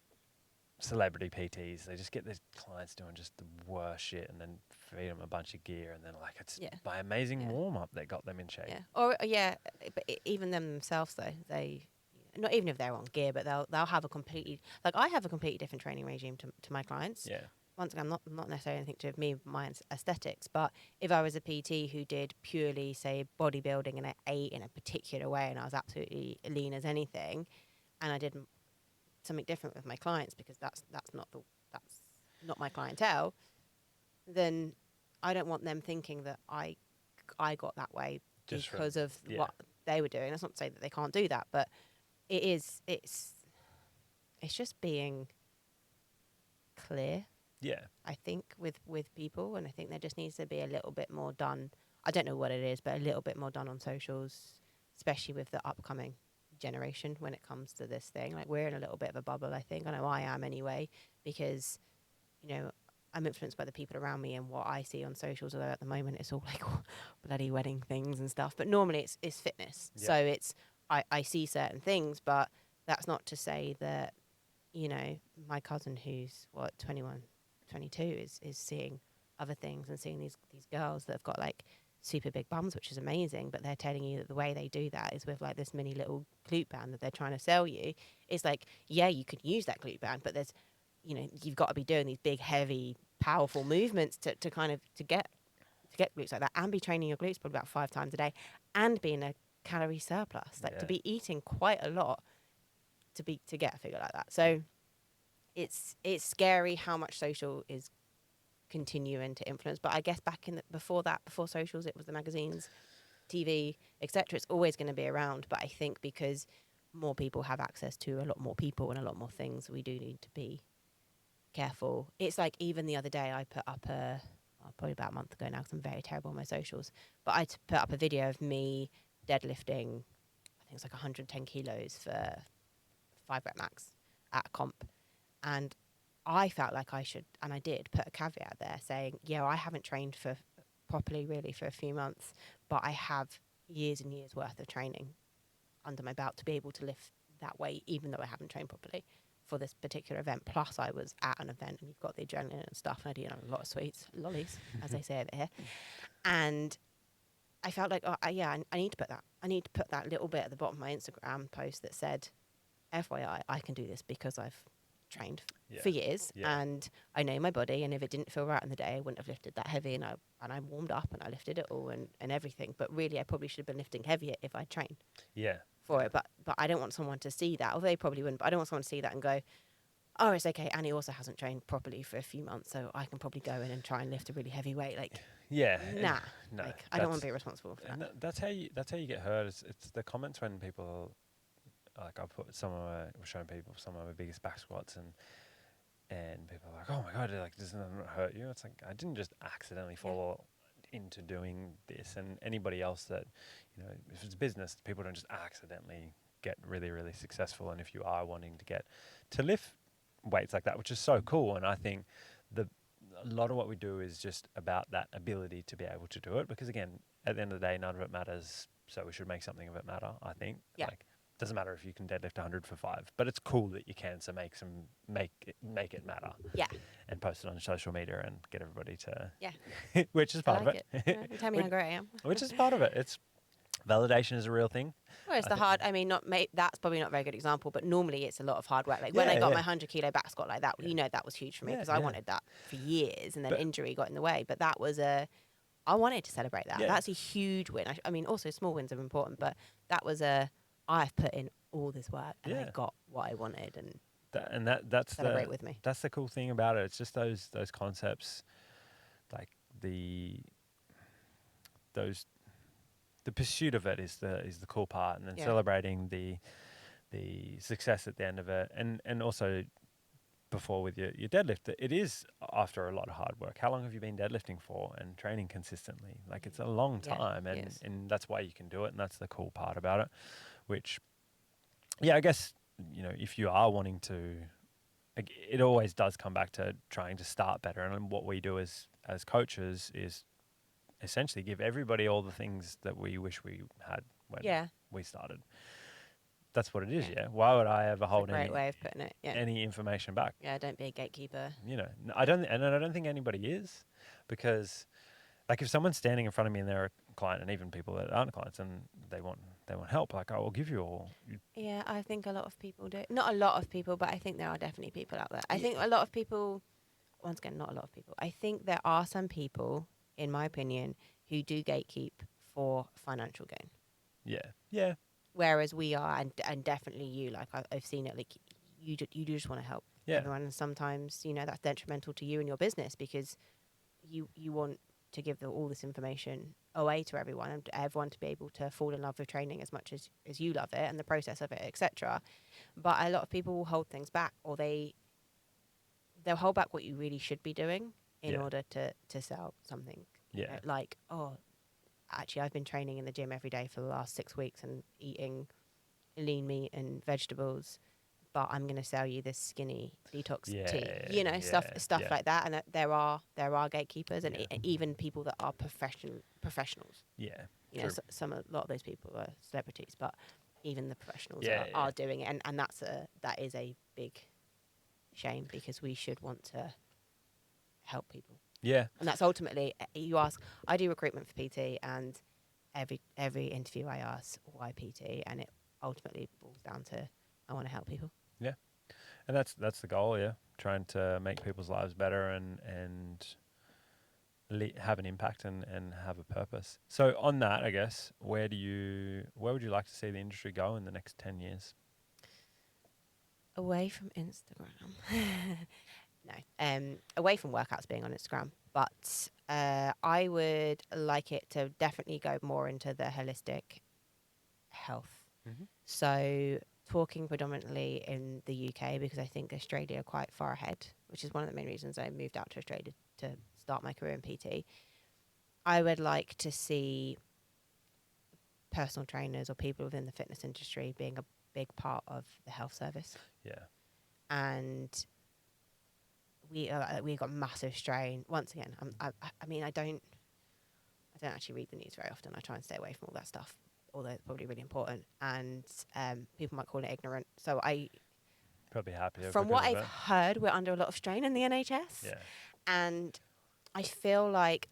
Speaker 1: celebrity PTs. They just get their clients doing just the worst shit and then feed them a bunch of gear, and then like it's by amazing warm up that got them in shape.
Speaker 2: But even them themselves though, they, not even if they're on gear, but they'll have a completely, like I have a completely different training regime to my clients. Once again, not necessarily anything to do with me, my aesthetics, but if I was a PT who did purely, say, bodybuilding and I ate in a particular way and I was absolutely lean as anything, and I did something different with my clients because that's not my clientele, then I don't want them thinking that I got that way just because of what they were doing. That's not to say that they can't do that, but it's just being clear. I think with people, and I think there just needs to be a little bit more done. I don't know what it is, but a little bit more done on socials, especially with the upcoming generation when it comes to this thing. Like, we're in a little bit of a bubble, I think. I know I am anyway, because I'm influenced by the people around me and what I see on socials, although at the moment it's all like bloody wedding things and stuff, but normally it's fitness. So it's I see certain things, but that's not to say that my cousin who's 21, 22 is seeing other things and seeing these girls that have got like super big bums, which is amazing, but they're telling you that the way they do that is with like this mini little glute band that they're trying to sell you. It's like, you could use that glute band, but there's you've got to be doing these big, heavy, powerful movements to kind of to get glutes like that, and be training your glutes probably about 5 times a day, and be in a calorie surplus, like to be eating quite a lot to get a figure like that. So it's scary how much social is continuing to influence. But I guess back in before socials, it was the magazines, TV, etc. It's always going to be around. But I think because more people have access to a lot more people and a lot more things, we do need to be careful. It's like, even the other day I put up probably about a month ago now, because I'm very terrible on my socials, but I put up a video of me deadlifting, I think it's like 110 kilos for 5 rep max at a comp. And I felt like I should, and I did put a caveat there saying, I haven't trained properly really for a few months, but I have years and years worth of training under my belt to be able to lift that weight, even though I haven't trained properly for this particular event. Plus I was at an event and you've got the adrenaline and stuff, and I did a lot of sweets, lollies, as they say over here. And I felt like, I need to put that. I need to put that little bit at the bottom of my Instagram post that said FYI, I can do this because I've trained
Speaker 1: Yeah.
Speaker 2: for years,
Speaker 1: Yeah.
Speaker 2: and I know my body. And if it didn't feel right in the day, I wouldn't have lifted that heavy. And I warmed up and I lifted it all and everything. But really, I probably should have been lifting heavier if I'd trained
Speaker 1: Yeah.
Speaker 2: for it. But I don't want someone to see that. Although they probably wouldn't. But I don't want someone to see that and go, oh, it's okay. Annie also hasn't trained properly for a few months, so I can probably go in and try and lift a really heavy weight. Like,
Speaker 1: Yeah.
Speaker 2: nah.
Speaker 1: No,
Speaker 2: Like, I don't want to be responsible for
Speaker 1: and
Speaker 2: that.
Speaker 1: that's how you get hurt. It's the comments when people, like, I put showing people some of my biggest back squats, and people are like, oh my god, like, doesn't that hurt you? It's like, I didn't just accidentally fall into doing this. And anybody else that, if it's business, people don't just accidentally get really, really successful. And if you are wanting to get to lift weights like that, which is so cool, and I think a lot of what we do is just about that ability to be able to do it, because again, at the end of the day, none of it matters, so we should make something of it matter, I think.
Speaker 2: Yeah.
Speaker 1: Like, doesn't matter if you can deadlift 100 for 5, but it's cool that you can, so make it matter.
Speaker 2: Yeah.
Speaker 1: And post it on social media and get everybody to which is
Speaker 2: I
Speaker 1: part
Speaker 2: like
Speaker 1: of it.
Speaker 2: Yeah, tell me how great I am.
Speaker 1: Which is part of it. It's validation is a real thing.
Speaker 2: Well, it's I mean, that's probably not a very good example, but normally it's a lot of hard work. Like, when
Speaker 1: Yeah,
Speaker 2: I got
Speaker 1: yeah.
Speaker 2: my 100 kilo back squat like that, that was huge for me,
Speaker 1: Yeah,
Speaker 2: because I
Speaker 1: yeah.
Speaker 2: wanted that for years, and then
Speaker 1: But-
Speaker 2: injury got in the way. But that was I wanted to celebrate that.
Speaker 1: Yeah.
Speaker 2: That's a huge win. I mean, also small wins are important, but that was I've put in all this work and I
Speaker 1: Yeah.
Speaker 2: got what I wanted, and
Speaker 1: that's
Speaker 2: celebrate with me.
Speaker 1: That's the cool thing about it. It's just those concepts, like the pursuit of it is the cool part, and then celebrating the success at the end of it, and also before with your deadlift, it is after a lot of hard work. How long have you been deadlifting for and training consistently? Like, it's a long time, and that's why you can do it, and that's the cool part about it. Which, I guess, if you are wanting to, like, it always does come back to trying to start better. And what we do as coaches is essentially give everybody all the things that we wish we had when we started. That's what it is. Yeah. Why would I ever hold
Speaker 2: That's a great way of putting it. Yeah.
Speaker 1: any information back?
Speaker 2: Yeah. Don't be a gatekeeper.
Speaker 1: I don't think anybody is, because, like, if someone's standing in front of me and they're a client, and even people that aren't clients and they want help, like, I will give you all.
Speaker 2: Yeah, I think a lot of people do. Not a lot of people, but I think there are definitely people out there. I think a lot of people, once again, not a lot of people. I think there are some people, in my opinion, who do gatekeep for financial gain.
Speaker 1: Yeah. Yeah.
Speaker 2: Whereas we are, and definitely you, like, I've seen it, like, you do just want to help everyone. And sometimes, that's detrimental to you and your business, because you want to give all this information away to everyone, and everyone to be able to fall in love with training as much as you love it and the process of it, etc. But a lot of people will hold things back, or they'll hold back what you really should be doing in order to sell something. You know, like, oh, actually, I've been training in the gym every day for the last 6 weeks and eating lean meat and vegetables, but I'm going to sell you this skinny detox tea, stuff like that. And there are gatekeepers, and even people that are professionals.
Speaker 1: Yeah.
Speaker 2: A lot of those people are celebrities, but even the professionals are doing it. And that is a big shame, because we should want to help people.
Speaker 1: Yeah.
Speaker 2: And that's ultimately, you ask, I do recruitment for PT, and every interview I ask why PT, and it ultimately boils down to, I want to help people.
Speaker 1: Yeah. And that's the goal, trying to make people's lives better and have an impact and have a purpose. So on that, I guess, where would you like to see the industry go in the next 10 years?
Speaker 2: Away from Instagram. No, away from workouts being on Instagram, but I would like it to definitely go more into the holistic health.
Speaker 1: Mm-hmm.
Speaker 2: So talking predominantly in the UK, because I think Australia are quite far ahead, which is one of the main reasons I moved out to Australia to start my career in PT. I would like to see personal trainers or people within the fitness industry being a big part of the health service.
Speaker 1: Yeah.
Speaker 2: And we got massive strain. Once again, I mean, I don't actually read the news very often. I try and stay away from all that stuff, although it's probably really important. And people might call it ignorant. So
Speaker 1: probably happy.
Speaker 2: From what I've heard, we're under a lot of strain in the NHS.
Speaker 1: Yeah.
Speaker 2: And I feel like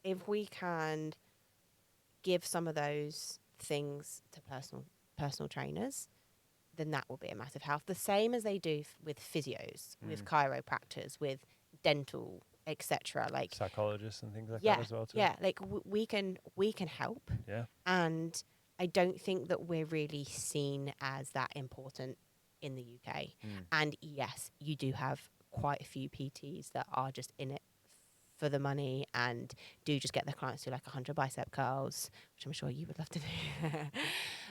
Speaker 2: if we can give some of those things to personal trainers, then that will be a massive help. The same as they do with physios, with chiropractors, with dental, etc. Like
Speaker 1: Psychologists and things like that
Speaker 2: yeah,
Speaker 1: as well too.
Speaker 2: yeah. Like we can help,
Speaker 1: Yeah.
Speaker 2: and I don't think that we're really seen as that important in the UK. And yes, you do have quite a few PTs that are just in it for the money and do just get their clients to like 100 bicep curls, which I'm sure you would love to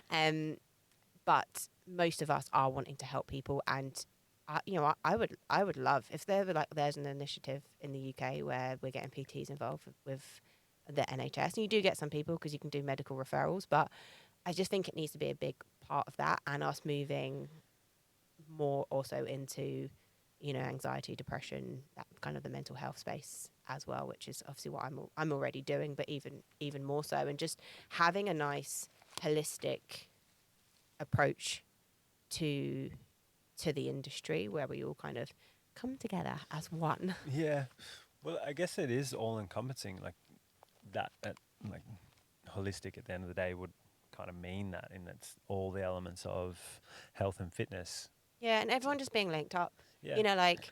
Speaker 2: do. But most of us are wanting to help people, and I would love if there were like there's an initiative in the UK where we're getting PTs involved with the NHS, and you do get some people because you can do medical referrals, but I just think it needs to be a big part of that, and us moving more also into anxiety, depression, that kind of the mental health space as well, which is obviously what I'm already doing, but even more so, and just having a nice holistic approach to the industry where we all kind of come together as one.
Speaker 1: Yeah. Well, I guess it is all encompassing, like that, like holistic at the end of the day would kind of mean that, and that's all the elements of health and fitness.
Speaker 2: Yeah, and everyone just being linked up.
Speaker 1: Yeah.
Speaker 2: Like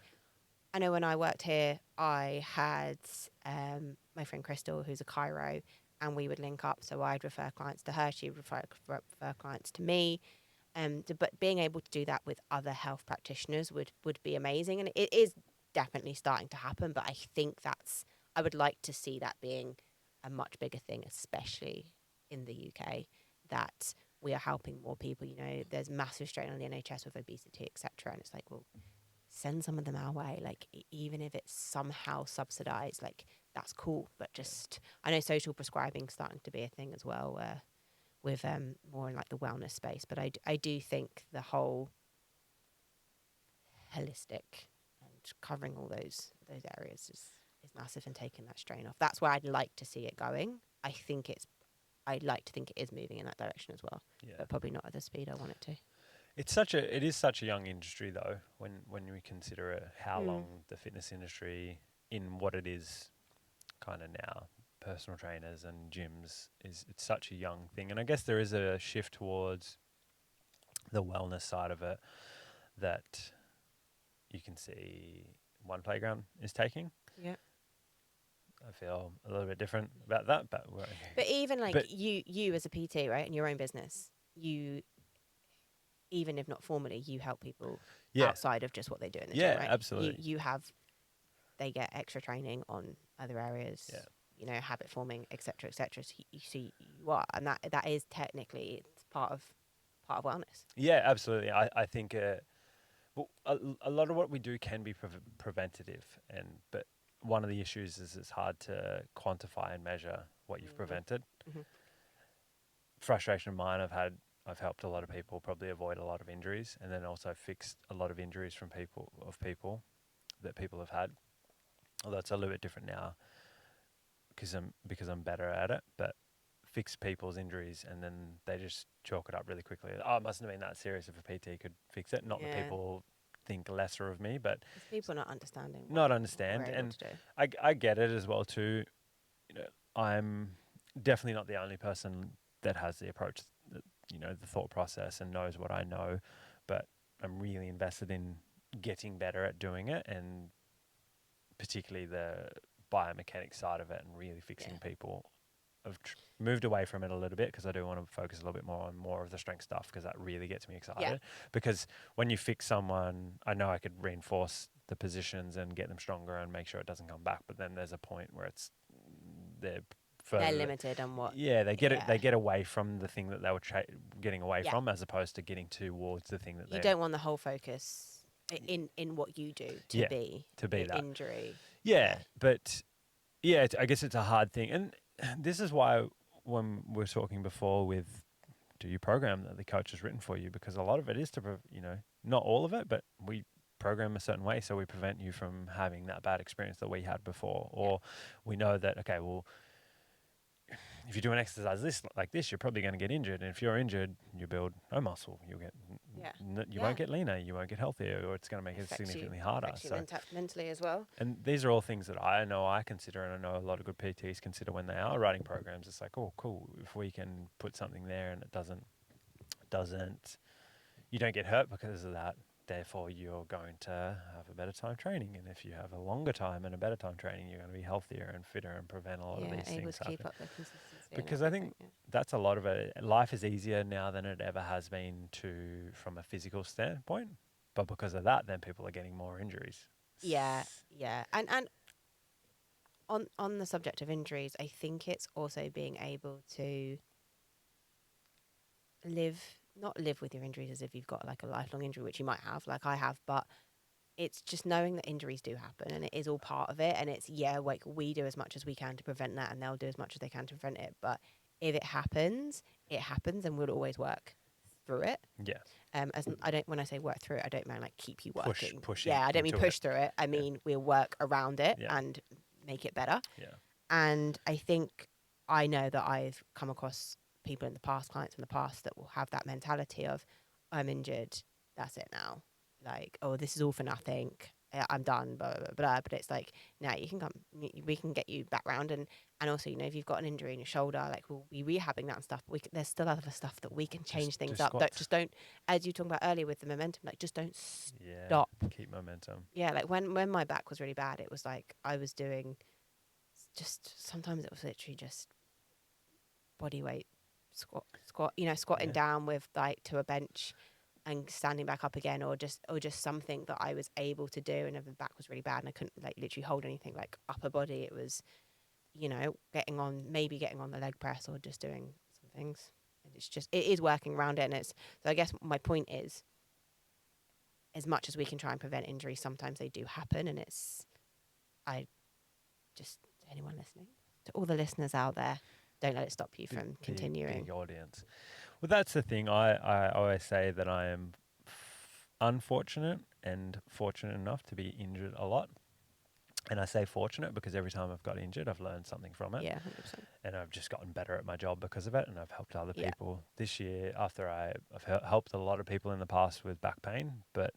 Speaker 2: I know when I worked here, I had my friend Crystal, who's a chiro, and we would link up. So I'd refer clients to her, she would refer clients to me. But being able to do that with other health practitioners would be amazing, and it is definitely starting to happen. But I think I would like to see that being a much bigger thing, especially in the UK, that we are helping more people. There's massive strain on the NHS with obesity, etc., and it's like, well, send some of them our way. Like even if it's somehow subsidized, like that's cool. But just I know social prescribing is starting to be a thing as well, with more in like the wellness space. But I do think the whole holistic and covering all those areas is massive and taking that strain off. That's where I'd like to see it going. I'd like to think it is moving in that direction as well, but probably not at the speed I want it to.
Speaker 1: It is such a young industry though, when we consider how long the fitness industry in what it is kind of now, personal trainers and gyms, it's such a young thing. And I guess there is a shift towards the wellness side of it that you can see One Playground is taking.
Speaker 2: Yeah.
Speaker 1: I feel a little bit different about that, but
Speaker 2: even like you as a PT, right, in your own business, you, even if not formally, you help people outside of just what they do in the gym, right?
Speaker 1: Absolutely.
Speaker 2: They get extra training on other areas, habit forming, etc., etc. So you are, and that is technically it's part of wellness.
Speaker 1: Yeah, absolutely. I think well, a lot of what we do can be preventative, but one of the issues is it's hard to quantify and measure what you've prevented. Frustration of mine, I've helped a lot of people probably avoid a lot of injuries, and then also fixed a lot of injuries from people that people have had. Although it's a little bit different now because I'm better at it, but fix people's injuries and then they just chalk it up really quickly. Oh, it mustn't have been that serious if a PT could fix it. Not that people think lesser of me, but
Speaker 2: people not understanding.
Speaker 1: And I get it as well too. I'm definitely not the only person that has the approach, the thought process and knows what I know, but I'm really invested in getting better at doing it, and particularly the biomechanics side of it, and really fixing people. I've moved away from it a little bit because I do want to focus a little bit more on more of the strength stuff, because that really gets me excited. Yeah. Because when you fix someone, I know I could reinforce the positions and get them stronger and make sure it doesn't come back. But then there's a point where they're
Speaker 2: limited on what.
Speaker 1: Yeah, they get away from the thing that they were getting away from, as opposed to getting towards the thing that
Speaker 2: you don't want the whole focus in what you do to be that injury.
Speaker 1: Yeah, but I guess it's a hard thing, and this is why when we were talking before with do you program that the coach has written for you, because a lot of it is to not all of it, but we program a certain way so we prevent you from having that bad experience that we had before, or we know that okay, well, if you do an exercise like this, you're probably going to get injured, and if you're injured, you build no muscle, you'll get you won't get leaner, you won't get healthier, or it's going to make it significantly harder.
Speaker 2: So mentally as well.
Speaker 1: And these are all things that I know I consider, and I know a lot of good PTs consider when they are writing programs. It's like, oh, cool, if we can put something there and it doesn't you don't get hurt because of that. Therefore, you're going to have a better time training. And if you have a longer time and a better time training, you're going to be healthier and fitter and prevent a lot of these
Speaker 2: able
Speaker 1: things
Speaker 2: to keep
Speaker 1: happening.
Speaker 2: up the consistency.
Speaker 1: Because I think that's a lot of it. Life is easier now than it ever has been from a physical standpoint. But because of that, then people are getting more injuries.
Speaker 2: Yeah, yeah. And on the subject of injuries, I think it's also being able to not live with your injuries as if you've got like a lifelong injury, which you might have, like I have, but it's just knowing that injuries do happen and it is all part of it. And it's, like we do as much as we can to prevent that and they'll do as much as they can to prevent it. But if it happens and we'll always work through it.
Speaker 1: Yeah.
Speaker 2: When I say work through it, I don't mean like keep you working.
Speaker 1: Pushing.
Speaker 2: Yeah, I don't mean push through it. I mean, we'll work around it and make it better.
Speaker 1: Yeah.
Speaker 2: And I think I know that I've come across people in the past, clients in the past that will have that mentality of, I'm injured, that's it now. Like, oh, this is all for nothing. I'm done, blah, blah, blah. But it's like, now you can come, we can get you back round. And also, if you've got an injury in your shoulder, like we'll be rehabbing that and stuff. But there's still other stuff that we can change things up. Don't, as you were talking about earlier with the momentum, like just don't stop.
Speaker 1: Keep momentum.
Speaker 2: Yeah, like when my back was really bad, it was like I was doing sometimes it was literally just body weight squatting down with like to a bench and standing back up again, or just something that I was able to do. And if the back was really bad and I couldn't like literally hold anything like upper body, it was getting on the leg press or just doing some things. And it is working around it. And so I guess my point is, as much as we can try and prevent injuries, sometimes they do happen. And anyone listening, to all the listeners out there, don't let it stop you from continuing.
Speaker 1: Big audience. Well, that's the thing. I always say that I am unfortunate and fortunate enough to be injured a lot. And I say fortunate because every time I've got injured, I've learned something from it.
Speaker 2: Yeah, 100%.
Speaker 1: And I've just gotten better at my job because of it. And I've helped other people. This year, after I've helped a lot of people in the past with back pain, but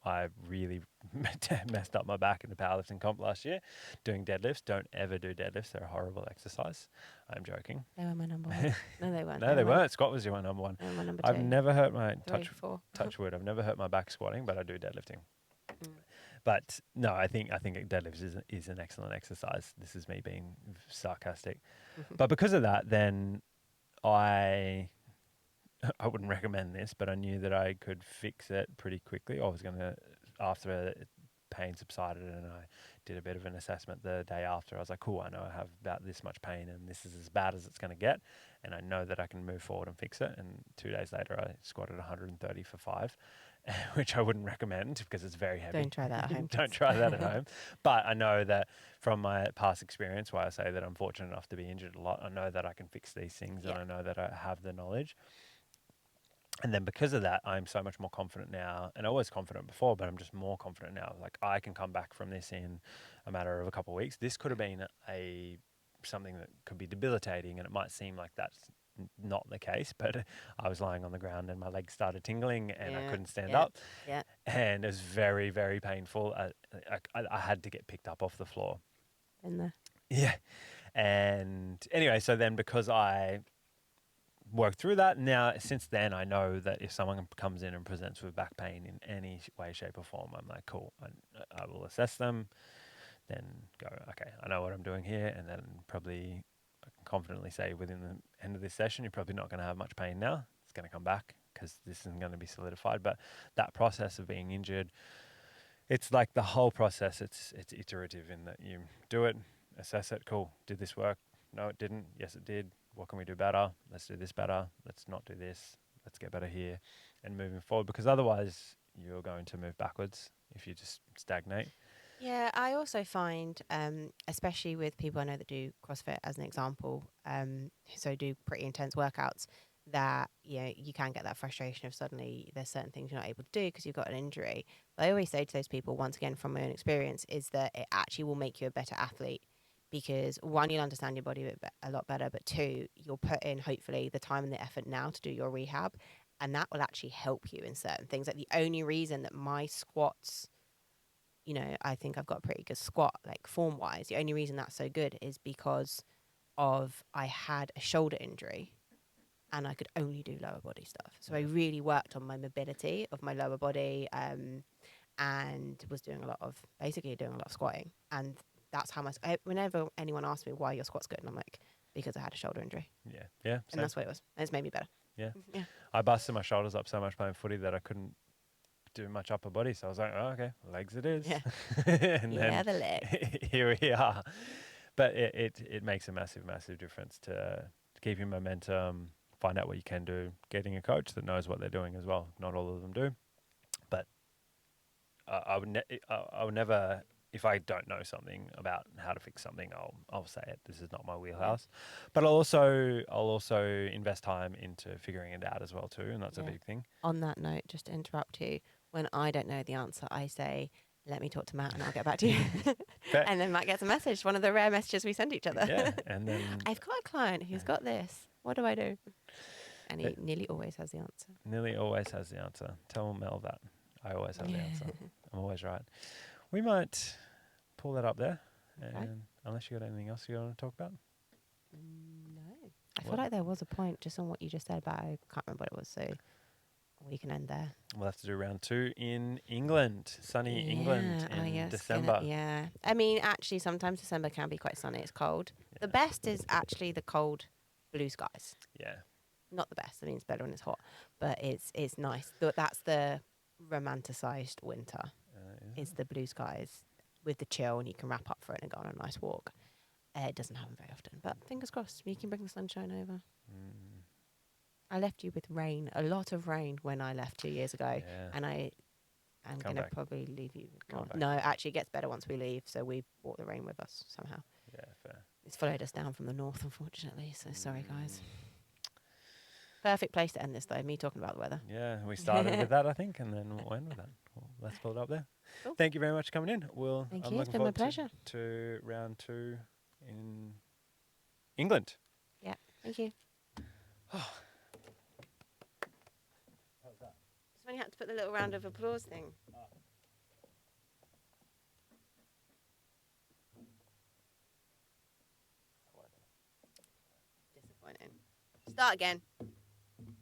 Speaker 1: I really messed up my back in the powerlifting comp last year doing deadlifts. Don't ever do deadlifts. They're a horrible exercise. I'm joking.
Speaker 2: They were my number one. No, they weren't.
Speaker 1: No, they weren't. Scott was your number one.
Speaker 2: They were my number
Speaker 1: I've
Speaker 2: two.
Speaker 1: never hurt my
Speaker 2: touch
Speaker 1: wood. I've never hurt my back squatting, but I do deadlifting.
Speaker 2: Mm.
Speaker 1: But no, I think deadlifts is an excellent exercise. This is me being sarcastic. But because of that, then I wouldn't recommend this, but I knew that I could fix it pretty quickly. I was going to, after pain subsided and I did a bit of an assessment the day after, I was like, cool, I know I have about this much pain and this is as bad as it's going to get. And I know that I can move forward and fix it. And 2 days later, I squatted 130 for 5, which I wouldn't recommend because it's very heavy.
Speaker 2: Don't try that at home.
Speaker 1: Don't try that at home. But I know that from my past experience, why I say that I'm fortunate enough to be injured a lot, I know that I can fix these things and I know that I have the knowledge. And then because of that, I'm so much more confident now. And I was confident before, but I'm just more confident now. Like I can come back from this in a matter of a couple of weeks. This could have been something that could be debilitating, and it might seem like that's not the case. But I was lying on the ground, and my legs started tingling, and I couldn't stand up.
Speaker 2: Yeah.
Speaker 1: And it was very, very painful. I had to get picked up off the floor.
Speaker 2: In there.
Speaker 1: Yeah. And anyway, so then because I work through that. Now, since then, I know that if someone comes in and presents with back pain in any way, shape, or form, I'm like, cool, I will assess them, then go, okay, I know what I'm doing here, and then probably I can confidently say within the end of this session, you're probably not going to have much pain now. It's going to come back because this isn't going to be solidified. But that process of being injured, it's like the whole process, it's iterative in that you do it, assess it, cool, did this work? No, it didn't. Yes, it did. What can we do better? Let's do this better. Let's not do this. Let's get better here and moving forward, because otherwise you're going to move backwards if you just stagnate.
Speaker 2: Yeah, I also find, especially with people I know that do CrossFit as an example, so do pretty intense workouts, that you can get that frustration of suddenly there's certain things you're not able to do because you've got an injury. But I always say to those people, once again from my own experience, is that it actually will make you a better athlete. Because one, you'll understand your body a lot better, but two, you'll put in hopefully the time and the effort now to do your rehab, and that will actually help you in certain things. Like the only reason that my squats, I think I've got a pretty good squat, like form wise, the only reason that's so good is because of I had a shoulder injury, and I could only do lower body stuff. So I really worked on my mobility of my lower body, and was doing a lot of squatting. And that's how whenever anyone asks me why your squat's good, and I'm like, because I had a shoulder injury.
Speaker 1: Yeah. Yeah.
Speaker 2: And that's what it was. And it's made me better.
Speaker 1: Yeah.
Speaker 2: Yeah.
Speaker 1: I busted my shoulders up so much playing footy that I couldn't do much upper body. So I was like, oh, okay, legs it is.
Speaker 2: Yeah.
Speaker 1: And
Speaker 2: Yeah,
Speaker 1: then
Speaker 2: the leg.
Speaker 1: here we are. But it makes a massive, massive difference to keeping momentum, find out what you can do, getting a coach that knows what they're doing as well. Not all of them do. But I would never, if I don't know something about how to fix something, I'll say it. This is not my wheelhouse. Yeah. But I'll also invest time into figuring it out as well too, and that's a big thing.
Speaker 2: On that note, just to interrupt you, when I don't know the answer, I say, let me talk to Matt and I'll get back to you. And then Matt gets a message, one of the rare messages we send each other.
Speaker 1: Yeah, and then
Speaker 2: I've got a client who's got this. What do I do? And he nearly always has the answer.
Speaker 1: Nearly always has the answer. Tell Mel that. I always have the answer. I'm always right. We might pull that up there.
Speaker 2: Okay.
Speaker 1: And unless you got anything else you want to talk about?
Speaker 2: No. I feel like there was a point just on what you just said about, I can't remember what it was, so we can end there.
Speaker 1: We'll have to do round 2 in England, sunny England in December.
Speaker 2: I mean, actually, sometimes December can be quite sunny. It's cold. Yeah. The best is actually the cold blue skies.
Speaker 1: Yeah.
Speaker 2: Not the best. I mean, it's better when it's hot, but it's nice. That's the romanticized winter. Is the blue skies with the chill, and you can wrap up for it and go on a nice walk. It doesn't happen very often, but fingers crossed, we can bring the sunshine over. I left you with rain, a lot of rain when I left 2 years ago, and I'm going to probably leave you. No, actually, it gets better once we leave, so we brought the rain with us somehow.
Speaker 1: Yeah, fair.
Speaker 2: It's followed us down from the north, unfortunately, so sorry, guys. Perfect place to end this, though, me talking about the weather.
Speaker 1: Yeah, we started with that, I think, and then we'll end with that. Well, let's pull it up there. Cool. Thank you very much for coming in.
Speaker 2: Thank you. It's been my pleasure.
Speaker 1: To round 2 in England.
Speaker 2: Yeah, thank you. Just when you had to put the little round of applause thing. Disappointing. Start again.